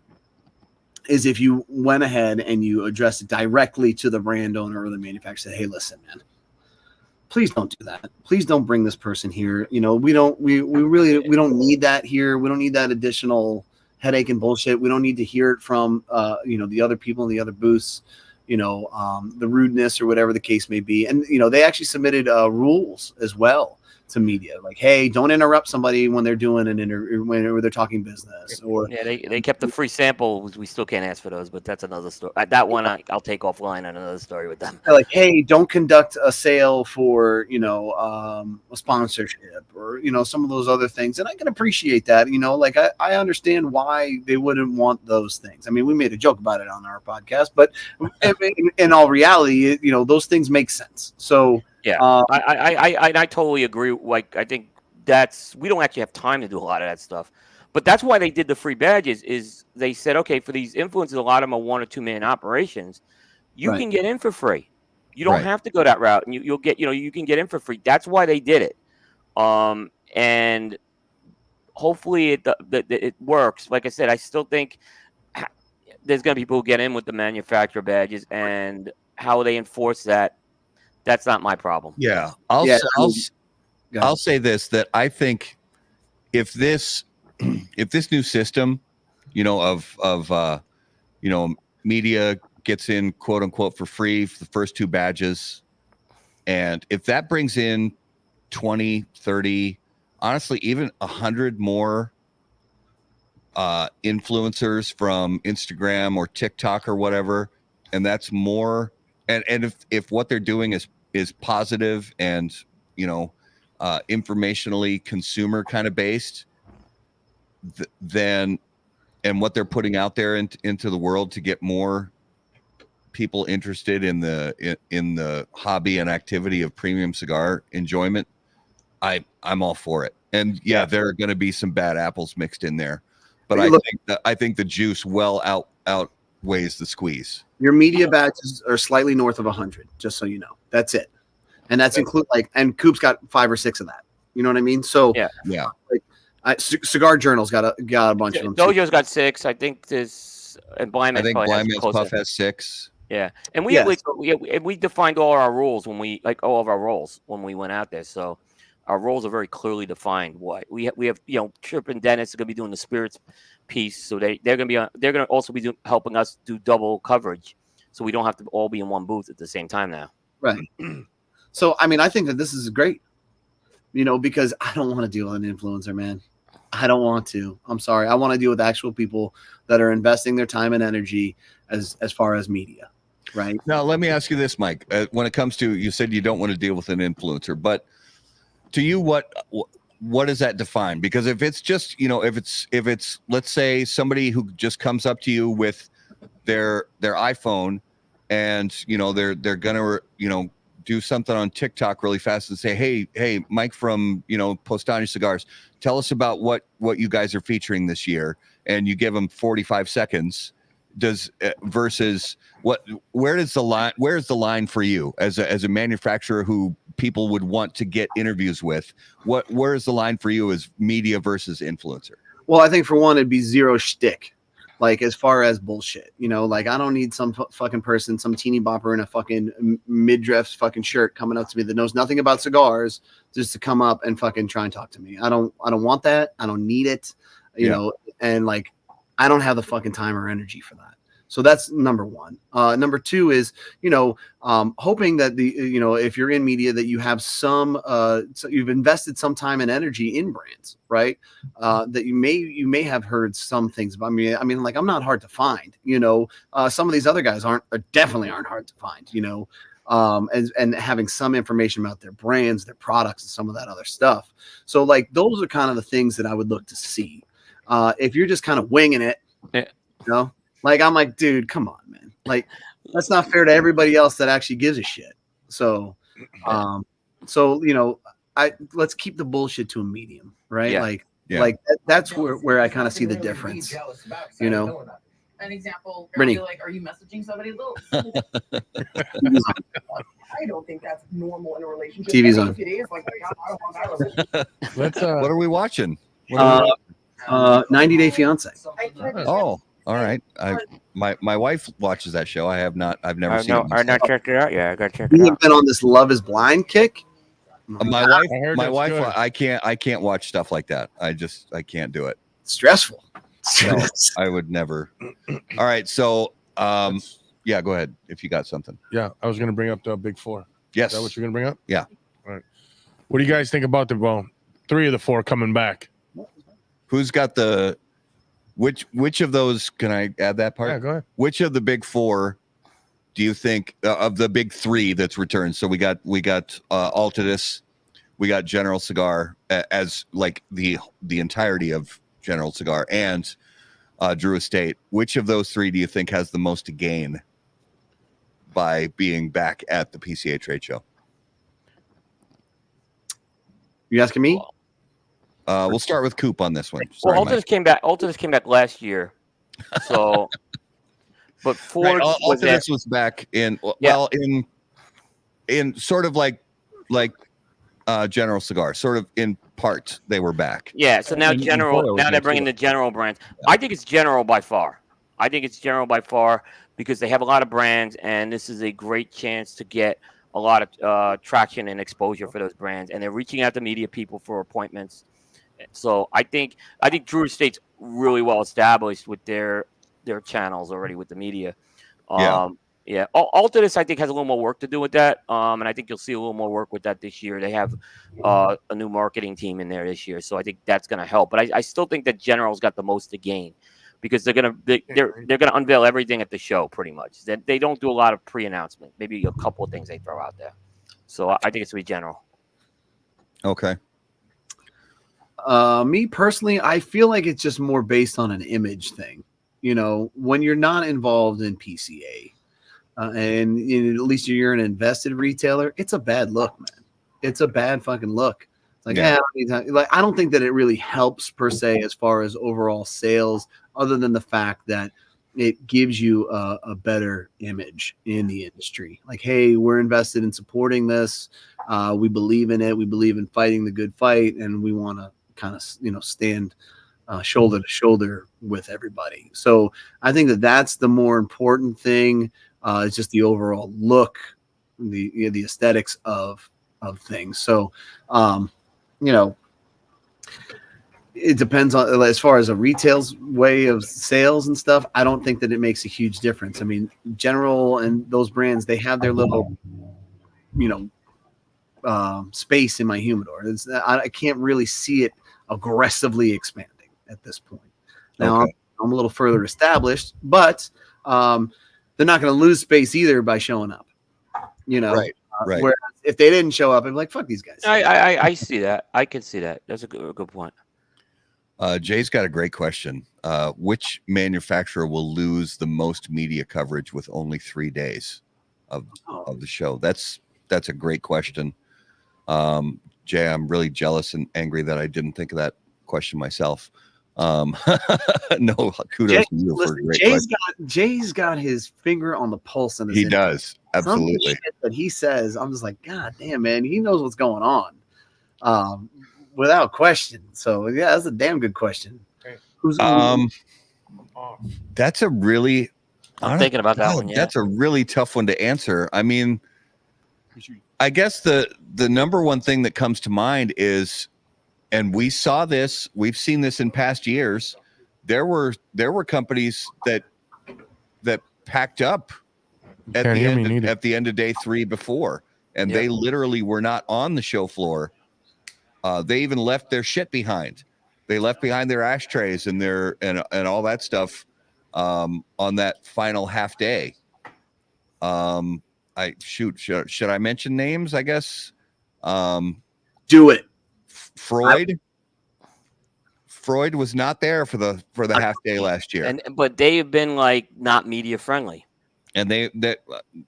is if you went ahead and you addressed it directly to the brand owner or the manufacturer. Say, hey, listen, man, please don't do that. Please don't bring this person here. We don't need that here. We don't need that additional headache and bullshit. We don't need to hear it from, the other people in the other booths, the rudeness or whatever the case may be. And, they actually submitted rules as well to media, like, hey, don't interrupt somebody when they're doing an interview, when they're talking business. Or they kept the free sample. We still can't ask for those, but that's another story. That one I'll take offline on another story with them. Like, hey, don't conduct a sale for a sponsorship or some of those other things. And I can appreciate that. I understand why they wouldn't want those things. I mean, we made a joke about it on our podcast, but in all reality, those things make sense. So. Yeah, I totally agree. Like, I think we don't actually have time to do a lot of that stuff, but that's why they did the free badges. Is they said, okay, for these influencers, a lot of them are 1 or 2 man operations. You can get in for free. You don't have to go that route, and you'll get, you can get in for free. That's why they did it. And hopefully it works. Like I said, I still think there's gonna be people who get in with the manufacturer badges, and how they enforce that. That's not my problem. Yeah. I'll say this, that I think if this new system, of media gets in, quote unquote, for free for the first 2 badges, and if that brings in 20, 30, honestly, even 100 more influencers from Instagram or TikTok or whatever, and that's more. And if what they're doing is positive and informationally consumer kind of based, then and what they're putting out there into the world to get more people interested in the hobby and activity of premium cigar enjoyment, I'm all for it. And there are going to be some bad apples mixed in there, but I think the juice well outweighs the squeeze. Your media badges are slightly north of 100, just so you know. That's it. And that's and Coop's got 5 or 6 of that. You know what I mean? So yeah. Cigar Journal's got a bunch of them. Dojo's got 6. I think Blind Man's Puff has 6. Yeah, and we defined all our rules all of our roles when we went out there. So our roles are very clearly defined. What we have, Trip and Dennis are going to be doing the spirits piece, so they're going to also be helping us do double coverage, so we don't have to all be in one booth at the same time now. Right. So I mean, I think that this is great, because I don't want to deal with an influencer, man. I don't want to. I'm sorry. I want to deal with actual people that are investing their time and energy as far as media. Right. Now, let me ask you this, Mike. When it comes to, you said you don't want to deal with an influencer, but to you, what does that define? Because if it's just, if it's, let's say somebody who just comes up to you with their iPhone and, they're going to, do something on TikTok really fast and say, hey, Mike from, Postani Cigars, tell us about what you guys are featuring this year. And you give them 45 seconds. Versus where's the line for you as a manufacturer who people would want to get interviews with? Where's the line for you as media versus influencer? Well, I think for one, it'd be zero shtick. Like, as far as bullshit, I don't need some fucking person, some teeny bopper in a fucking midriff fucking shirt coming up to me that knows nothing about cigars just to come up and fucking try and talk to me. I don't want that. I don't need it, and I don't have the fucking time or energy for that. So that's number one. Number two is, hoping that if you're in media, that you have some, so you've invested some time and energy in brands, right? That you may have heard some things about me. I mean, I'm not hard to find. Some of these other guys definitely aren't hard to find. And having some information about their brands, their products, and some of that other stuff. So those are kind of the things that I would look to see. If you're just kind of winging it, Yeah. you know, like I'm like, dude, come on, man. Like that's not fair to everybody else that actually gives a shit. So, you know, let's keep the bullshit to a medium, right? Yeah. Like that's where I kind of see the difference. You know, an example. Brittany. Like, are you messaging somebody? I don't think that's normal in a relationship. TV's on. If it is, like, I don't want that Let's. What are we watching? 90 Day Fiance. Oh, all right. My wife watches that show. I've never seen it. I've not checked it out. Yeah, I got to check it You've out. been on this Love Is Blind kick. My wife, good. I can't watch stuff like that. I can't do it. Stressful. No, I would never. All right, so yeah, go ahead if you got something. Yeah, I was going to bring up the Big Four. Yes. Is that what you're going to bring up? Yeah. All right. What do you guys think about the 3 of the 4 coming back? Who's got the which of those? Can I add that part? Yeah, go ahead. Which of the Big Four do you think of the big 3 that's returned? So we got Altadis, we got General Cigar as like the entirety of General Cigar, and Drew Estate. Which of those 3 do you think has the most to gain by being back at the PCA trade show? You asking me? We'll start with Coop on this one. Well, Sorry, Altadis came back. Altadis came back last year, so. But Ford Altadis was back in in sort of like General Cigar, sort of in part they were back. Yeah, so now they're bringing the General brands. Yeah. I think it's General by far. Because they have a lot of brands, and this is a great chance to get a lot of traction and exposure for those brands, and they're reaching out to media people for appointments. So I think Drew Estate's really well established with their channels already with the media. Yeah. Altadis, I think, has a little more work to do with that. And I think you'll see a little more work with that this year. They have a new marketing team in there this year. So I think that's going to help. But I still think that General's got the most to gain because they're going to unveil everything at the show pretty much. They don't do a lot of pre-announcement, maybe a couple of things they throw out there. So I think it's going to be General. Okay. Me personally, I feel like it's just more based on an image thing. You know, when you're not involved in PCA, and at least you're an invested retailer, it's a bad look, man. It's a bad fucking look. It's like, I don't think that it really helps per se as far as overall sales, other than the fact that it gives you a better image in the industry. Like, hey, we're invested in supporting this. We believe in it. We believe in fighting the good fight, and we want to kind of, stand shoulder to shoulder with everybody. So I think that that's the more important thing. It's just the overall look, the aesthetics of things. So, it depends on, as far as a retail's way of sales and stuff. I don't think that it makes a huge difference. I mean, General and those brands, they have their little, space in my humidor. I can't really see it aggressively expanding at this point. Now, okay. I'm a little further established, but they're not going to lose space either by showing up. Right. Whereas if they didn't show up, I'm like, fuck these guys. I see that. I can see that. That's a good point. Jay's got a great question. Which manufacturer will lose the most media coverage with only 3 days of the show? That's a great question. Jay, I'm really jealous and angry that I didn't think of that question myself. No, kudos to you for a great question. Jay's got his finger on the pulse. He does. Absolutely. Shit that he says, I'm just like, God damn, man, he knows what's going on. Without question. So yeah, that's a damn good question. That's a really, I'm thinking about that one. Yeah. That's a really tough one to answer. I mean, I guess the number one thing that comes to mind is, and we've seen this in past years, there were companies that packed up at the end of day 3 before, and they literally were not on the show floor. They even left their shit behind. They left behind their ashtrays and and all that stuff on that final half day. Should I mention names? I guess. Do it. Freud Freud was not there for the half day last year, but they have been like not media friendly, and they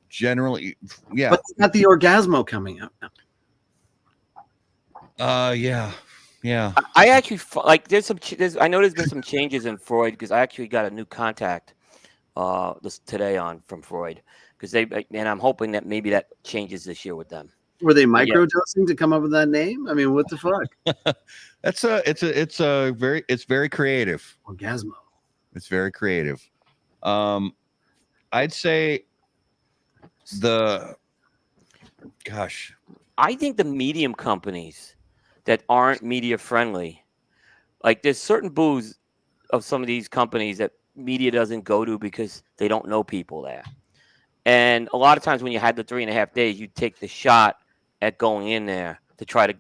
generally, yeah. But it's not the Orgasmo coming up now. Yeah. I actually like. I know there's been some changes in Freud because I actually got a new contact today from Freud because and I'm hoping that maybe that changes this year with them. Were they microdosing to come up with that name? I mean, what the fuck? It's very creative. Orgasmo. It's very creative. I'd say I think the medium companies that aren't media friendly, like there's certain booths of some of these companies that media doesn't go to because they don't know people there. And a lot of times when you had the 3.5 days, you take the shot at going in there to try to,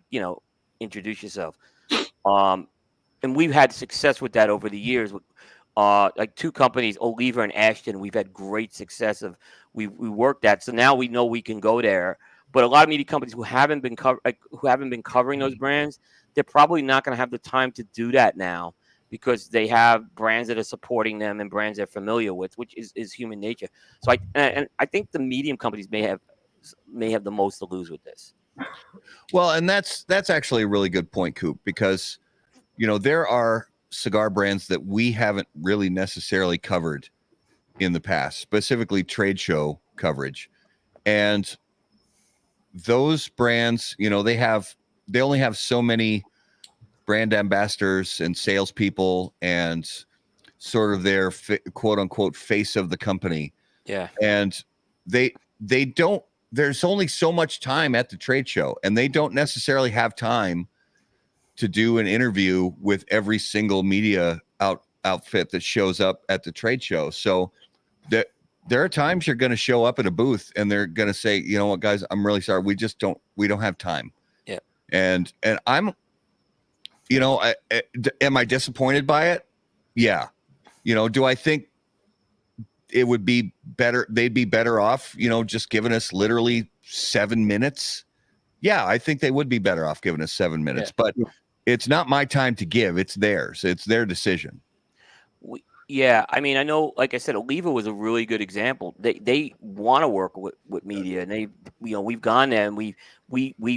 introduce yourself. And we've had success with that over the years. Like two companies, Oliva and Ashton, we've had great success we worked that. So now we know we can go there. But a lot of media companies who haven't been covering those brands, they're probably not going to have the time to do that now because they have brands that are supporting them and brands they're familiar with, which is human nature. So I think the medium companies may have the most to lose with this. Well, and that's actually a really good point, Coop, because there are cigar brands that we haven't really necessarily covered in the past, specifically trade show coverage, and those brands, they only have so many brand ambassadors and salespeople and sort of their quote unquote face of the company. Yeah. And they don't, there's only so much time at the trade show, and they don't necessarily have time to do an interview with every single media outfit that shows up at the trade show. So there are times you're going to show up at a booth and they're going to say, you know what, guys, I'm really sorry. We don't have time. Yeah. And I'm, am I disappointed by it? Yeah. Do I think it would be better? They'd be better off, just giving us literally 7 minutes. Yeah. I think they would be better off giving us 7 minutes, but it's not my time to give. It's theirs. It's their decision. Yeah, I mean, I know, like I said, Oliva was a really good example. They want to work with media, and we've gone there and we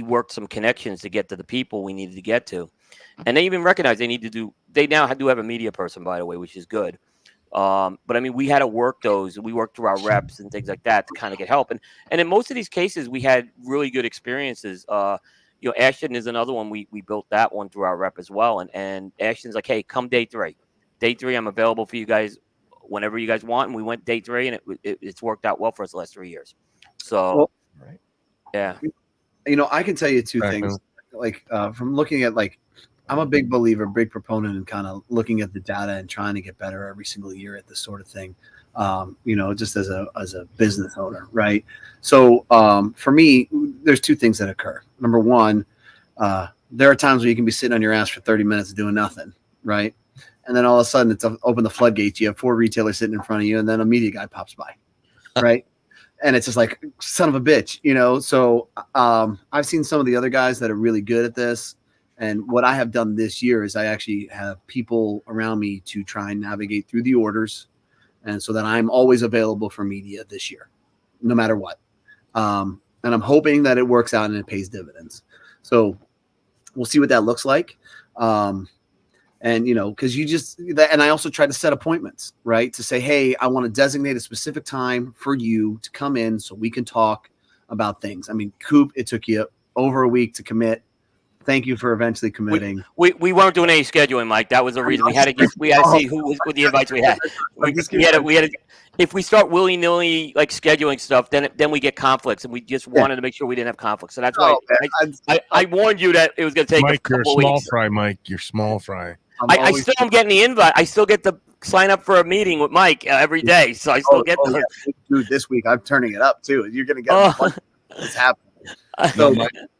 worked some connections to get to the people we needed to get to, and they even recognize they now do have a media person, by the way, which is good. But I mean, we had to work those. We worked through our reps and things like that to kind of get help, and in most of these cases, we had really good experiences. Ashton is another one. We built that one through our rep as well, and Ashton's like, hey, come day 3. Day 3, I'm available for you guys whenever you guys want. And we went day 3, and it's worked out well for us the last 3 years. So, yeah. I can tell you two things. Like from looking at I'm a big believer, big proponent in kind of looking at the data and trying to get better every single year at this sort of thing. Just as a business owner, right? So for me, there's two things that occur. Number one, there are times where you can be sitting on your ass for 30 minutes doing nothing, right? And then all of a sudden it's open the floodgates. You have 4 retailers sitting in front of you, and then a media guy pops by, right? And it's just like, son of a bitch, So I've seen some of the other guys that are really good at this. And what I have done this year is I actually have people around me to try and navigate through the orders, and so that I'm always available for media this year, no matter what. And I'm hoping that it works out and it pays dividends. So we'll see what that looks like. And, because and I also try to set appointments, right? To say, hey, I want to designate a specific time for you to come in so we can talk about things. I mean, Coop, it took you over a week to commit. Thank you for eventually committing. We weren't doing any scheduling, Mike. That was the reason we had to see who was with the invites we had. If we start willy-nilly scheduling stuff, then we get conflicts, and we just wanted to make sure we didn't have conflicts. So that's why I warned you that it was going to take Mike, a couple you're small weeks. fry, Mike. You're small fry. I still am getting the invite. I still get to sign up for a meeting with Mike every day, so I still get the. Yeah. Dude, this week I'm turning it up too. You're going to get it's happening. So,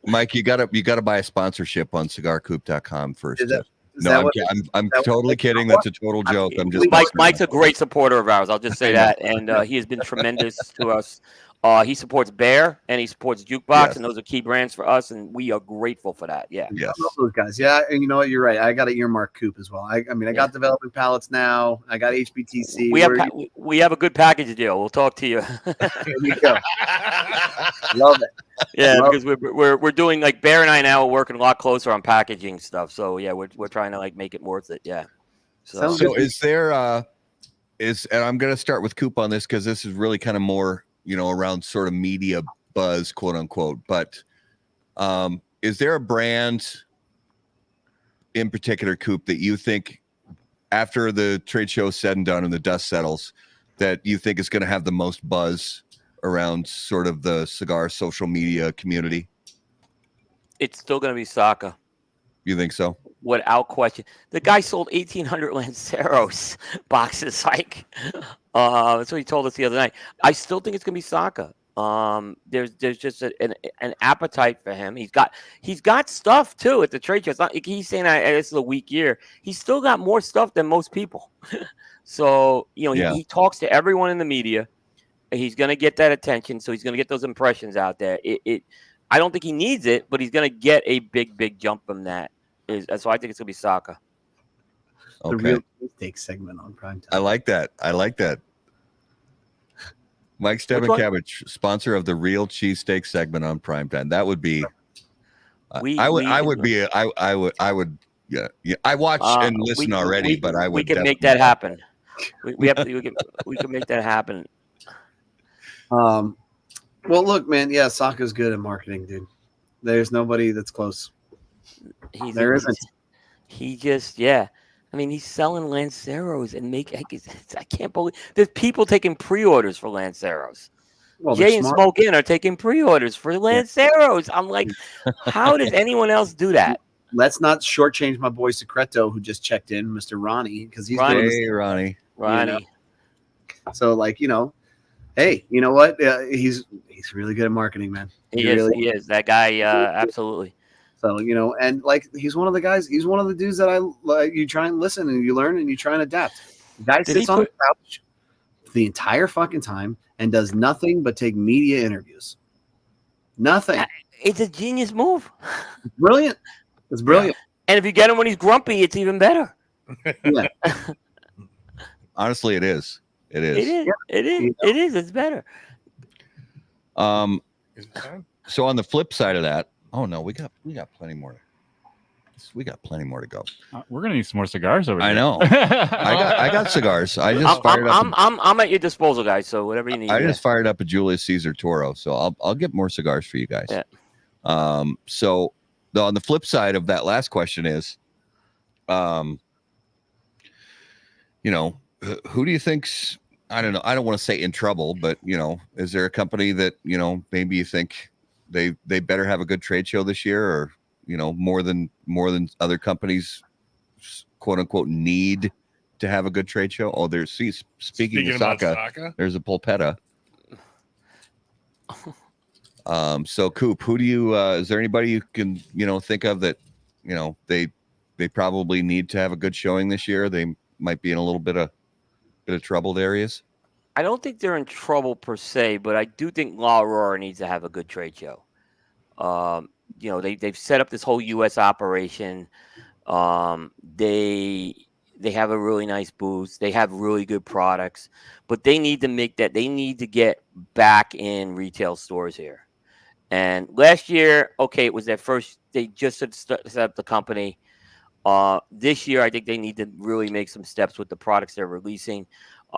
Mike, you gotta buy a sponsorship on cigarcoop.com first. I'm totally kidding. That's a total joke. I'm just Mike's a great supporter of ours. I'll just say that, and he has been tremendous to us. He supports Bear and he supports Jukebox, and those are key brands for us, and we are grateful for that. Yeah. I love those guys. Yeah, and you know what? You're right. I got to earmark Coop as well. I got developing pallets now. I got HBTC. We have a good package deal. We'll talk to you. There we go. Love it. Yeah, because we're doing like Bear and I now are working a lot closer on packaging stuff. So yeah, we're trying to like make it worth it. Yeah. So is there and I'm gonna start with Coop on this because this is really kind of more, you know, around sort of media buzz, quote unquote. But is there a brand in particular, Coop, that you think after the trade show is said and done and the dust settles, that you think is going to have the most buzz around sort of the cigar social media community? It's still going to be Saka. You think so? Without question. The guy sold 1,800 Lanceros boxes. Like, that's what he told us the other night. I still think it's going to be Saka. There's just an appetite for him. He's got stuff too at the trade show. It's not like he's saying it's a weak year. He's still got more stuff than most people. So, you know, he talks to everyone in the media. He's going to get that attention. So he's going to get those impressions out there. I don't think he needs it, but he's going to get a big jump from that. So I think it's going to be Saka. The real cheesesteak segment on primetime. I like that. Mike Stevencabbage, sponsor of the real cheesesteak segment on primetime. That would be. I watch and listen already, but I would. We can make that happen. We can make that happen. Well, look, man. Yeah, Saka's good at marketing, dude. There's nobody that's close. There isn't. He just, I mean, he's selling Lanceros and I can't believe there's people taking pre-orders for Lanceros. Well, Jay and Smoke In are taking pre-orders for Lanceros. I'm like, how does anyone else do that? Let's not shortchange my boy Secreto, who just checked in, Mr. Ronnie, because he's Ronnie. You know? So, like, you know, hey, you know what? He's really good at marketing, man. He is. That guy, absolutely. So, you know, and like he's one of the dudes that I like. You try and listen and you learn and you try and adapt. The guy sits on the couch the entire fucking time and does nothing but take media interviews. Nothing. It's a genius move. Brilliant. It's brilliant. Yeah. And if you get him when he's grumpy, it's even better. Yeah. Honestly, it is. It is. It is. It's better. So on the flip side of that, oh no, we got plenty more. We got plenty more to go. We're gonna need some more cigars over here. I know. I got cigars. I just fired up. I'm at your disposal, guys. So whatever you need. I just fired up a Julius Caesar Toro, so I'll get more cigars for you guys. Yeah. So on the flip side of that last question is, you know, who do you think's, I don't know, I don't want to say in trouble, but you know, is there a company that, you know, maybe you think they better have a good trade show this year, or you know, more than other companies, quote unquote, need to have a good trade show? Oh, speaking of Saka, there's a Polpetta. So Coop, who do you is there anybody you can, you know, think of that, you know, they probably need to have a good showing this year? They might be in a little bit of troubled areas. I don't think they're in trouble per se, but I do think La Aurora needs to have a good trade show. You know, they've set up this whole U.S. operation. They have a really nice booth. They have really good products, but they need to make that. They need to get back in retail stores here. And last year, okay, it was their first. They just set up the company. This year, I think they need to really make some steps with the products they're releasing.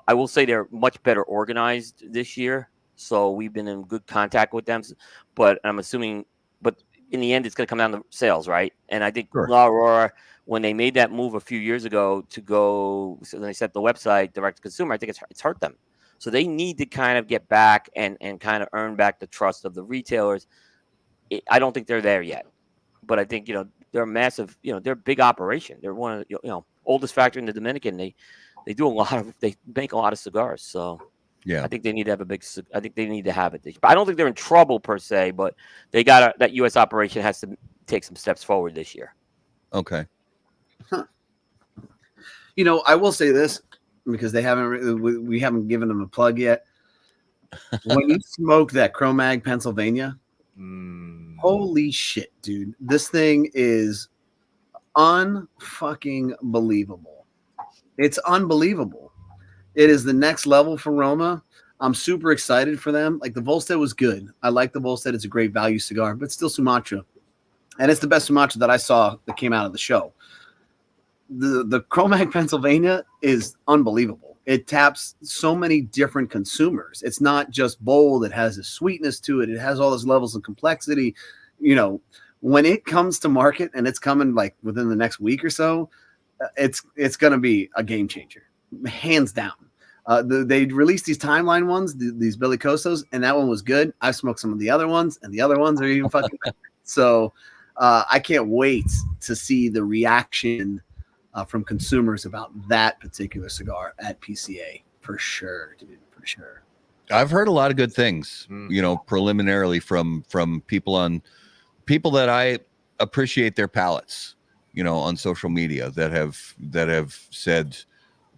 I will say they're much better organized this year, so we've been in good contact with them. But I'm assuming, in the end, it's going to come down to sales, right? And I think La Aurora, when they made that move a few years ago so they set the website direct to consumer, I think it's hurt them. So they need to kind of get back and kind of earn back the trust of the retailers. I don't think they're there yet, but I think, you know, they're a massive, you know, they're a big operation. They're one of the, you know, oldest factory in the Dominican. They make a lot of cigars. So yeah, I think they need to have I think they need to have it. But I don't think they're in trouble per se, but they that U.S. operation has to take some steps forward this year. Okay. Huh. You know, I will say this because we haven't given them a plug yet. When you smoke that Cro-Mag Pennsylvania, holy shit, dude. This thing is unfucking believable. It's unbelievable. It is the next level for Roma. I'm super excited for them. Like the Volstead was good. I like the Volstead. It's a great value cigar, but still Sumatra. And it's the best Sumatra that I saw that came out of the show. The Cro-Mag Pennsylvania is unbelievable. It taps so many different consumers. It's not just bold. It has a sweetness to it. It has all those levels of complexity. You know, when it comes to market, and it's coming like within the next week or so, it's going to be a game changer, hands down. They released these timeline ones, these Billy Costos, and that one was good. I've smoked some of the other ones, and the other ones are even fucking better. So I can't wait to see the reaction from consumers about that particular cigar at PCA for sure, dude, for sure. I've heard a lot of good things, you know, preliminarily from people that I appreciate their palates, you know, on social media that have said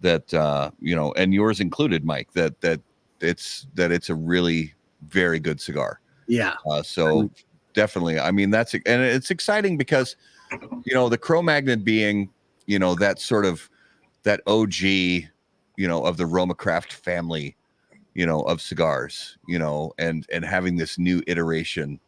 that you know, and yours included, Mike, that it's a really very good cigar. Yeah. So definitely, I mean, and it's exciting because, you know, the Cro-Magnon being, you know, that sort of that OG, you know, of the Roma Craft family, you know, of cigars, you know, and having this new iteration,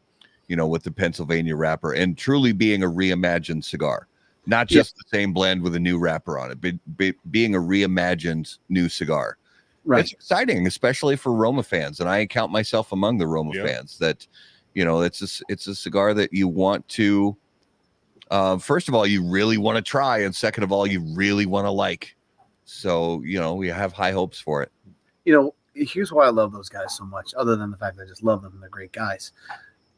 you know, with the Pennsylvania wrapper and truly being a reimagined cigar, not just the same blend with a new wrapper on it, but being a reimagined new cigar. Right. It's exciting, especially for Roma fans. And I count myself among the Roma fans that, you know, it's a cigar that you want to, first of all, you really want to try. And second of all, you really want to like. So, you know, we have high hopes for it. You know, here's why I love those guys so much, other than the fact that I just love them and they're great guys.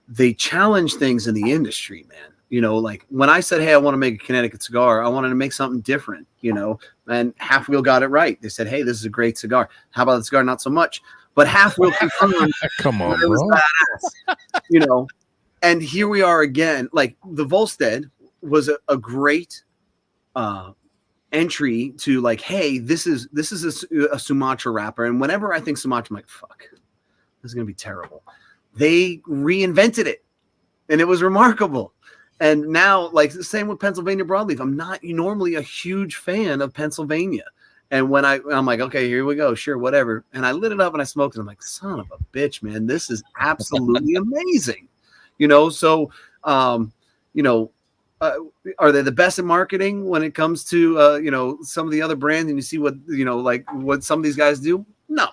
They challenge things in the industry, man. You know, like when I said, hey, I want to make a Connecticut cigar, I wanted to make something different, you know, and Half Wheel got it right. They said, hey, this is a great cigar. How about the cigar? Not so much. But Half Wheel confirmed. Come on, it was badass, you know. And here we are again. Like the Volstead was a great entry to like, hey, this is a Sumatra wrapper. And whenever I think Sumatra, I'm like, fuck, this is gonna be terrible. They reinvented it, and it was remarkable. And now, like the same with Pennsylvania broadleaf. I'm not normally a huge fan of Pennsylvania. And when I'm like, okay, here we go, sure, whatever. And I lit it up and I smoked it. I'm like, son of a bitch, man, this is absolutely amazing. You know, so, you know, are they the best at marketing when it comes to, you know, some of the other brands and you see what, you know, like what some of these guys do? No.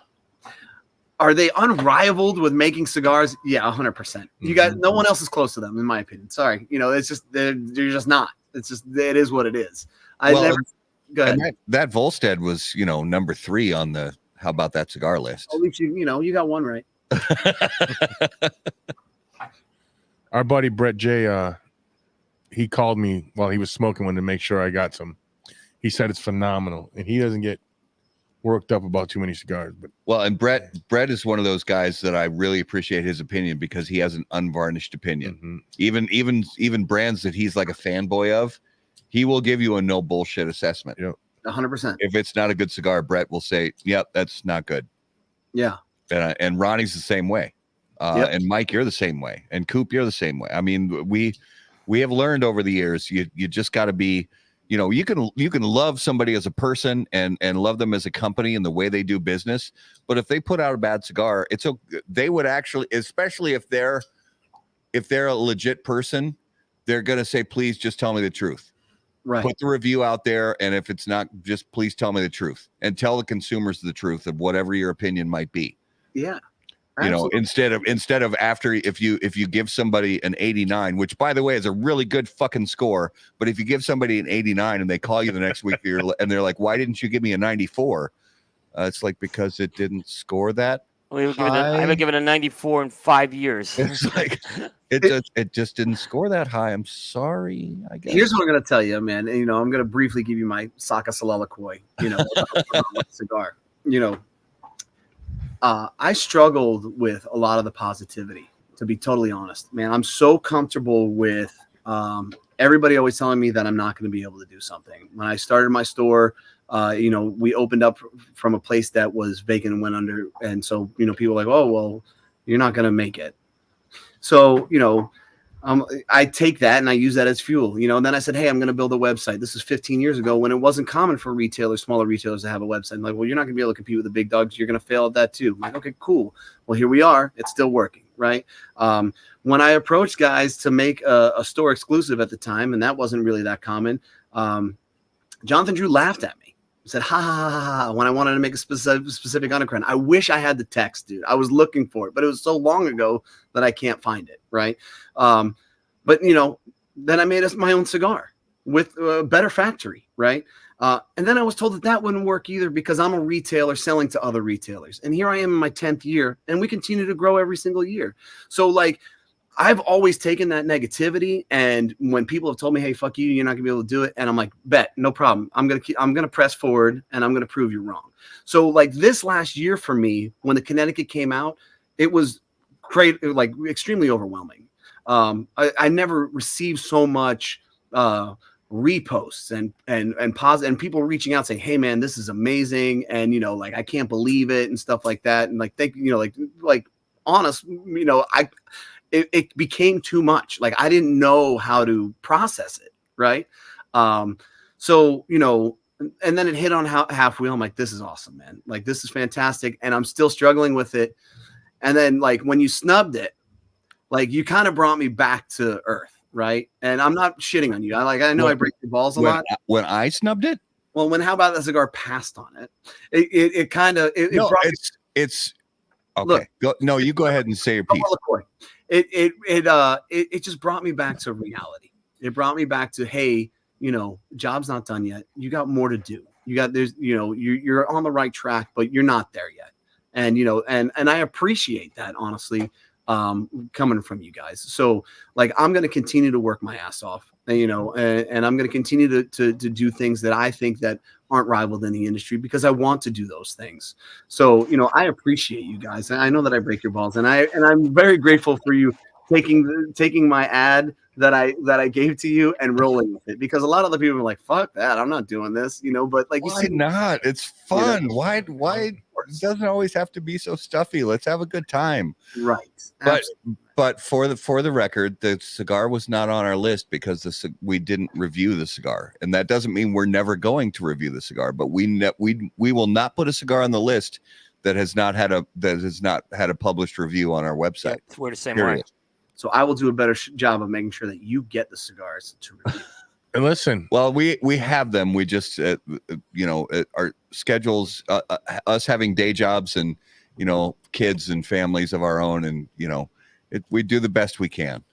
Are they unrivaled with making cigars? Yeah, 100%. You guys, no one else is close to them, in my opinion. Sorry. You know, it's just, they're just not. It's just, it is what it is. Go ahead. That Volstead was, you know, number 3 on the how about that cigar list. At least you know, you got one right. Our buddy Brett J, he called me while he was smoking one to make sure I got some. He said it's phenomenal, and he doesn't get worked up about too many cigars. But well, and Brett is one of those guys that I really appreciate his opinion because he has an unvarnished opinion. Even brands that he's like a fanboy of, he will give you a no bullshit assessment. 100%. If it's not a good cigar, Brett will say, "Yep, that's not good." Yeah. And Ronnie's the same way. And Mike, you're the same way. And Coop, you're the same way. I mean, we have learned over the years, you just got to be, you know, you can love somebody as a person and love them as a company and the way they do business. But if they put out a bad cigar, they would actually, especially if they're a legit person, they're going to say, please just tell me the truth. Right. Put the review out there. And if it's not, just please tell me the truth and tell the consumers the truth of whatever your opinion might be. Yeah. You know, instead of after, if you give somebody an 89, which by the way is a really good fucking score, but if you give somebody an 89 and they call you the next week and they're like, why didn't you give me a 94? It's like, because it didn't score that. I haven't given a 94 in 5 years. It's like it just didn't score that high. I'm sorry. I guess. Here's what I'm gonna tell you, man. And, you know, I'm gonna briefly give you my Saka soliloquy. You know, about cigar. You know. I struggled with a lot of the positivity, to be totally honest, man. I'm so comfortable with everybody always telling me that I'm not going to be able to do something. When I started my store, We opened up from a place that was vacant and went under. And so, people were like, oh, well, you're not going to make it. So, I take that and I use that as fuel, and then I said, hey, I'm going to build a website. This is 15 years ago when it wasn't common for smaller retailers to have a website. I'm like, well, you're not going to be able to compete with the big dogs. You're going to fail at that too. I'm like, okay, cool. Well, here we are. It's still working, right? When I approached guys to make a store exclusive at the time, and that wasn't really that common, Jonathan Drew laughed at me. He said, ha, ha, ha, ha, when I wanted to make a specific undercurrent. I wish I had the text, dude. I was looking for it, but it was so long ago that I can't find it, right? But, then I made my own cigar with a better factory, right? And then I was told that wouldn't work either because I'm a retailer selling to other retailers. And here I am in my 10th year, and we continue to grow every single year. So, I've always taken that negativity, and when people have told me, hey, fuck you, you're not gonna be able to do it, and I'm like, bet, no problem. I'm gonna press forward, and I'm gonna prove you wrong. So this last year for me, when the Connecticut came out, it was great, extremely overwhelming. I never received so much reposts and positive, and people reaching out saying, hey man, this is amazing, and I can't believe it and stuff like that, and thank honest, it became too much. I didn't know how to process it, right? So and then it hit on half wheel. I'm like, this is awesome, man. This is fantastic, and I'm still struggling with it. And then when you snubbed it, you kind of brought me back to earth, right? And I'm not shitting on you. I know I break your balls a lot. When I snubbed it? Well, how about the cigar passed on it? It kind of it's okay. Look, you go ahead and say your piece. It just brought me back to reality. It brought me back to, hey, job's not done yet. You got more to do. You're on the right track, but you're not there yet. And and I appreciate that, honestly, coming from you guys. So I'm going to continue to work my ass off, and I'm going to continue to do things that I think that aren't rivaled in the industry because I want to do those things. So, I appreciate you guys. I know that I break your balls, and I'm very grateful for you taking my ad that I gave to you and rolling with it, because a lot of the people are like, fuck that, I'm not doing this, but why you see, not? It's fun. Why it doesn't always have to be so stuffy. Let's have a good time. Right. But for the record, the cigar was not on our list because we didn't review the cigar, and that doesn't mean we're never going to review the cigar. But we will not put a cigar on the list that has not had a published review on our website. Yeah, we're the same way. So I will do a better job of making sure that you get the cigars to review. And listen, well, we have them. We just our schedules, us having day jobs and kids and families of our own, and we do the best we can,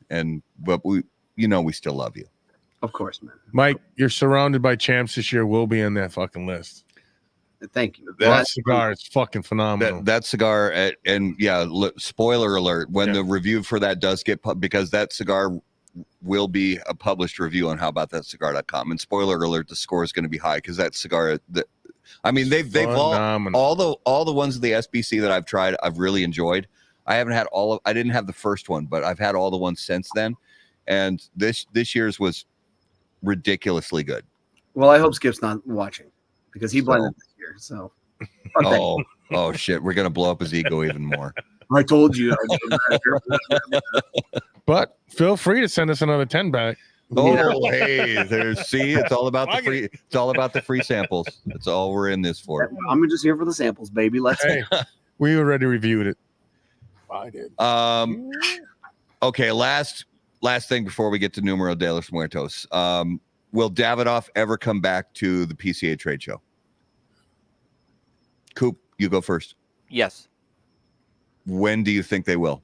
but we still love you. Of course, man. Mike, you're surrounded by champs this year. We'll be on that fucking list. Thank you. That cigar is fucking phenomenal. That cigar, spoiler alert, when the review for that does get because that cigar will be a published review on howaboutthatcigar.com. And spoiler alert, the score is going to be high because that cigar, they've all the ones of the SBC that I've tried, I've really enjoyed. I haven't had I didn't have the first one, but I've had all the ones since then. And this year's was ridiculously good. Well, I hope Skip's not watching because he blended this year. So, oh shit, we're gonna blow up his ego even more. I told you. But feel free to send us another 10 back. Oh, hey, it's all about the free. It's all about the free samples. That's all we're in this for. I'm just here for the samples, baby. We already reviewed it. I did. Okay, last thing before we get to Numero de los Muertos. Will Davidoff ever come back to the PCA trade show? Coop, you go first. Yes. When do you think they will?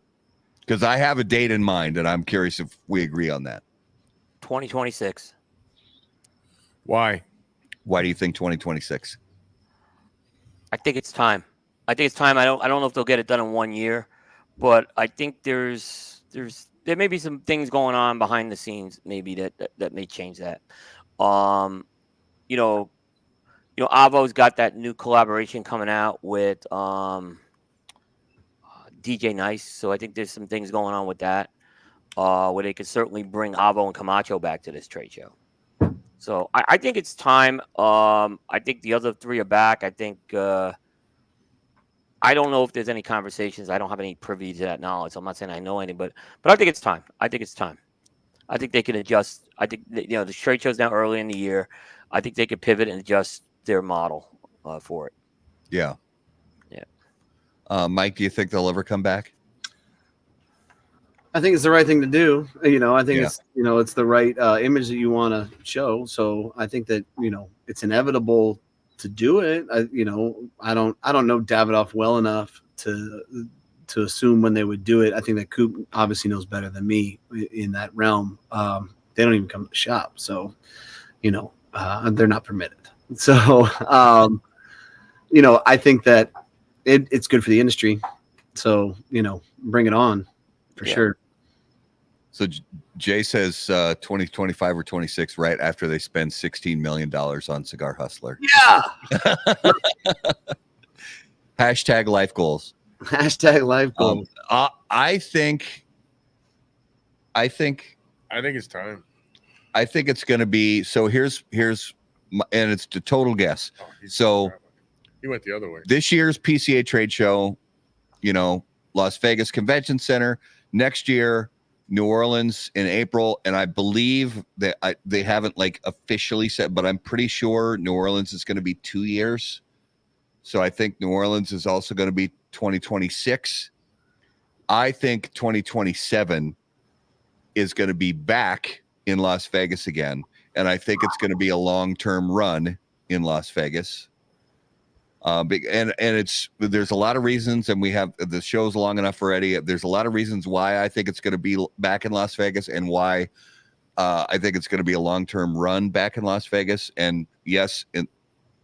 Because I have a date in mind, and I'm curious if we agree on that. 2026. Why? Why do you think 2026? I think it's time. I don't know if they'll get it done in 1 year, but I think there may be some things going on behind the scenes, maybe that may change that. Avo's got that new collaboration coming out with DJ Nice, so I think there's some things going on with that, where they could certainly bring Avo and Camacho back to this trade show. So I think it's time. I think the other three are back. I think I don't know if there's any conversations. I don't have any privy to that knowledge. I'm not saying I know any, but I think it's time. I think it's time. I think they can adjust. I think the trade show's now early in the year. I think they could pivot and adjust their model for it. Yeah. Yeah. Mike, do you think they'll ever come back? I think it's the right thing to do. I think it's the right image that you want to show. So I think that it's inevitable to do it. I don't know Davidoff well enough to assume when they would do it. I think that Coop obviously knows better than me in that realm. They don't even come to the shop, so they're not permitted. So I think that it's good for the industry. So bring it on for sure. So Jay says 2025 or 26, right after they spend $16 million on Cigar Hustler. Yeah. Hashtag life goals. Hashtag life goals. I think it's time. I think it's going to be. So here's and it's the total guess. So he went the other way. This year's PCA trade show, Las Vegas Convention Center. Next year, New Orleans in April, and I believe that they haven't officially said, but I'm pretty sure New Orleans is going to be 2 years. So I think New Orleans is also going to be 2026. I think 2027 is going to be back in Las Vegas again, and I think it's going to be a long-term run in Las Vegas. And there's a lot of reasons, and we have the show's long enough already. There's a lot of reasons why I think it's going to be back in Las Vegas, and why I think it's going to be a long-term run back in Las Vegas. And yes,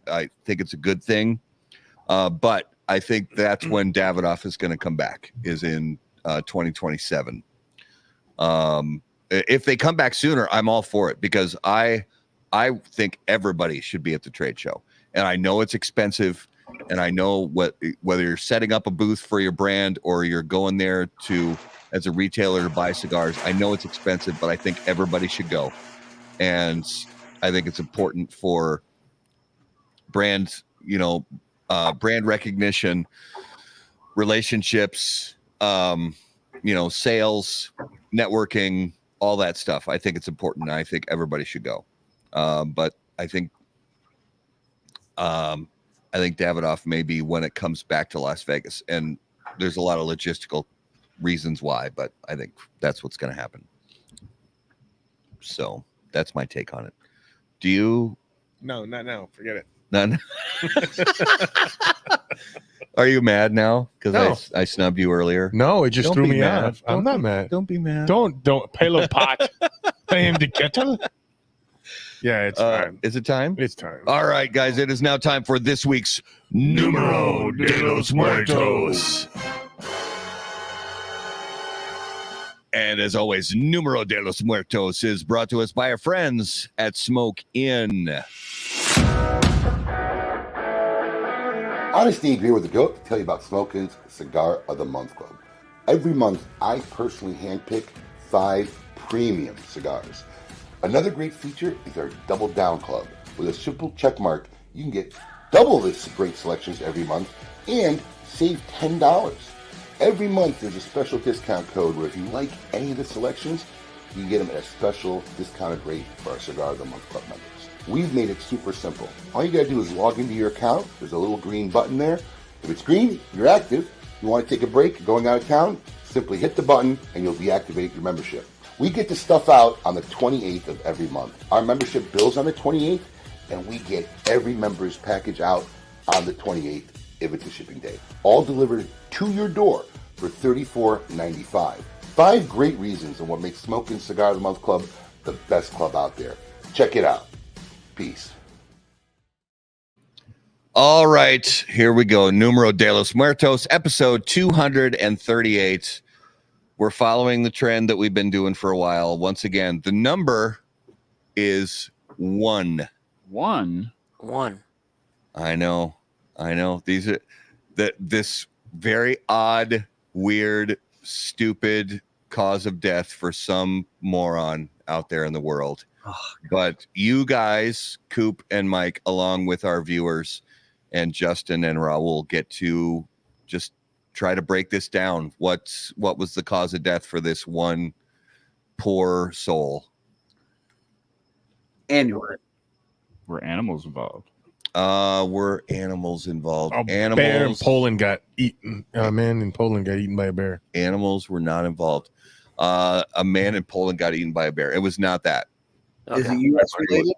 I think it's a good thing. But I think that's when Davidoff is going to come back, is in 2027. If they come back sooner, I'm all for it, because I think everybody should be at the trade show. And I know it's expensive, and I know whether you're setting up a booth for your brand or you're going there as a retailer to buy cigars, I know it's expensive, but I think everybody should go. And I think it's important for brand recognition, relationships, sales, networking, all that stuff. I think it's important. I think everybody should go. But I think Davidoff may be when it comes back to Las Vegas, and there's a lot of logistical reasons why, but I think that's what's going to happen. So that's my take on it. Do you? No, not now. Forget it. None. Are you mad now because I snubbed you earlier? No, it just threw me off. I'm not mad. Don't be mad. Don't pelo pot. Pay him to kettle. Yeah, it's time. Is it time? It's time. All right, guys, it is now time for this week's Numero de los Muertos. And as always, Numero de los Muertos is brought to us by our friends at Smoke Inn. Honestly, agree with the goat to tell you about Smoke Inn's Cigar of the Month Club. Every month, I personally handpick 5 premium cigars. Another great feature is our Double Down Club. With a simple check mark, you can get double this great selections every month and save $10. Every month, there's a special discount code where if you like any of the selections, you can get them at a special discounted rate for our Cigar of the Month Club members. We've made it super simple. All you gotta do is log into your account. There's a little green button there. If it's green, you're active. You want to take a break, going out of town, simply hit the button and you'll deactivate your membership. We get the stuff out on the 28th of every month. Our membership bills on the 28th, and we get every member's package out on the 28th if it's a shipping day. All delivered to your door for $34.95. 5 great reasons on what makes Smoke Inn Cigar of the Month Club the best club out there. Check it out. Peace. All right, here we go. Numero de los Muertos, episode 238. We're following the trend that we've been doing for a while. Once again, the number is 1. 1. I know. These are this very odd, weird, stupid cause of death for some moron out there in the world. But you guys, Coop and Mike, along with our viewers and Justin and Raul, get to just try to break this down. What was the cause of death for this one poor soul? Annually. Were animals involved? Were animals involved? A bear in Poland got eaten. A man in Poland got eaten by a bear. Animals were not involved. A man in Poland got eaten by a bear. It was not that. Is it U.S. related?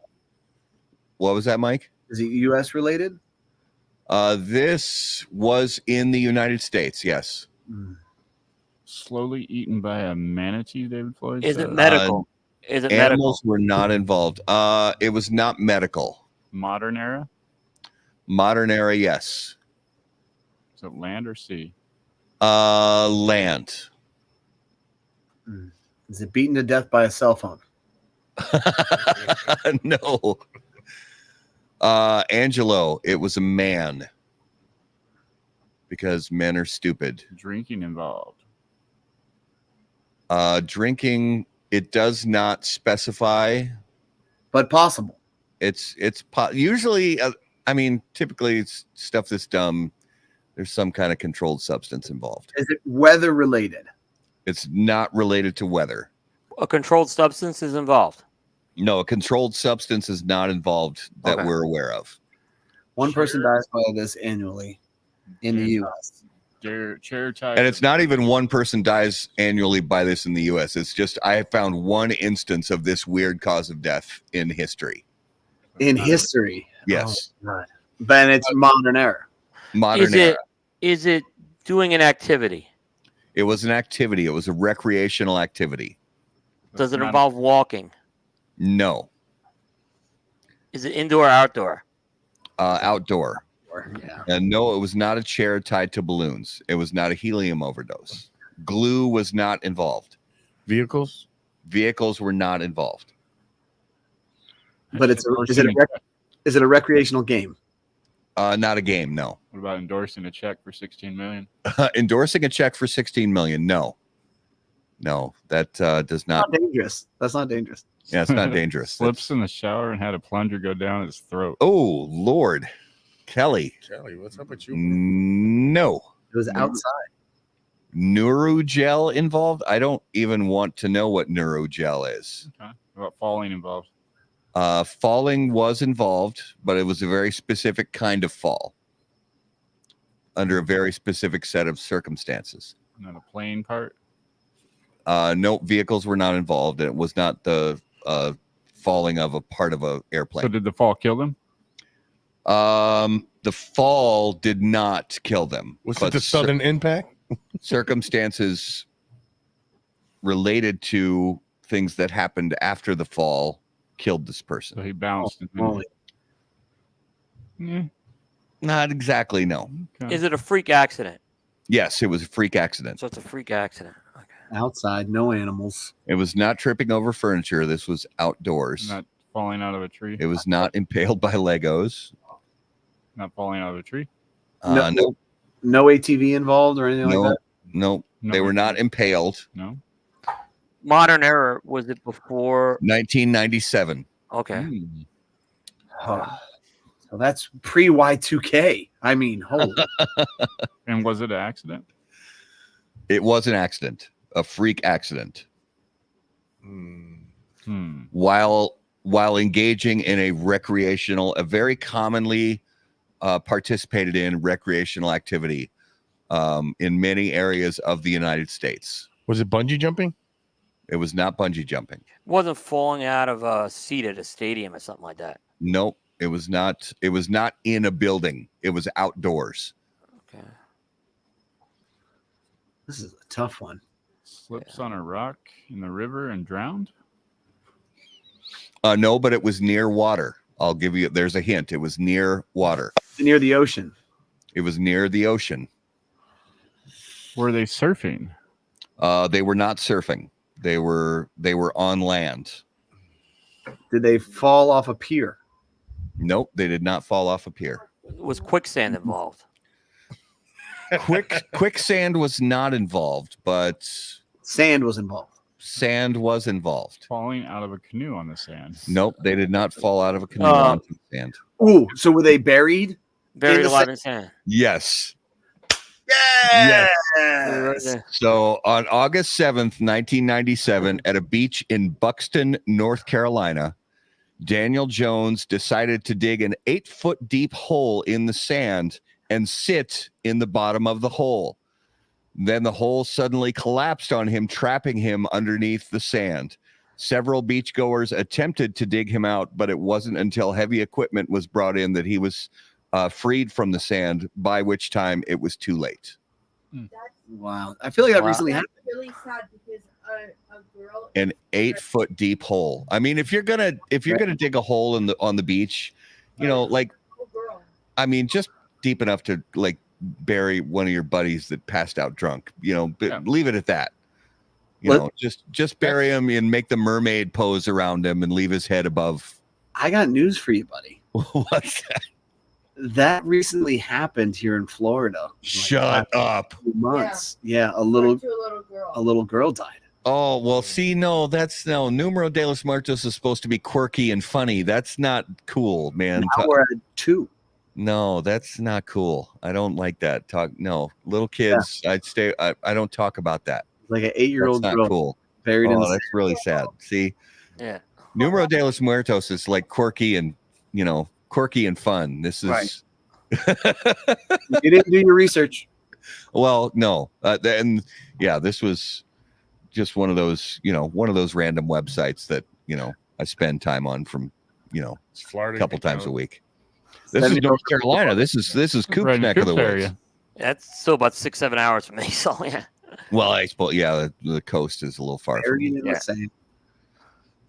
What was that, Mike? Is it U.S. related? This was in the United States. Yes. Slowly eaten by a manatee, David Floyd. Is it medical? Is it animals medical? were not involved. It was not medical. Modern era? Modern era, yes. Is it land or sea? Land. Is it beaten to death by a cell phone? No. Angelo, it was a man. Because men are stupid. Drinking involved. Drinking, it does not specify. But possible. It's usually, I mean, typically it's stuff this dumb. There's some kind of controlled substance involved. Is it weather related? It's not related to weather. A controlled substance is involved. No, a controlled substance is not involved that we're aware of. One person dies by this annually in the U.S. And it's not even one person dies annually by this in the U.S. It's just I have found one instance of this weird cause of death in history. In history? Yes. Oh, right. Then it's modern era. Modern era. Is it doing an activity? It was an activity. It was a recreational activity. Does it involve walking? No. Is it indoor or outdoor? Outdoor. Yeah. And no, it was not a chair tied to balloons. It was not a helium overdose. Glue was not involved. Vehicles? Vehicles were not involved. But is it a recreational game? Not a game, no. What about endorsing a check for $16 million? Endorsing a check for $16 million, no. No, that does not. That's not dangerous. That's not dangerous. Yeah, it's not dangerous. Slips in the shower and had a plunger go down his throat. Oh, Lord. Kelly, what's up with you? No. It was outside. Neurogel involved? I don't even want to know what neurogel is. Okay. What about falling involved? Falling was involved, but it was a very specific kind of fall under a very specific set of circumstances. Not a plane part? No, vehicles were not involved. It was not the falling of a part of an airplane. So did the fall kill them? The fall did not kill them. Was it the sudden impact? Circumstances related to things that happened after the fall killed this person. So he bounced. Not exactly, no. Okay. Is it a freak accident? Yes, it was a freak accident. So it's a freak accident. Okay. Outside, no animals. It was not tripping over furniture. This was outdoors. Not falling out of a tree. It was not impaled by Legos. Not falling out of a tree. No. No ATV involved or anything like that. No, they were not impaled. No. Modern era, was it before 1997? Okay. So that's pre Y2K. I mean, holy. And was it an accident? It was an accident, a freak accident. While engaging in a very commonly participated in recreational activity in many areas of the United States. Was it bungee jumping? It was not bungee jumping. It wasn't falling out of a seat at a stadium or something like that. Nope. It was not. It was not in a building. It was outdoors. Okay. This is a tough one. Slips on a rock in the river and drowned? No, but it was near water. I'll give you, there's a hint. It was near water. Near the ocean. It was near the ocean. Were they surfing? They were not surfing. They were on land. Did they fall off a pier? Nope, they did not fall off a pier. Was quicksand involved? Quicksand was not involved, but sand was involved. Sand was involved. Falling out of a canoe on the sand. Nope, they did not fall out of a canoe onto the sand. Ooh, so were they buried? Buried alive in sand. Yes. Yes. So on August 7th, 1997, at a beach in Buxton, North Carolina, Daniel Jones decided to dig an 8-foot deep hole in the sand and sit in the bottom of the hole. Then the hole suddenly collapsed on him, trapping him underneath the sand. Several beachgoers attempted to dig him out, but it wasn't until heavy equipment was brought in that he was freed from the sand, by which time it was too late. Wow. I feel like that recently happened. Really sad because a girl. An 8-foot deep hole. I mean, if you're gonna dig a hole on the beach, you know, like, I mean, just deep enough to like bury one of your buddies that passed out drunk, you know, but leave it at that. You know, just bury him and make the mermaid pose around him and leave his head above. I got news for you, buddy. What's that? That recently happened here in Florida. Shut up. 2 months. Yeah, a little girl died. Oh, well, see, no, Numero de los Muertos is supposed to be quirky and funny. That's not cool, man. Now we're at 2. No, that's not cool. I don't like that. Little kids, yeah. I don't talk about that. Like an 8-year-old girl. Not cool. Buried in the that's really sad. See? Yeah. Numero de los Muertos is like quirky and, you know, quirky and fun. This is right. You didn't do your research. Well, no. And yeah, this was just one of those random websites that, you know, I spend time on from, you know, a couple times a week. This is North Carolina. This is Coop's neck of the woods. That's still about 6-7 hours from me. So yeah. Well, I suppose the coast is a little far from me. Yeah.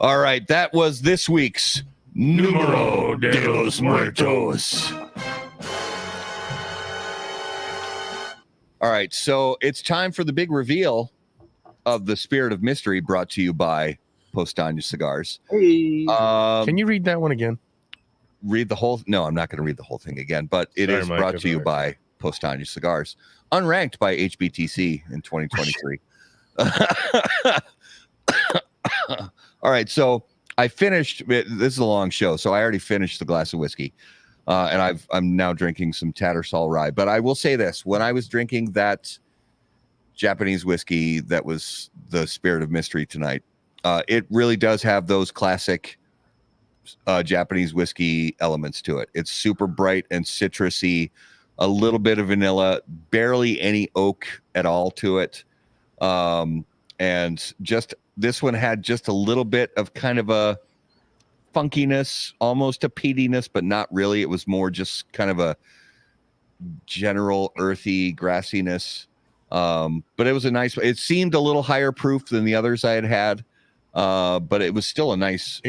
All right, that was this week's Numero de los Muertos. All right, so it's time for the big reveal of the Spirit of Mystery, brought to you by Postania Cigars. Hey, can you read that one again? Read the whole? No, I'm not going to read the whole thing again, but it is brought to you by Postania Cigars, unranked by HBTC in 2023. All right, so I finished. This is a long show, so I already finished the glass of whiskey, and I'm now drinking some Tattersall Rye. But I will say this: when I was drinking that Japanese whiskey that was the Spirit of Mystery tonight, it really does have those classic Japanese whiskey elements to it. It's super bright and citrusy, a little bit of vanilla, barely any oak at all to it, and just this one had just a little bit of kind of a funkiness, almost a peatiness, but not really. It was more just kind of a general earthy grassiness. But it was a nice, it seemed a little higher proof than the others I had. But it was still a nice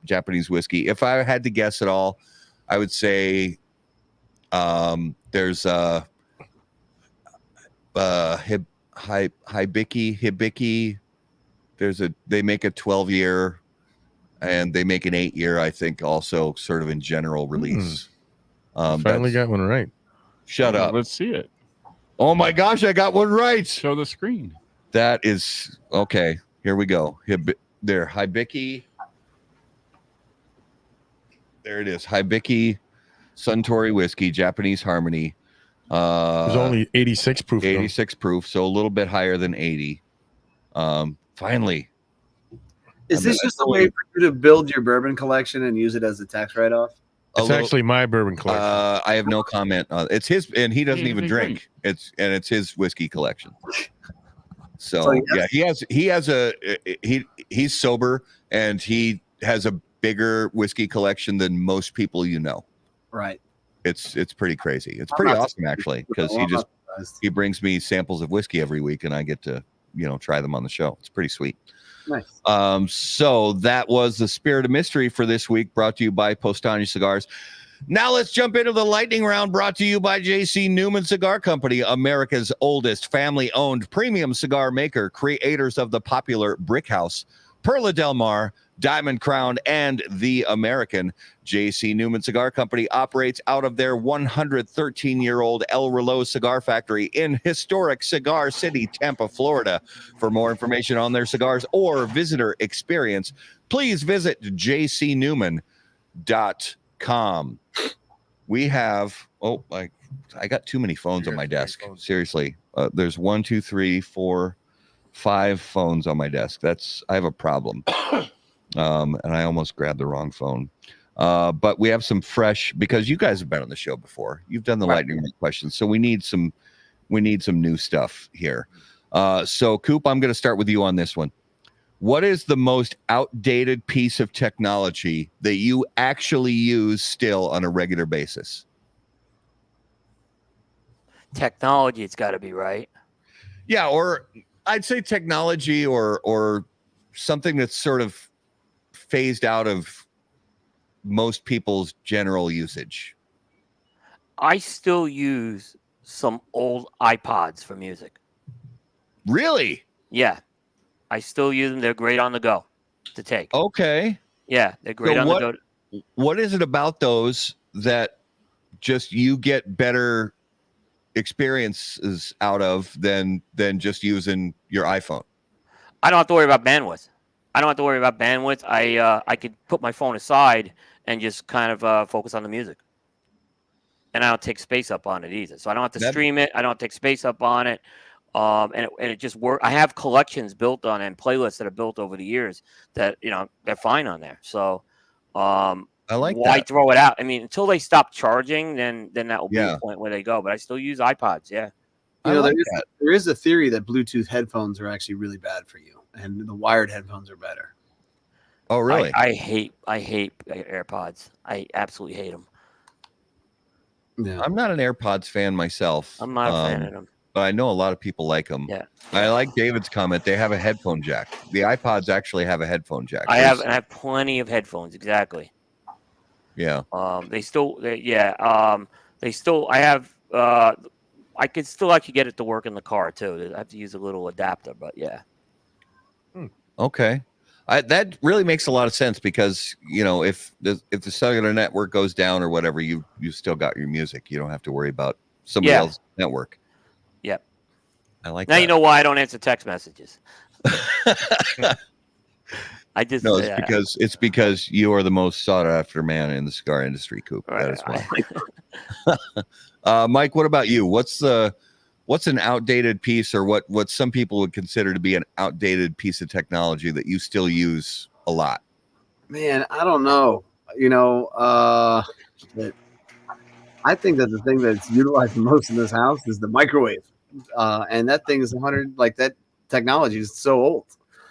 Japanese whiskey. If I had to guess at all, I would say there's Hibiki. They make a 12-year and they make an 8-year, I think, also sort of in general release. Finally got one right. Shut up. Let's see it. Oh my gosh, I got one right. Show the screen. That is okay. Here we go. There, Hibiki. There it is. Hibiki Suntory whiskey, Japanese Harmony. There's only 86 proof. 86 proof, so a little bit higher than 80. Finally. Is this just a way for you to build your bourbon collection and use it as a tax write-off? It's actually my bourbon collection. I have no comment on it. It's his, and he doesn't even drink. It's his whiskey collection. So yeah, he's sober and he has a bigger whiskey collection than most people you know. Right. It's pretty crazy. It's pretty awesome actually, because he brings me samples of whiskey every week and I get to, try them on the show. It's pretty sweet. Nice. So that was the Spirit of Mystery for this week, brought to you by Postania Cigars. Now let's jump into the lightning round, brought to you by J.C. Newman Cigar Company, America's oldest family-owned premium cigar maker, creators of the popular Brick House, Perla Del Mar, Diamond Crown, and The American. J.C. Newman Cigar Company operates out of their 113-year-old El Reloj Cigar Factory in historic Cigar City, Tampa, Florida. For more information on their cigars or visitor experience, please visit jcnewman.com. We have, I got too many phones on my desk. Seriously. There's 1, 2, 3, 4, 5 phones on my desk. I have a problem. And I almost grabbed the wrong phone. But we have some fresh, because you guys have been on the show before. You've done the lightning round questions, so we need some new stuff here. So Coop, I'm going to start with you on this one. What is the most outdated piece of technology that you actually use still on a regular basis? Technology, it's got to be, right? Yeah, or I'd say technology or something that's sort of phased out of most people's general usage. I still use some old iPods for music. Really? Yeah. I still use them. They're great on the go to take. Okay. Yeah, they're great on the go. What is it about those that just you get better experiences out of than just using your iPhone? I don't have to worry about bandwidth. I could put my phone aside and just kind of focus on the music. And I don't take space up on it either. So I don't have to stream it. I don't take space up on it. And it just works. I have collections built on and playlists that are built over the years that, they're fine on there. So I like why that. throw it out? I mean, until they stop charging, then that will be the point where they go. But I still use iPods. Yeah. There is a theory that Bluetooth headphones are actually really bad for you, and the wired headphones are better. Oh, really? I hate AirPods. I absolutely hate them. Yeah. I'm not an AirPods fan myself. I'm not a fan of them. But I know a lot of people like them. Yeah. I like David's comment. They have a headphone jack. The iPods actually have a headphone jack. I have plenty of headphones. Exactly. Yeah. I have. I could still actually get it to work in the car too. I have to use a little adapter, but yeah. Okay. That really makes a lot of sense because if the cellular network goes down or whatever, you still got your music. You don't have to worry about somebody else's network. Yep. I like now that. You know why I don't answer text messages. It's because you are the most sought after man in the cigar industry, Coop. That is why. Mike, what about you? What's an outdated piece or what some people would consider to be an outdated piece of technology that you still use a lot? Man, I don't know. I think that the thing that's utilized the most in this house is the microwave. And that thing is that technology is so old.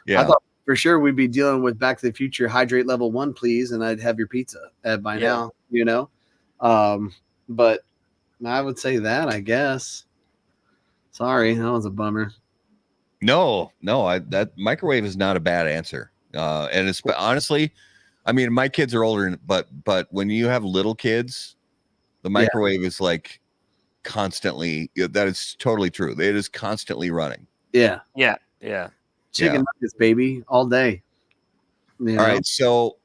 Yeah. I thought for sure we'd be dealing with Back to the Future, hydrate level 1, please, and I'd have your pizza by now, but I would say that, I guess. Sorry, that was a bummer. No, that microwave is not a bad answer. And it's honestly, I mean, my kids are older, but when you have little kids, the microwave is like constantly. That is totally true. It is constantly running. Yeah. Chicken nuggets, baby, all day. All right, so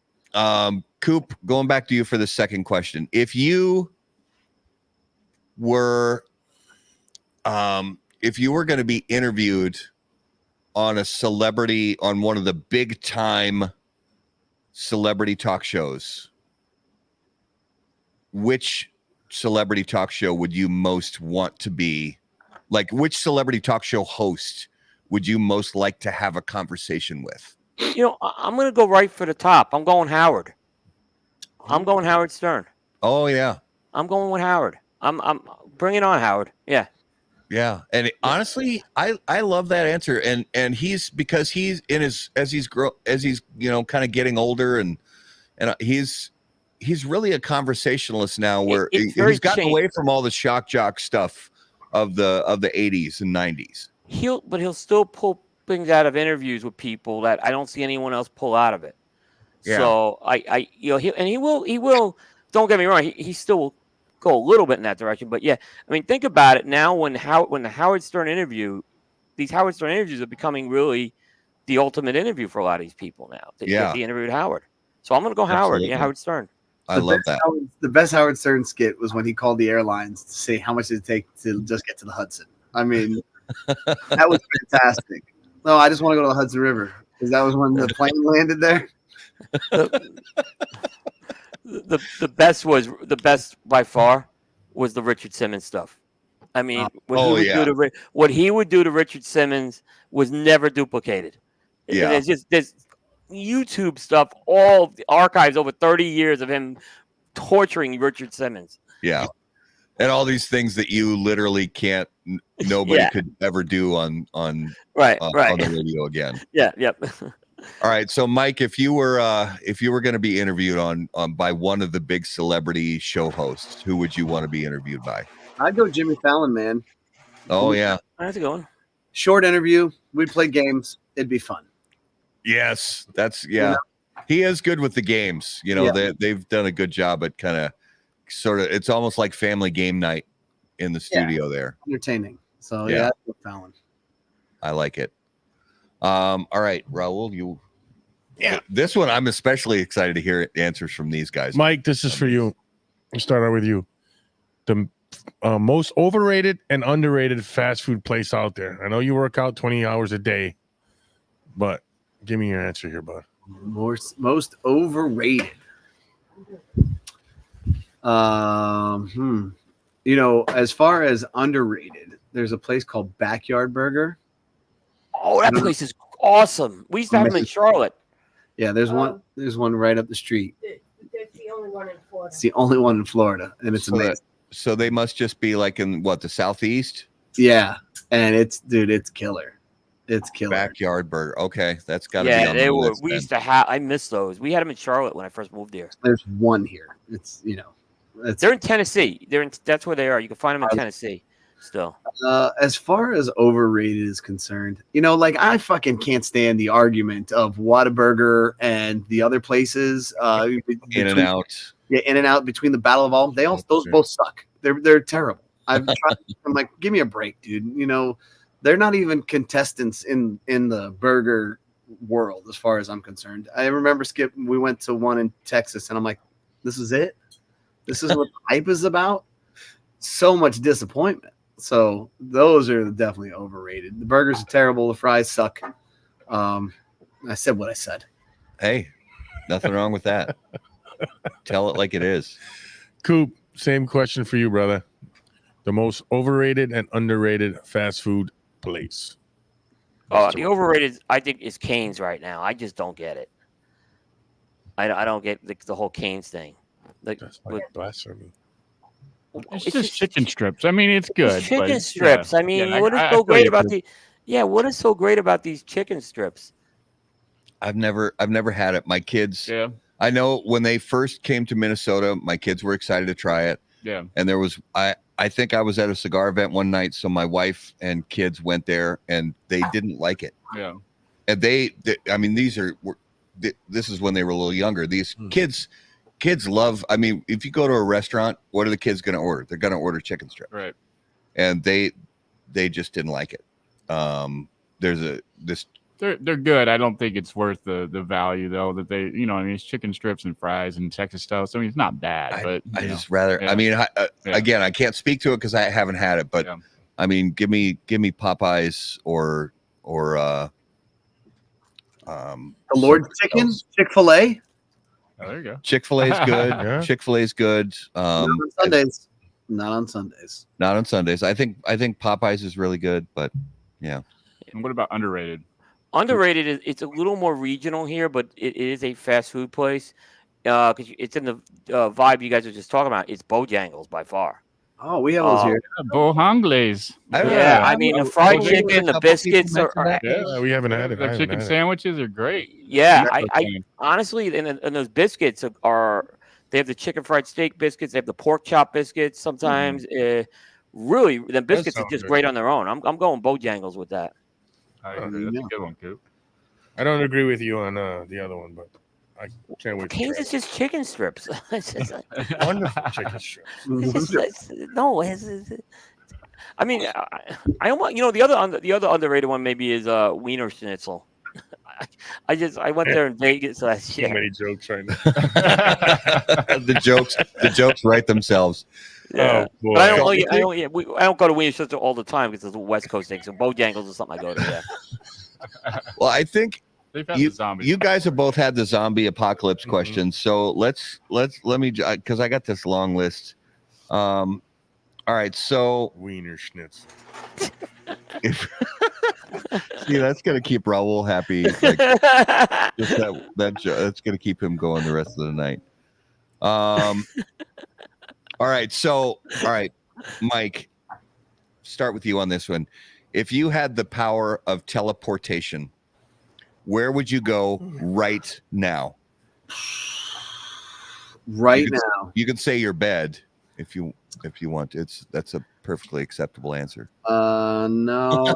Coop, going back to you for the second question. If you were going to be interviewed on one of the big time celebrity talk shows, which celebrity talk show would you most want to be? Like, which celebrity talk show host would you most like to have a conversation with? I'm going to go right for the top. I'm going Howard. I'm going Howard Stern. Oh yeah. I'm going with Howard. I'm bringing on Howard. Yeah. Yeah. And honestly, I love that answer. And he's because he's in his, as he's kind of getting older and he's really a conversationalist now where he's gotten away from all the shock jock stuff of the 80s and 90s. He'll still pull things out of interviews with people that I don't see anyone else pull out of it. Yeah. So he will. Don't get me wrong. He still will go a little bit in that direction. But yeah, I mean, think about it now. When the Howard Stern interview, these Howard Stern interviews are becoming really the ultimate interview for a lot of these people now. Yeah. They interviewed Howard. So I'm going to go Howard. Absolutely. Yeah, Howard Stern. I love that. The best Howard Stern skit was when he called the airlines to say how much did it take to just get to the Hudson. I mean, that was fantastic. No, I just want to go to the Hudson River because that was when the plane landed there. The best by far was the Richard Simmons stuff. I mean, what he would do to Richard Simmons was never duplicated. Yeah. There's YouTube stuff, all the archives over 30 years of him torturing Richard Simmons. Yeah. And all these things that you literally can't, nobody could ever do on the radio again. Yeah. Yep. All right. So Mike, if you were going to be interviewed on by one of the big celebrity show hosts, who would you want to be interviewed by? I'd go Jimmy Fallon, man. Oh yeah. How's it going? Short interview. We'd play games. It'd be fun. Yes, he is good with the games. You know, they've done a good job at kind of sort of. It's almost like family game night in the studio there. Entertaining. So yeah, Fallon. I like it. All right, Raul, this one I'm especially excited to hear answers from these guys. Mike, this is for you. We'll start out with you. The most overrated and underrated fast food place out there. I know you work out 20 hours a day, but give me your answer here, bud. Most overrated. You know, as far as underrated, there's a place called Backyard Burger. Oh, that place is awesome. We used to have them in Charlotte. Yeah, there's one right up the street. It's the only one in Florida. It's the only one in Florida, and it's amazing. So they must just be like in the southeast? Yeah, and it's killer. It's killer. Backyard Burger. Okay, that's got to be on they the were. list, We used to have. I miss those. We had them in Charlotte when I first moved here. There's one here. They're in Tennessee. That's where they are. You can find them in Tennessee still. As far as overrated is concerned, you know, like I fucking can't stand the argument of Whataburger and the other places. In-N-Out. Yeah, In-N-Out between the Battle of all. Those both suck. They're terrible. I'm like, give me a break, dude. You know, they're not even contestants in the burger world as far as I'm concerned. I remember Skip, we went to one in Texas and I'm like, this is it? This is what the hype is about? So much disappointment. So those are definitely overrated. The burgers are terrible. The fries suck. I said what I said. Hey, nothing wrong with that. Tell it like it is. Coop, same question for you, brother. The most overrated and underrated fast food place. The overrated, I think, is Cane's right now. I just don't get it. I don't get the whole Cane's thing. That's like blasphemy. It's just chicken strips. I mean, it's good. Chicken strips. I mean, what is so great about what is so great about these chicken strips? I've never had it. My kids. Yeah. I know when they first came to Minnesota, my kids were excited to try it. Yeah. And there was I think I was at a cigar event one night, so my wife and kids went there and they didn't like it. Yeah. And I mean, this is when they were a little younger. These kids love, I mean, if you go to a restaurant, what are the kids going to order? They're going to order chicken strip. Right. And they just didn't like it. They're good. I don't think it's worth the value though that they, you know, I mean, it's chicken strips and fries and Texas style. So I mean, it's not bad, but I just rather, I mean, again, I can't speak to it because I haven't had it, but I mean, give me Popeyes or the Lord's Chicken, Chick-fil-A. Oh, there you go. Chick-fil-A is good. Yeah. Chick-fil-A is good. Not on Sundays. Not on Sundays. Not on Sundays. I think Popeyes is really good, but yeah. And what about underrated? Underrated it's a little more regional here, but it is a fast food place. Because it's in the vibe you guys are just talking about. It's Bojangles by far. Oh, we have those here. Bojangles. Yeah, I mean the fried chicken, the biscuits are. Yeah, we haven't had it. The chicken sandwiches are great. Yeah, I honestly, and those biscuits are. They have the chicken fried steak biscuits. They have the pork chop biscuits. Sometimes, really, the biscuits are just great on their own. I'm going Bojangles with that. I agree. That's a good one, Coop. I don't agree with you on the other one, but I can't wait. Cane's is just chicken strips. It's just wonderful chicken strips. I mean, I almost, the other underrated one maybe is Wiener Schnitzel. I went there in Vegas last year. So many jokes right now. the jokes write themselves. Yeah. Oh boy. But I don't go to Winchester all the time because it's a West Coast thing. So Bojangles is something I go to. Yeah. Well, I think They've had the zombies. you guys have both had the zombie apocalypse questions. So let me, because I got this long list. All right, so Wiener Schnitz. See, that's gonna keep Raul happy. Like, just that's gonna keep him going the rest of the night. All right, Mike, start with you on this one. If you had the power of teleportation, where would you go right now? You can say your bed if you want. That's a perfectly acceptable answer. No.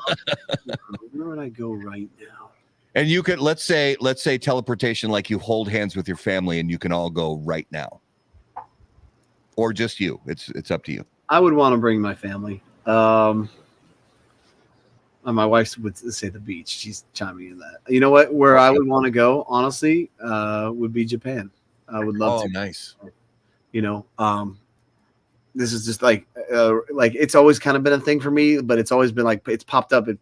Where would I go right now? And you could let's say teleportation, like you hold hands with your family and you can all go right now. Or just you. It's up to you. I would want to bring my family. My wife would say the beach. She's chiming in that. You know what? Where I would want to go, honestly, would be Japan. I would love to. Oh, nice. You know, this is just like it's always kind of been a thing for me, but it's always been like it's popped up at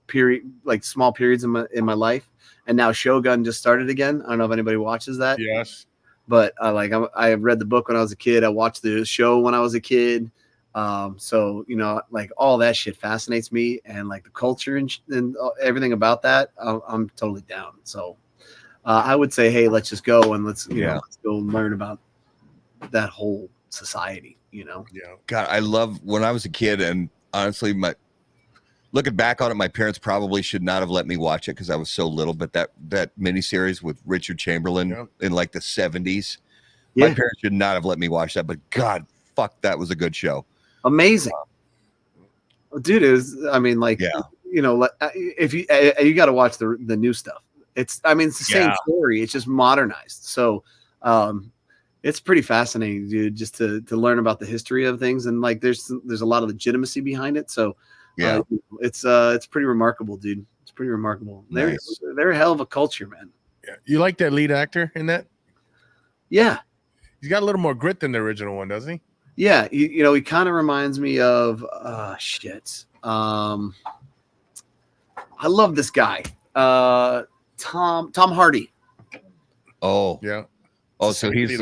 small periods in my life, and now Shogun just started again. I don't know if anybody watches that. Yes, but I read the book when I was a kid. I watched the show when I was a kid. So you know, like all that shit fascinates me, and like the culture and everything about that, I'm totally down. So I would say, hey, let's just go and let's go learn about that whole society. You know, God, I love when I was a kid, and honestly, looking back on it, my parents probably should not have let me watch it because I was so little. But that miniseries with Richard Chamberlain in like the 70s, my parents should not have let me watch that. But God, fuck, that was a good show. Amazing, dude. It was. I mean, like, you know, if you got to watch the new stuff. It's the same story. It's just modernized. So, it's pretty fascinating, dude, just to learn about the history of things, and like there's a lot of legitimacy behind it. So it's pretty remarkable, dude. It's pretty remarkable. Nice. They're a hell of a culture, man. Yeah. You like that lead actor in that? Yeah. He's got a little more grit than the original one, doesn't he? Yeah, you know, he kind of reminds me of I love this guy. Tom Hardy. Oh. Yeah. Oh, so he's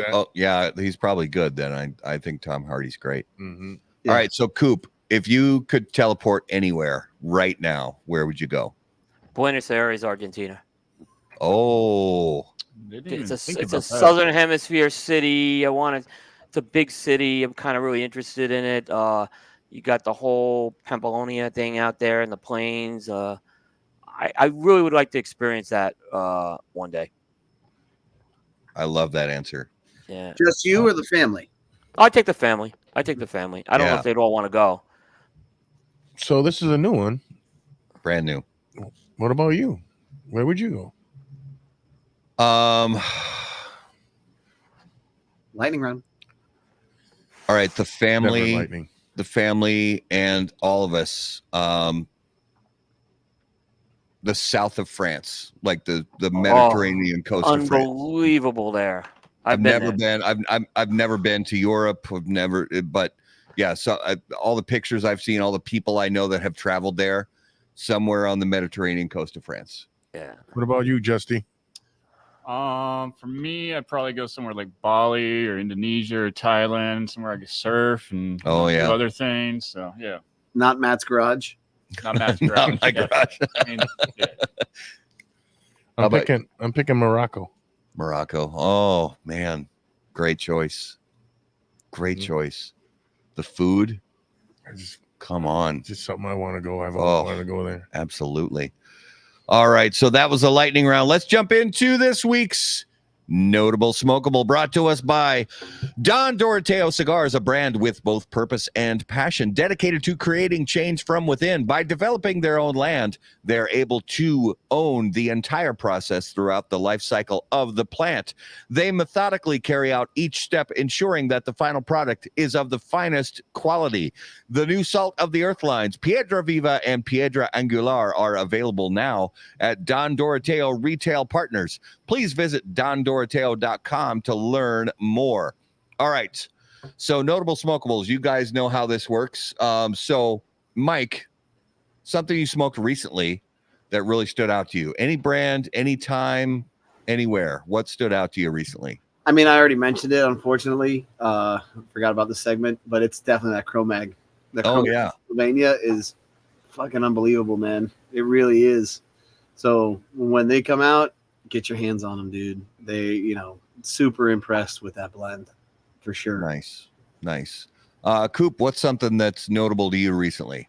probably good then. I think Tom Hardy's great. Mm-hmm. All right, so Coop, if you could teleport anywhere right now, where would you go? Buenos Aires, Argentina. Oh, it's a southern hemisphere city. It's a big city. I'm kind of really interested in it. You got the whole Pamplona thing out there in the plains. I really would like to experience that one day. I love that answer. Yeah. Just you or the family? I take the family. I don't know if they'd all want to go. So this is a new one. Brand new. What about you? Where would you go? Lightning round. All right, the family and all of us. The south of France, like the Mediterranean coast of France. Unbelievable there. I've never been to Europe. But yeah. So all the pictures I've seen, all the people I know that have traveled there, somewhere on the Mediterranean coast of France. Yeah. What about you, Justy? For me, I'd probably go somewhere like Bali or Indonesia or Thailand, somewhere I could surf and do other things. So yeah. Not Matt's garage. Not Matt's garage. Not my garage. I'm picking Morocco. Morocco. Oh man, great choice. Great choice. The food. Come on. It's just something I want to go. I've always wanted to go there. Absolutely. All right. So that was a lightning round. Let's jump into this week's Notable Smokable, brought to us by Don Doroteo Cigars, a brand with both purpose and passion, dedicated to creating change from within. By developing their own land, they're able to own the entire process throughout the life cycle of the plant. They methodically carry out each step, ensuring that the final product is of the finest quality. The new Salt of the Earth lines, Piedra Viva and Piedra Angular, are available now at Don Doroteo Retail Partners. Please visit dondoroteo.com to learn more. All right. So, notable smokables. You guys know how this works. So, Mike, something you smoked recently that really stood out to you. Any brand, any time, anywhere. What stood out to you recently? I mean, I already mentioned it, unfortunately. Forgot about the segment, but it's definitely that Cro-Mag. The Pennsylvania is fucking unbelievable, man. It really is. So when they come out, get your hands on them, dude. They, super impressed with that blend for sure. Nice. Coop, what's something that's notable to you recently?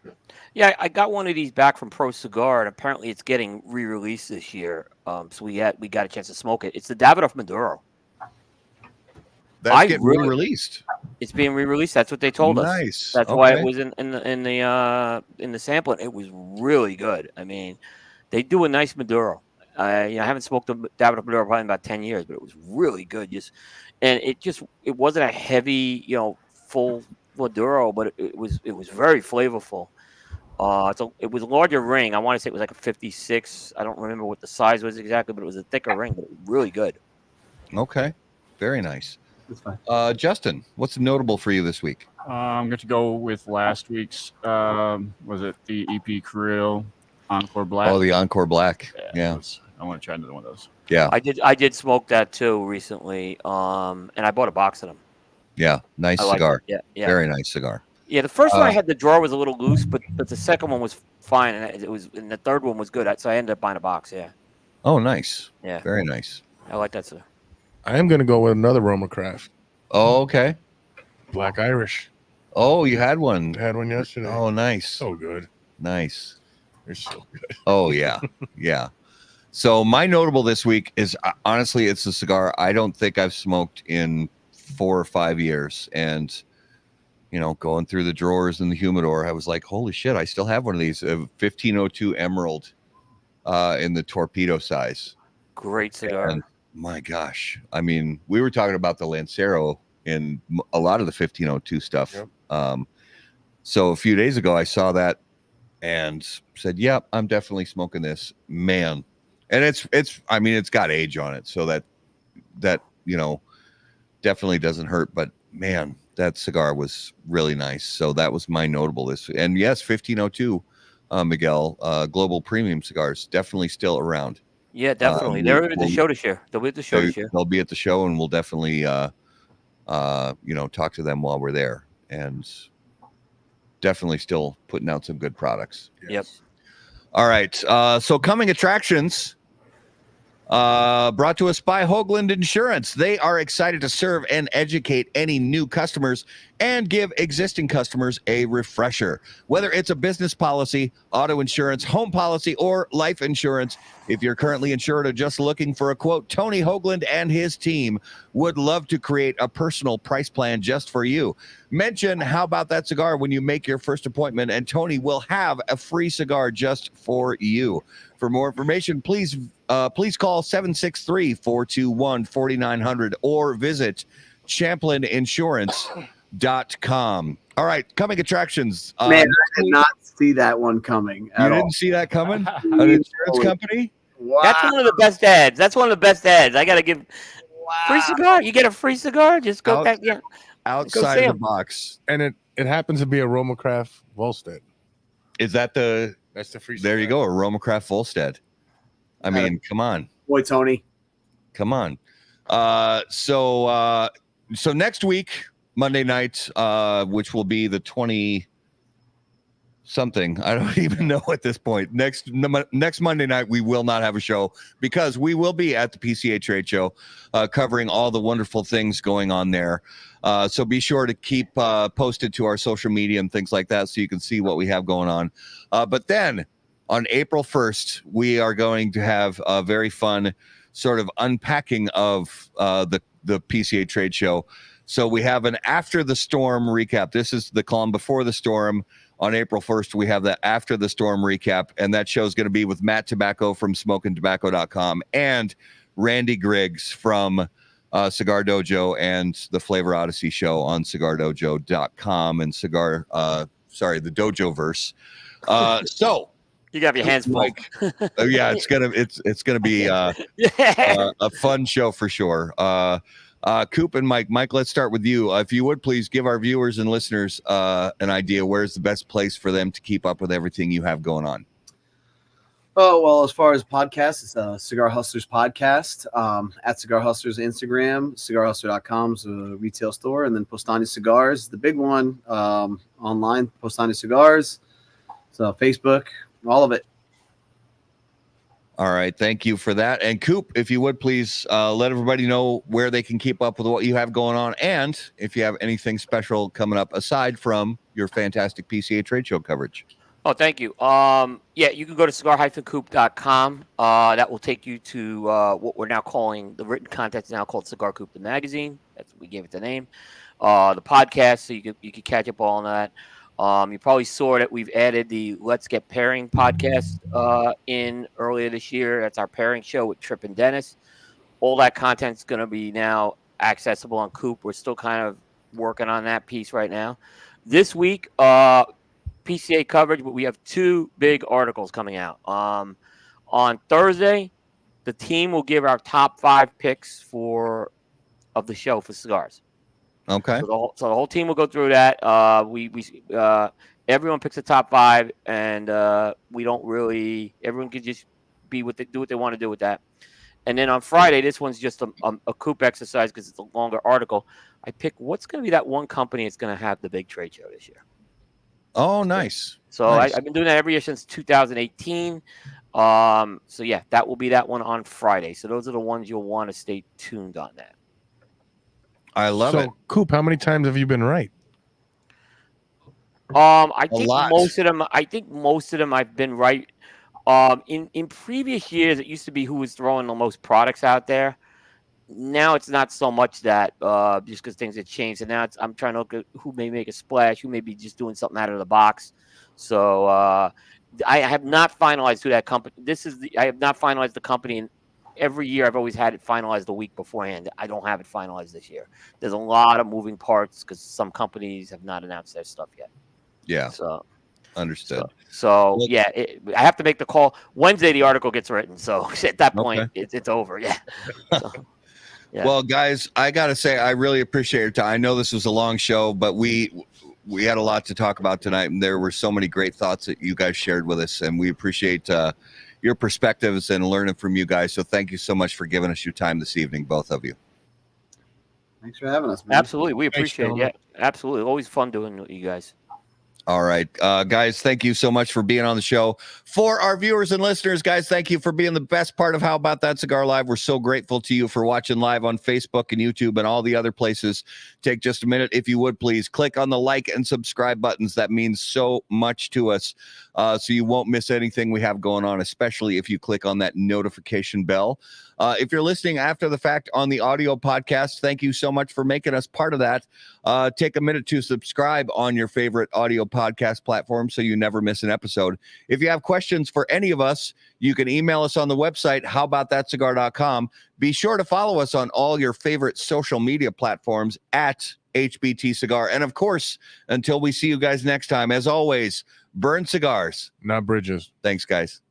Yeah, I got one of these back from Pro Cigar, and apparently it's getting re-released this year. So we got a chance to smoke it. It's the Davidoff Maduro. That's getting re-released. It's being re-released. That's what they told us. Nice. That's why it was in the sampling. It was really good. I mean, they do a nice Maduro. I haven't smoked a Davidoff Maduro probably in about 10 years, but it was really good. It wasn't a heavy, full Maduro, but it was very flavorful. It was a larger ring. I want to say it was like a 56. I don't remember what the size was exactly, but it was a thicker ring, but it was really good. Okay. Very nice. That's fine. Justin, what's notable for you this week? I'm going to go with last week's. Was it the EP Krill Encore Black? Oh, the Encore Black. Yeah. I want to try another one of those. Yeah. I did smoke that too recently. And I bought a box of them. Yeah. Nice cigar. Yeah. Very nice cigar. Yeah. The first one I had, the drawer was a little loose, but the second one was fine, and the third one was good. So I ended up buying a box. Yeah. Oh, nice. Yeah. Very nice. I like that, sir. I am going to go with another Roma Craft. Oh, okay. Black Irish. Oh, you had one. I had one yesterday. Oh, nice. So good. Nice. They're so good. Oh, yeah. Yeah. So my notable this week is, honestly, it's a cigar I don't think I've smoked in 4 or 5 years. And, going through the drawers in the humidor, I was like, holy shit, I still have one of these, 1502 Emerald in the torpedo size. Great cigar. And my gosh. I mean, we were talking about the Lancero in a lot of the 1502 stuff. Yep. So a few days ago, I saw that and said, yep, I'm definitely smoking this, man. And it's got age on it. So that, definitely doesn't hurt, but man, that cigar was really nice. So that was my notable this. And yes, 1502, Miguel, Global Premium Cigars, definitely still around. Yeah, definitely. They're at the show to share. They'll be at the show to share. They'll be at the show, and we'll definitely, talk to them while we're there. And definitely still putting out some good products. Yes. Yep. All right. So coming attractions, brought to us by Hoagland Insurance. They are excited to serve and educate any new customers and give existing customers a refresher. Whether it's a business policy, auto insurance, home policy, or life insurance, if you're currently insured or just looking for a quote, Tony Hoagland and his team would love to create a personal price plan just for you. Mention How About That Cigar when you make your first appointment, and Tony will have a free cigar just for you. For more information, please call 763-421-4900 or visit ChamplinInsurance.com. All right, coming attractions. Man, I did not see that one coming. You didn't see that coming? An insurance company? Wow. That's one of the best ads. I got to give free cigar. You get a free cigar. Just go back. Yeah. Outside of the box. And it happens to be a Roma Craft Volstead. Is that that's the free cigar? There you go, a Roma Craft Volstead. I mean, come on. Boy, Tony. Come on. So next week, Monday night, which will be the 20 something. I don't even know at this point. Next Monday night, we will not have a show because we will be at the PCA trade show, covering all the wonderful things going on there. So be sure to keep posted to our social media and things like that so you can see what we have going on. But then on April 1st, we are going to have a very fun sort of unpacking of the PCA trade show. So we have an after the storm recap. This is the column before the storm. On April 1st, we have the after the storm recap, and that show is going to be with Matt Tobacco from SmokingTobacco.com and Randy Griggs from Cigar Dojo and the Flavor Odyssey show on CigarDojo.com and the Dojo verse. So you got your hands full. Yeah, it's gonna be a fun show for sure. Coop and Mike, let's start with you. If you would please give our viewers and listeners an idea where's the best place for them to keep up with everything you have going on. Oh, well, as far as podcasts, it's a Cigar Hustlers podcast at Cigar Hustlers Instagram, cigarhustler.com's a retail store, and then Postani Cigars, the big one online, Postani Cigars. So Facebook, all of it. All right. Thank you for that. And Coop, if you would please let everybody know where they can keep up with what you have going on. And if you have anything special coming up aside from your fantastic PCA trade show coverage. Oh, thank you. Yeah, you can go to cigar-coop.com. That will take you to what we're now calling, the written content is now called Cigar Coop the magazine. That's what we gave it the name. The podcast, so you can catch up on that. You probably saw that we've added the Let's Get Pairing podcast in earlier this year. That's our pairing show with Trip and Dennis. All that content's going to be now accessible on Coop. We're still kind of working on that piece right now. This week, PCA coverage, but we have two big articles coming out. On Thursday, the team will give our top 5 picks of the show for cigars. Okay. So the whole team will go through that. Everyone picks the top 5, and we don't really. Everyone can just do what they want to do with that. And then on Friday, this one's just a Coop exercise because it's a longer article. I pick what's going to be that one company that's going to have the big trade show this year. Oh, nice. So nice. I've been doing that every year since 2018. So yeah, that will be that one on Friday. So those are the ones you'll want to stay tuned on that. I love it. Coop, how many times have you been right? I think most of them I've been right. In previous years, it used to be who was throwing the most products out there. Now it's not so much that just because things have changed. And now I'm trying to look at who may make a splash, who may be just doing something out of the box. So I have not finalized who that company. I have not finalized the company. And every year I've always had it finalized the week beforehand. I don't have it finalized this year. There's a lot of moving parts because some companies have not announced their stuff yet. Yeah. So. Understood. So yeah, I have to make the call. Wednesday, the article gets written. So at that point, it's over. Yeah. So. Yeah. Well, guys, I got to say, I really appreciate your time. I know this was a long show, but we had a lot to talk about tonight, and there were so many great thoughts that you guys shared with us, and we appreciate your perspectives and learning from you guys. So thank you so much for giving us your time this evening, both of you. Thanks for having us, man. Absolutely. We appreciate it. Yeah, absolutely. Always fun doing it with you guys. All right, guys, thank you so much for being on the show. For our viewers and listeners, guys, thank you for being the best part of How About That Cigar Live. We're so grateful to you for watching live on Facebook and YouTube and all the other places. Take just a minute, if you would, please. Click on the like and subscribe buttons. That means so much to us, so you won't miss anything we have going on, especially if you click on that notification bell. If you're listening after the fact on the audio podcast, thank you so much for making us part of that. Take a minute to subscribe on your favorite audio podcast platform so you never miss an episode. If you have questions for any of us, you can email us on the website, howaboutthatcigar.com. Be sure to follow us on all your favorite social media platforms at HBT Cigar. And of course, until we see you guys next time, as always, burn cigars, not bridges. Thanks, guys.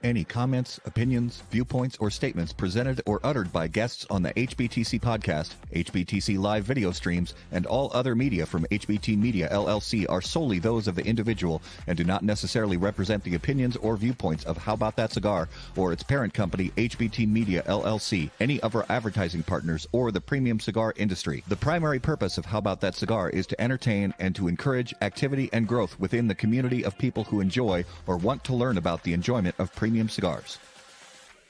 Any comments, opinions, viewpoints, or statements presented or uttered by guests on the HBTC podcast, HBTC live video streams, and all other media from HBT Media LLC are solely those of the individual and do not necessarily represent the opinions or viewpoints of How About That Cigar or its parent company, HBT Media LLC, any of our advertising partners, or the premium cigar industry. The primary purpose of How About That Cigar is to entertain and to encourage activity and growth within the community of people who enjoy or want to learn about the enjoyment of premium cigars.